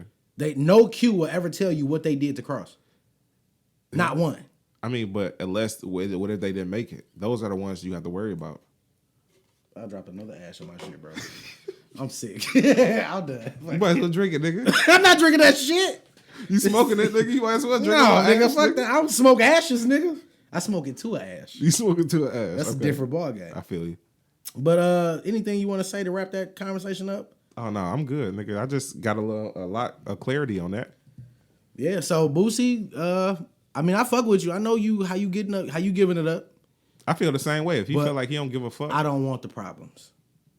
No Q will ever tell you what they did to Cross. Not one. I mean, but unless what if they didn't make it? Those are the ones you have to worry about. I'll drop another ash on my shit, bro. I'm sick. I'm done. You might as well drink it, nigga. I'm not drinking that shit. You smoking it, nigga? You might as well drink it. No, nigga, fuck that. I don't smoke ashes, nigga. I smoke it to an ash. You smoke it to an ash. That's a different ball game. I feel you. But anything you want to say to wrap that conversation up? Oh no, I'm good, nigga. I just got a lot of clarity on that. Yeah. So Boosie, I mean, I fuck with you. I know you how you giving it up. I feel the same way. If you feel like he don't give a fuck, I don't want the problems.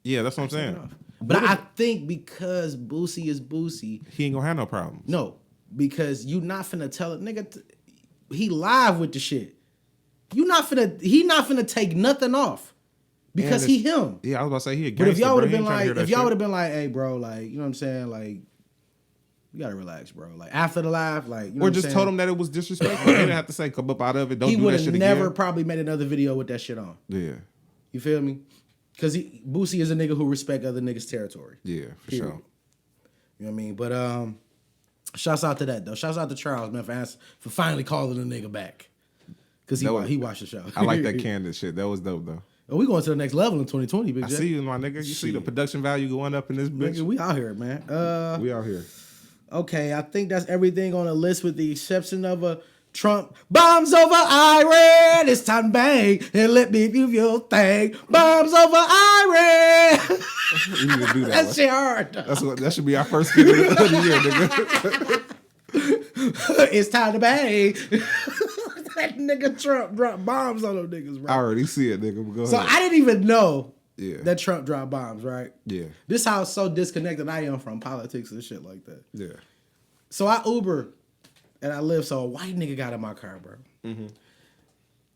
Yeah, that's what I'm saying. But I think because Boosie is Boosie, he ain't gonna have no problems. No, because you not finna tell it, nigga. He live with the shit. he not finna take nothing off because he him. Yeah, I was about to say he a gangster. But if y'all would have been like, hey, bro, like, you know what I'm saying, like, you gotta relax, bro. Like after the live, like, you know or just told him that it was disrespectful. He didn't have to say come up out of it. Don't do that shit again. He would have never probably made another video with that shit on. Yeah, you feel me? Because Boosie is a nigga who respect other niggas' territory. Yeah, for sure. You know what I mean? But shouts out to that though. Shouts out to Charles, man, for finally calling the nigga back. Because he watched the show. I like that candid shit. That was dope though. We going to the next level in 2020, Big J. I see you, my nigga. You see the production value going up in this bitch. Nigga, we out here, man. We out here. Okay, I think that's everything on the list with the exception of a Trump bombs over Iran. It's time to bang and let me do your thing. Bombs over Iran. You need to do that. That shit hard. That should be our first skit of the year, nigga. It's time to bang. That nigga Trump dropped bombs on them niggas, bro. I already see it, nigga. Go ahead. I didn't even know that Trump dropped bombs, right? Yeah. This how so disconnected I am from politics and shit like that. Yeah. So I Uber and I live, so a white nigga got in my car, bro. Mm-hmm.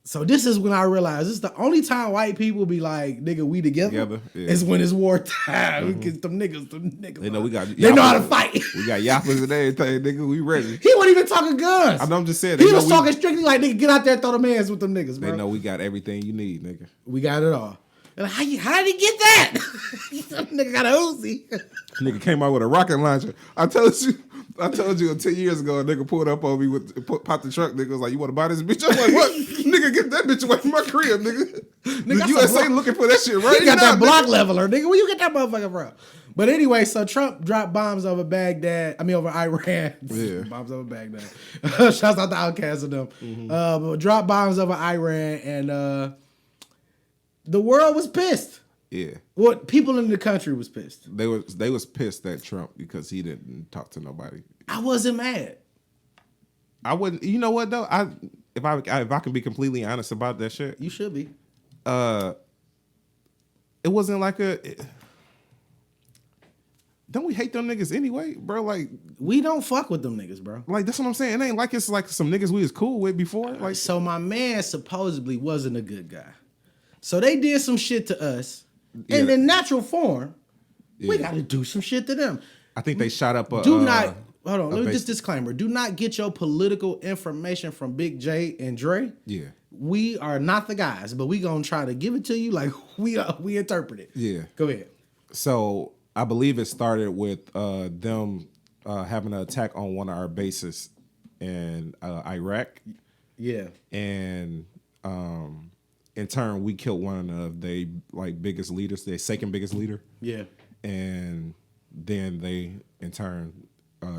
So this is when I realized this is the only time white people be like, nigga, we together is when it's wartime. Because them niggas. They know they know how to fight. We got yappers and everything, nigga. We ready. He wasn't even talking guns. I'm just saying. He was talking strictly like, nigga, get out there and throw them hands with them niggas, bro. They know we got everything you need, nigga. We got it all. And like, how did he get that? Nigga got a Uzi. Nigga came out with a rocket launcher. I told you 10 years ago, a nigga pulled up on me popped the truck. Nigga was like, you want to buy this bitch? I'm like, what? Nigga, get that bitch away from my crib, nigga. The USA looking for that shit right now. You got that block leveler, nigga. Where you get that motherfucker from? But anyway, so Trump dropped bombs over over Iran. Yeah. Bombs over Baghdad. Shouts out to Outkast of them. Mm-hmm. Dropped bombs over Iran, and the world was pissed. Yeah. Well, people in the country was pissed. They was pissed at Trump because he didn't talk to nobody. I wasn't mad. I wouldn't. You know what though? If I can be completely honest about that shit, you should be. It wasn't like don't we hate them niggas anyway, bro? Like we don't fuck with them niggas, bro. Like that's what I'm saying. It ain't like it's like some niggas we was cool with before. Like so, my man supposedly wasn't a good guy. So they did some shit to us. And in natural form, we got to do some shit to them. I think they shot up a... hold on, let me just disclaimer. Do not get your political information from Big J and Dre. Yeah. We are not the guys, but we going to try to give it to you like we interpret it. Yeah. Go ahead. So, I believe it started with them having an attack on one of our bases in Iraq. Yeah. And... in turn, we killed one of their biggest leaders, their second biggest leader. Yeah. And then they, in turn,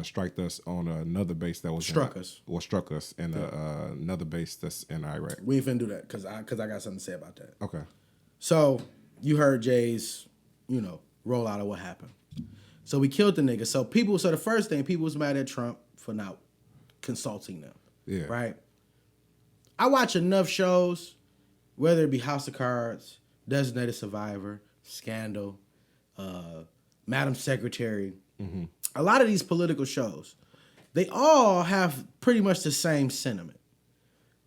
struck us on another base that was struck us in another base that's in Iraq. We ain't finna do that because I got something to say about that. Okay. So you heard Jay's, roll out of what happened. So we killed the nigga. So the first thing, people was mad at Trump for not consulting them. Yeah. Right. I watch enough shows. Whether it be House of Cards, Designated Survivor, Scandal, Madam Secretary, a lot of these political shows, they all have pretty much the same sentiment.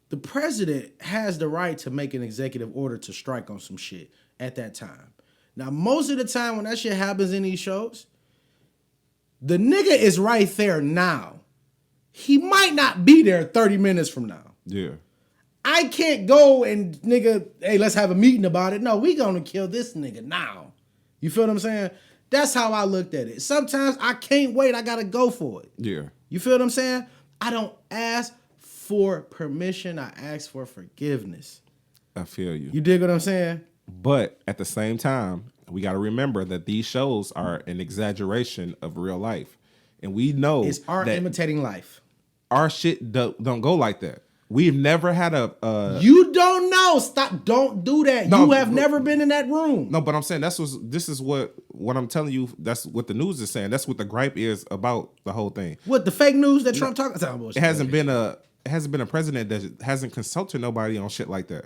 The president has the right to make an executive order to strike on some shit at that time. Now, most of the time when that shit happens in these shows, the nigga is right there now. He might not be there 30 minutes from now. Yeah. I can't go and nigga, hey, let's have a meeting about it. No, we gonna kill this nigga now. You feel what I'm saying? That's how I looked at it. Sometimes I can't wait. I gotta go for it. Yeah. You feel what I'm saying? I don't ask for permission. I ask for forgiveness. I feel you. You dig what I'm saying? But at the same time, we gotta remember that these shows are an exaggeration of real life. And we know it's art imitating life. Our shit don't go like that. We've never had a... You don't know. Stop. Don't do that. No, you have never been in that room. No, but I'm saying this is what I'm telling you. That's what the news is saying. That's what the gripe is about the whole thing. What, the fake news that Trump talking about? It hasn't been a president that hasn't consulted nobody on shit like that.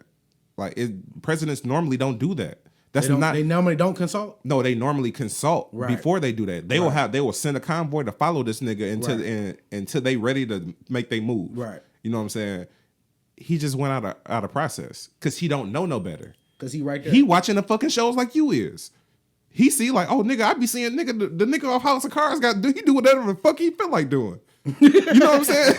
Presidents normally don't do that. They normally don't consult? No, they normally consult before they do that. They will send a convoy to follow this nigga until they ready to make their move. Right. You know what I'm saying? he just went out of process because he don't know no better. Because he right there. He watching the fucking shows like you is. He see like, oh nigga, I be seeing nigga the nigga off House of Cards he do whatever the fuck he feel like doing. You know what I'm saying?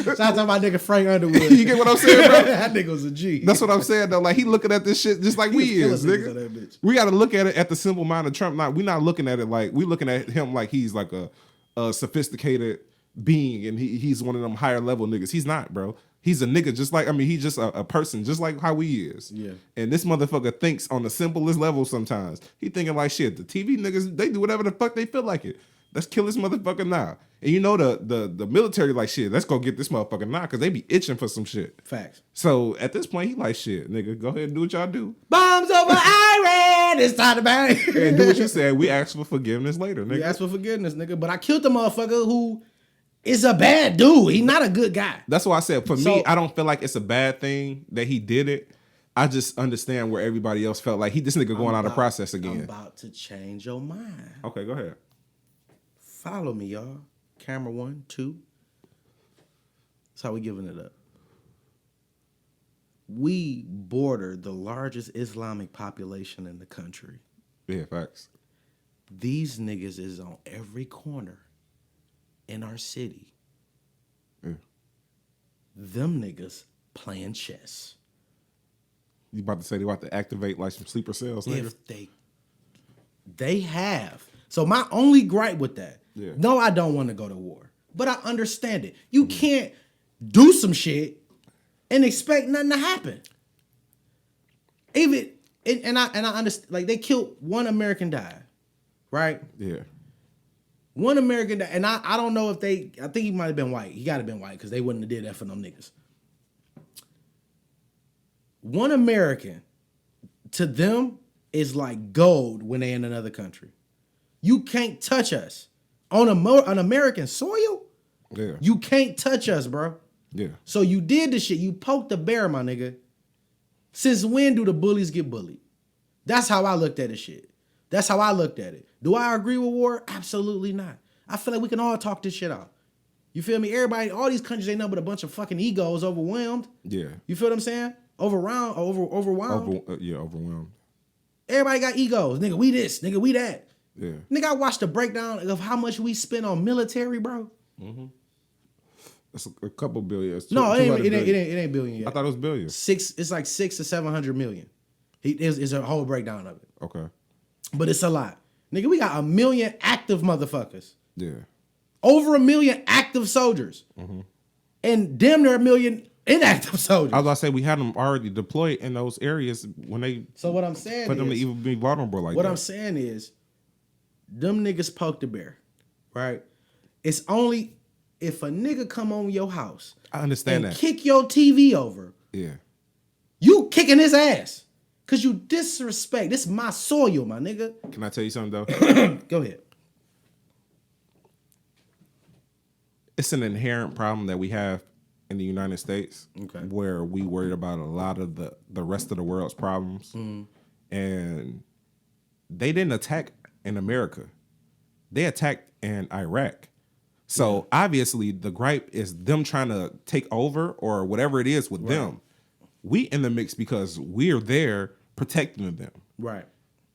Shout out to my nigga Frank Underwood. You get what I'm saying, bro? That nigga was a G. That's what I'm saying though. Like he looking at this shit just like we is, nigga. We got to look at it at the simple mind of Trump. We not looking at it like we looking at him like he's like a sophisticated being and he's one of them higher level niggas. He's not, bro. He's a nigga just like, I mean, he's just a person just like how he is. Yeah. And this motherfucker thinks on the simplest level sometimes. He thinking like, shit, the TV niggas, they do whatever the fuck they feel like it. Let's kill this motherfucker now. And you know the military like, shit, let's go get this motherfucker now because they be itching for some shit. Facts. So at this point, he like, shit, nigga, go ahead and do what y'all do. Bombs over Iran. It's time to bang. And do what you said. We ask for forgiveness later, nigga. We ask for forgiveness, nigga. But I killed the motherfucker who is a bad dude. He's not a good guy. That's why I said, for me, I don't feel like it's a bad thing that he did it. I just understand where everybody else felt like this nigga going out of process again. I'm about to change your mind. Okay, go ahead. Follow me, y'all. Camera 1, 2. That's how we giving it up. We border the largest Islamic population in the country. Yeah, facts. These niggas is on every corner in our city. Yeah. Them niggas playing chess. You about to say they about to activate like some sleeper cells, nigga? If they have. So my only gripe with that, no, I don't want to go to war, but I understand it. You can't do some shit and expect nothing to happen. Even and I understand, like they killed one American died, right? Yeah. One American died, and I don't know if I think he might have been white. He got to have been white because they wouldn't have did that for them niggas. One American to them is like gold when they in another country. You can't touch us on an American soil. Yeah. You can't touch us, bro. Yeah. So you did the shit. You poked the bear, my nigga. Since when do the bullies get bullied? That's how I looked at the shit. That's how I looked at it. Do I agree with war? Absolutely not. I feel like we can all talk this shit out. You feel me? Everybody, all these countries ain't nothing but a bunch of fucking egos overwhelmed. Yeah. You feel what I'm saying? Overwhelmed. Overwhelmed. Everybody got egos. Nigga, we this. Nigga, we that. Yeah. Nigga, I watched the breakdown of how much we spend on military, bro. Mm-hmm. That's a couple billion. No, it ain't billion yet. I thought it was billions. It's like 600 to 700 million. It's a whole breakdown of it. Okay. But it's a lot. Nigga, we got 1 million active motherfuckers. Yeah. Over 1 million active soldiers. Mm-hmm. And damn near 1 million inactive soldiers. I was about to say, we had them already deployed in those areas when they So what I'm saying put them to even be vulnerable like that. What I'm saying is, them niggas poked the bear, right? It's only if a nigga come on your house. I understand and that. Kick your TV over. Yeah. You kicking his ass. Cause you disrespect. This is my soil, my nigga. Can I tell you something though? Go ahead. It's an inherent problem that we have in the United States, where we worried about a lot of the rest of the world's problems, and they didn't attack in America; they attacked in Iraq. So obviously, the gripe is them trying to take over or whatever it is with them. We in the mix because we're there protecting them. Right.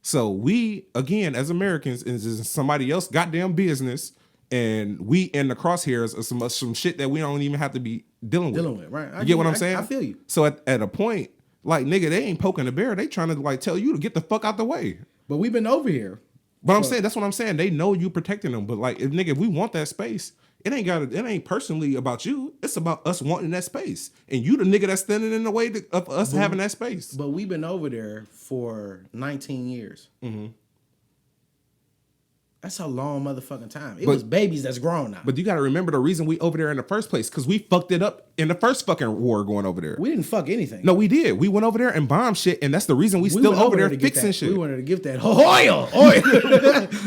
So we, again, as Americans, is somebody else goddamn business, and we in the crosshairs of some shit that we don't even have to be dealing with. Right? You get what I'm saying? I feel you. So at a point, like, nigga, they ain't poking the bear. They trying to like tell you to get the fuck out the way. But we've been over here. But I'm saying, that's what I'm saying. They know you protecting them. But like, if we want that space, it ain't personally about you. It's about us wanting that space. And you the nigga that's standing in the way of us having that space. But we've been over there for 19 years. Mm-hmm. That's a long motherfucking time. It was babies that's grown now. But you got to remember the reason we over there in the first place, because we fucked it up in the first fucking war going over there. We didn't fuck anything. No, we did. We went over there and bombed shit, and that's the reason we still over there fixing shit. We wanted to get that oil,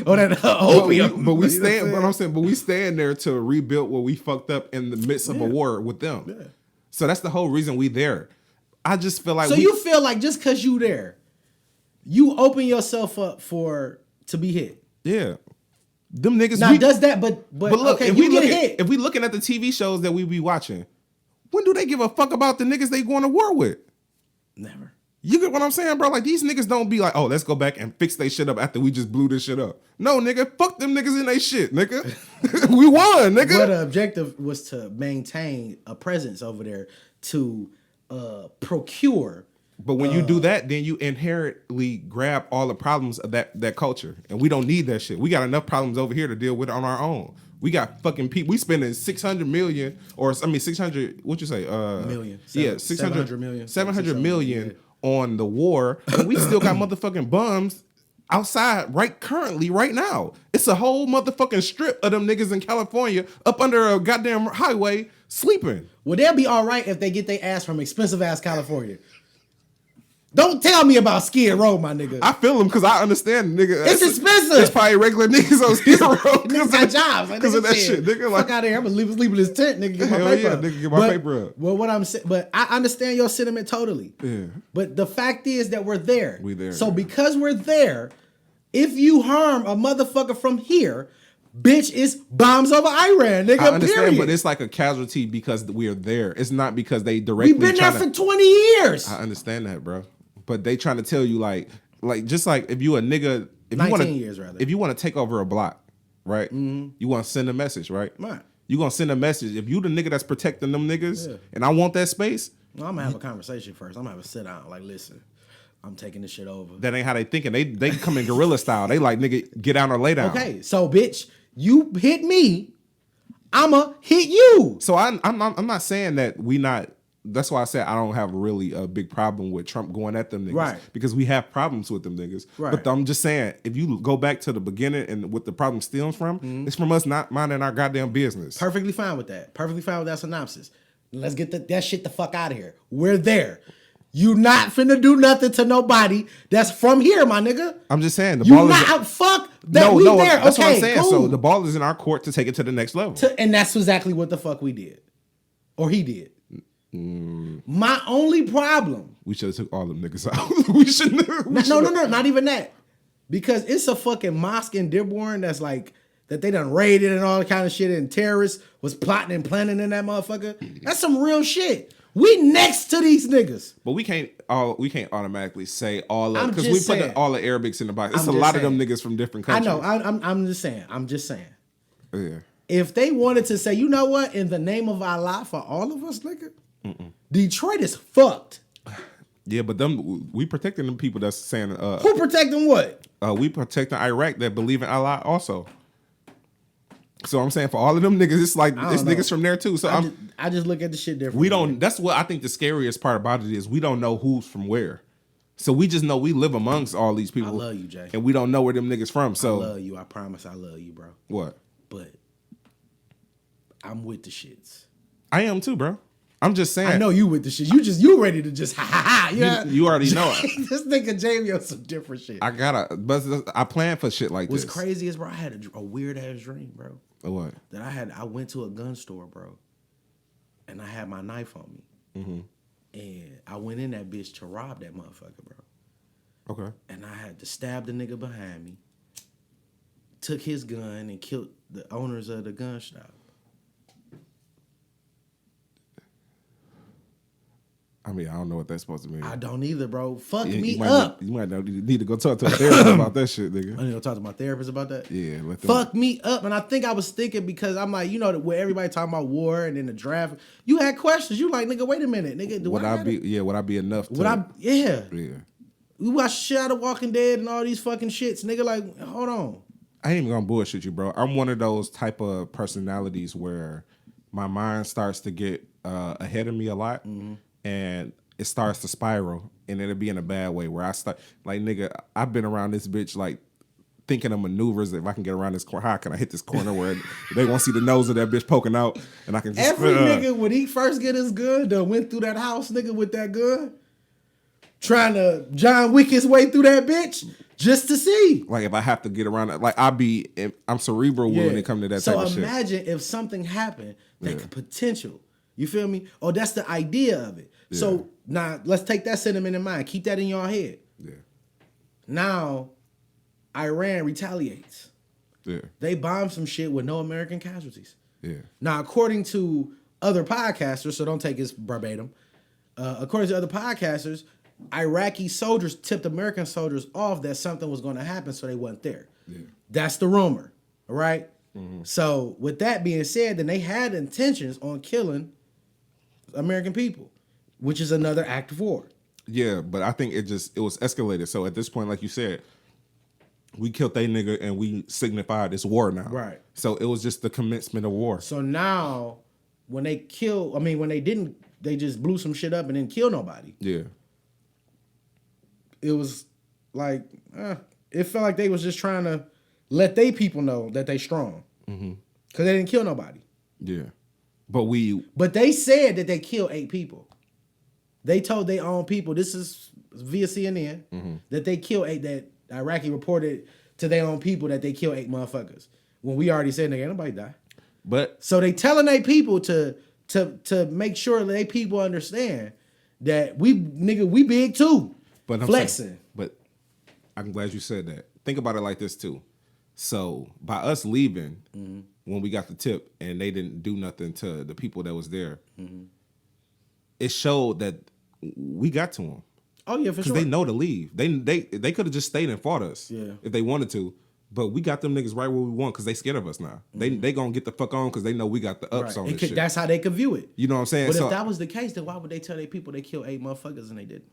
or that opium. But we stand. But I'm saying, we stand there to rebuild what we fucked up in the midst of a war with them. Yeah. So that's the whole reason we there. I just feel like. So you feel like just because you there, you open yourself up to be hit. Yeah. Them niggas. Now does that, but look, okay, if you get hit. If we looking at the TV shows that we be watching, When do they give a fuck about the niggas they going to war with? Never. You get what I'm saying, bro? Like, these niggas don't be like, oh, let's go back and fix they shit up after we just blew this shit up. No, nigga, fuck them niggas in they shit, nigga. We won, nigga. But the objective was to maintain a presence over there to procure. But when you do that, then you inherently grab all the problems of that culture. And we don't need that shit. We got enough problems over here to deal with on our own. We got fucking people. We spending 600 million, or I mean 600. What you say? Million. Yeah, 700 million. 700 million on the war, and we still got motherfucking bums outside right now. It's a whole motherfucking strip of them niggas in California up under a goddamn highway sleeping. Well, they'll be all right if they get their ass from expensive ass California. Don't tell me about Skid Row, my nigga. I feel them because I understand, nigga. It's expensive. It's probably regular niggas on Skid Row. Niggas got jobs. Because of that shit, nigga. Like, fuck out of here. I'm gonna sleep in this tent, nigga. Get my hell paper yeah, up. nigga, get my paper up. Well, what I'm saying, but I understand your sentiment totally. Yeah. But the fact is that we're there. We there. So because we're there, if you harm a motherfucker from here, bitch, it's bombs over Iran, nigga. I understand, period. but it's like a casualty because we're there. It's not because they directly. We've been there for 20 years. I understand that, bro. But they trying to tell you like just like if you a nigga, if 19 you want years rather. if you want to take over a block, right? Mm-hmm. You want to send a message, right? Right. You gonna send a message. If you the nigga that's protecting them niggas, and I want that space, well, I'm gonna have a conversation first. I'm gonna have a sit down. Like, listen, I'm taking this shit over. that ain't how they thinking. They come in guerrilla style. They like, nigga, get down or lay down. Okay, so bitch, you hit me, I'ma hit you. So I'm not saying that we not. That's why I said I don't have really a big problem with Trump going at them niggas. Right. Because we have problems with them niggas. Right. But I'm just saying, if you go back to the beginning and what the problem stems from, it's from us not minding our goddamn business. Perfectly fine with that. Perfectly fine with that synopsis. Let's get that shit the fuck out of here. We're there. You not finna do nothing to nobody that's from here, my nigga. I'm just saying the You ball not is fuck that we there. That's okay, what I'm saying. cool. So the ball is in our court to take it to the next level. And that's exactly what the fuck we did. Or he did. My only problem. We should have took all them niggas out. we shouldn't. No, not even that. Because it's a fucking mosque in Dearborn that's like that they done raided and all that kind of shit, and terrorists was plotting and planning in that motherfucker. That's some real shit. We next to these niggas. But we can't automatically say all of, because I'm we just put saying. all the Arabics in the box. It's I'm a lot just of them saying. niggas from different I countries. know. I'm just saying. I'm just saying. Yeah. If they wanted to say, you know what, in the name of Allah for all of us, nigga, Detroit is fucked. Yeah, but we protecting them people that's saying Who protecting what? we protecting Iraq that believe in Allah also. So I'm saying for all of them niggas, it's like it's niggas from there too. So I just look at the shit differently. we don't. That's what I think the scariest part about it is we don't know who's from where. So we just know we live amongst all these people. I love you, Jay. And we don't know where them niggas from. So I love you. I promise I love you, bro. What? But I'm with the shits. I am too, bro. I'm just saying. I know you with the shit. You ready to just ha ha ha. Yeah. You already know it. This nigga Jamie on some different shit. I plan for shit like What's this. crazy is, bro, I had a weird ass dream, bro. What? That I went to a gun store, bro, and I had my knife on me. Mm-hmm. And I went in that bitch to rob that motherfucker, bro. Okay. And I had to stab the nigga behind me, took his gun and killed the owners of the gun shop. I mean, I don't know what that's supposed to mean. I don't either, bro. Fuck me you up. You might need to go talk to a therapist about that shit, nigga. I need to talk to my therapist about that. Yeah, let them. Fuck me up. And I think I was thinking because I'm like, you know, where everybody talking about war and then the draft. You had questions. You like, nigga, wait a minute, nigga. Would I be enough? Yeah. Yeah. We watch shit out of Walking Dead and all these fucking shits, nigga. Like, hold on. I ain't even gonna bullshit you, bro. I'm one of those type of personalities where my mind starts to get ahead of me a lot, and it starts to spiral, and it'll be in a bad way where I start like, nigga, I've been around this bitch like thinking of maneuvers. If I can get around this corner, how can I hit this corner where they won't see the nose of that bitch poking out, and I can just Every nigga when he first get his gun, done went through that house, nigga, with that gun, trying to John Wick his way through that bitch just to see. Like if I have to get around it, like I'm cerebral when it comes to that type of shit. So imagine if something happened that could potential. You feel me? Oh, that's the idea of it. Yeah. So now let's take that sentiment in mind. Keep that in your head. Yeah. Now, Iran retaliates. Yeah. They bomb some shit with no American casualties. Yeah. Now, according to other podcasters, so don't take this verbatim. According to other podcasters, Iraqi soldiers tipped American soldiers off that something was going to happen, so they wasn't there. Yeah. That's the rumor, all right? Mm-hmm. So with that being said, then they had intentions on killing American people, which is another act of war. Yeah, but I think it was escalated. So at this point, like you said, we killed that nigga and we signified it's war now. Right. So it was just the commencement of war. So now when they didn't, they just blew some shit up and didn't kill nobody. Yeah. It was like, it felt like they was just trying to let they people know that they strong. Mm-hmm. Because they didn't kill nobody. Yeah. But they said that they killed 8 people. They told their own people, this is via CNN, mm-hmm. that they killed 8, that Iraqi reported to their own people that they killed 8 motherfuckers. When we already said, nigga, ain't nobody die. But so they telling their people to make sure that they people understand that we big too. But I'm flexing. Saying, but I'm glad you said that. Think about it like this too. So by us leaving, mm-hmm. when we got the tip and they didn't do nothing to the people that was there, mm-hmm. it showed that we got to them. Oh yeah, for sure. Because they know to leave. They could have just stayed and fought us if they wanted to. But we got them niggas right where we want because they scared of us now. Mm-hmm. They gonna get the fuck on because they know we got the ups on this shit. That's how they could view it. You know what I'm saying? But if that was the case, then why would they tell their people they killed 8 motherfuckers and they didn't?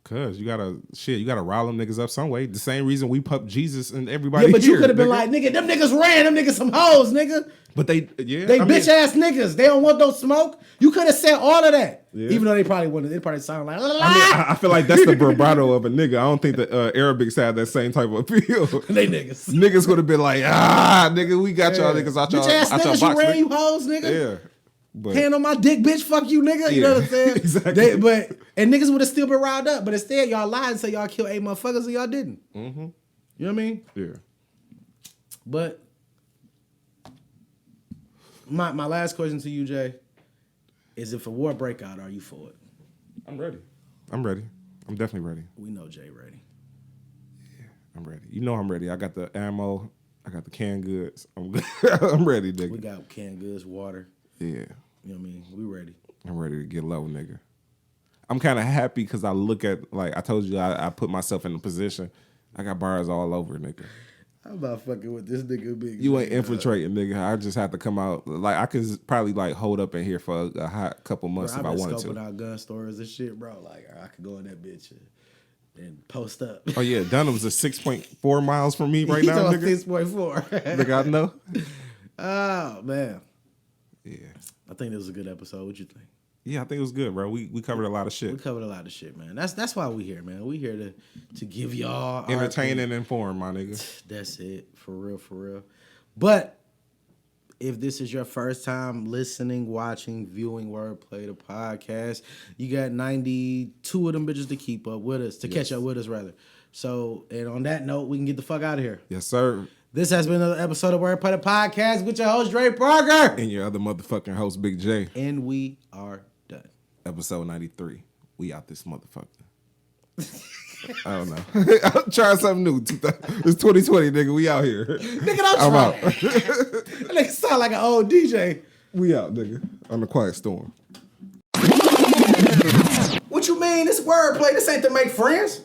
Cause you gotta rile them niggas up some way. The same reason we pumped Jesus and everybody. Yeah, but here, you could have been nigga. like, nigga, them niggas ran, them niggas some hoes, nigga. But they bitch ass niggas. They don't want no smoke. You could have said all of that, even though they probably wouldn't. They probably sound like. I feel like that's the bravado of a nigga. I don't think the Arabics had that same type of appeal. They niggas. Niggas would have been like, nigga, we got y'all niggas out y'all. Bitch ass niggas, box, you ran, nigga. you hoes, nigga. Yeah. But, hand on my dick, bitch, fuck you, nigga. You know what I'm saying? Exactly. And niggas would have still been riled up, but instead y'all lied and said y'all killed 8 motherfuckers and y'all didn't. Mm-hmm. You know what I mean? Yeah. But my last question to you, Jay, is if a war break out, are you for it? I'm ready. I'm definitely ready. We know Jay ready. Yeah, I'm ready. You know I'm ready. I got the ammo. I got the canned goods. I'm ready, nigga. We got canned goods, water. Yeah. You know what I mean? We ready. I'm ready to get low, nigga. I'm kind of happy because I look at, like I told you, I put myself in a position. I got bars all over, nigga. I'm about fucking with this nigga big. You ain't infiltrating, nigga. I just have to come out. Like, I could probably, like, hold up in here for a hot couple months if I wanted to. I've been scoping out gun stores and shit, bro. Like, I could go in that bitch and post up. Oh, yeah. Dunham's a 6.4 miles from me right now, nigga. 6.4. Nigga, I know. Oh, man. Yeah. I think this was a good episode. What you think? Yeah, I think it was good, bro. We covered a lot of shit. We covered a lot of shit, man. That's why we here, man. We here to give y'all entertain and inform, my nigga. That's it. For real. But if this is your first time listening, watching, viewing Wordplay the podcast, you got 92 of them bitches to keep up with us, catch up with us, rather. So, and on that note, we can get the fuck out of here. Yes, sir. This has been another episode of Wordplay the podcast with your host, Dre Parker. And your other motherfucking host, Big J. And we are done. Episode 93. We out this motherfucker. I don't know. I'm trying something new. It's 2020, nigga. We out here. Nigga, don't try. I'm out. That nigga sound like an old DJ. We out, nigga. On the Quiet Storm. What you mean? This Wordplay. This ain't to make friends.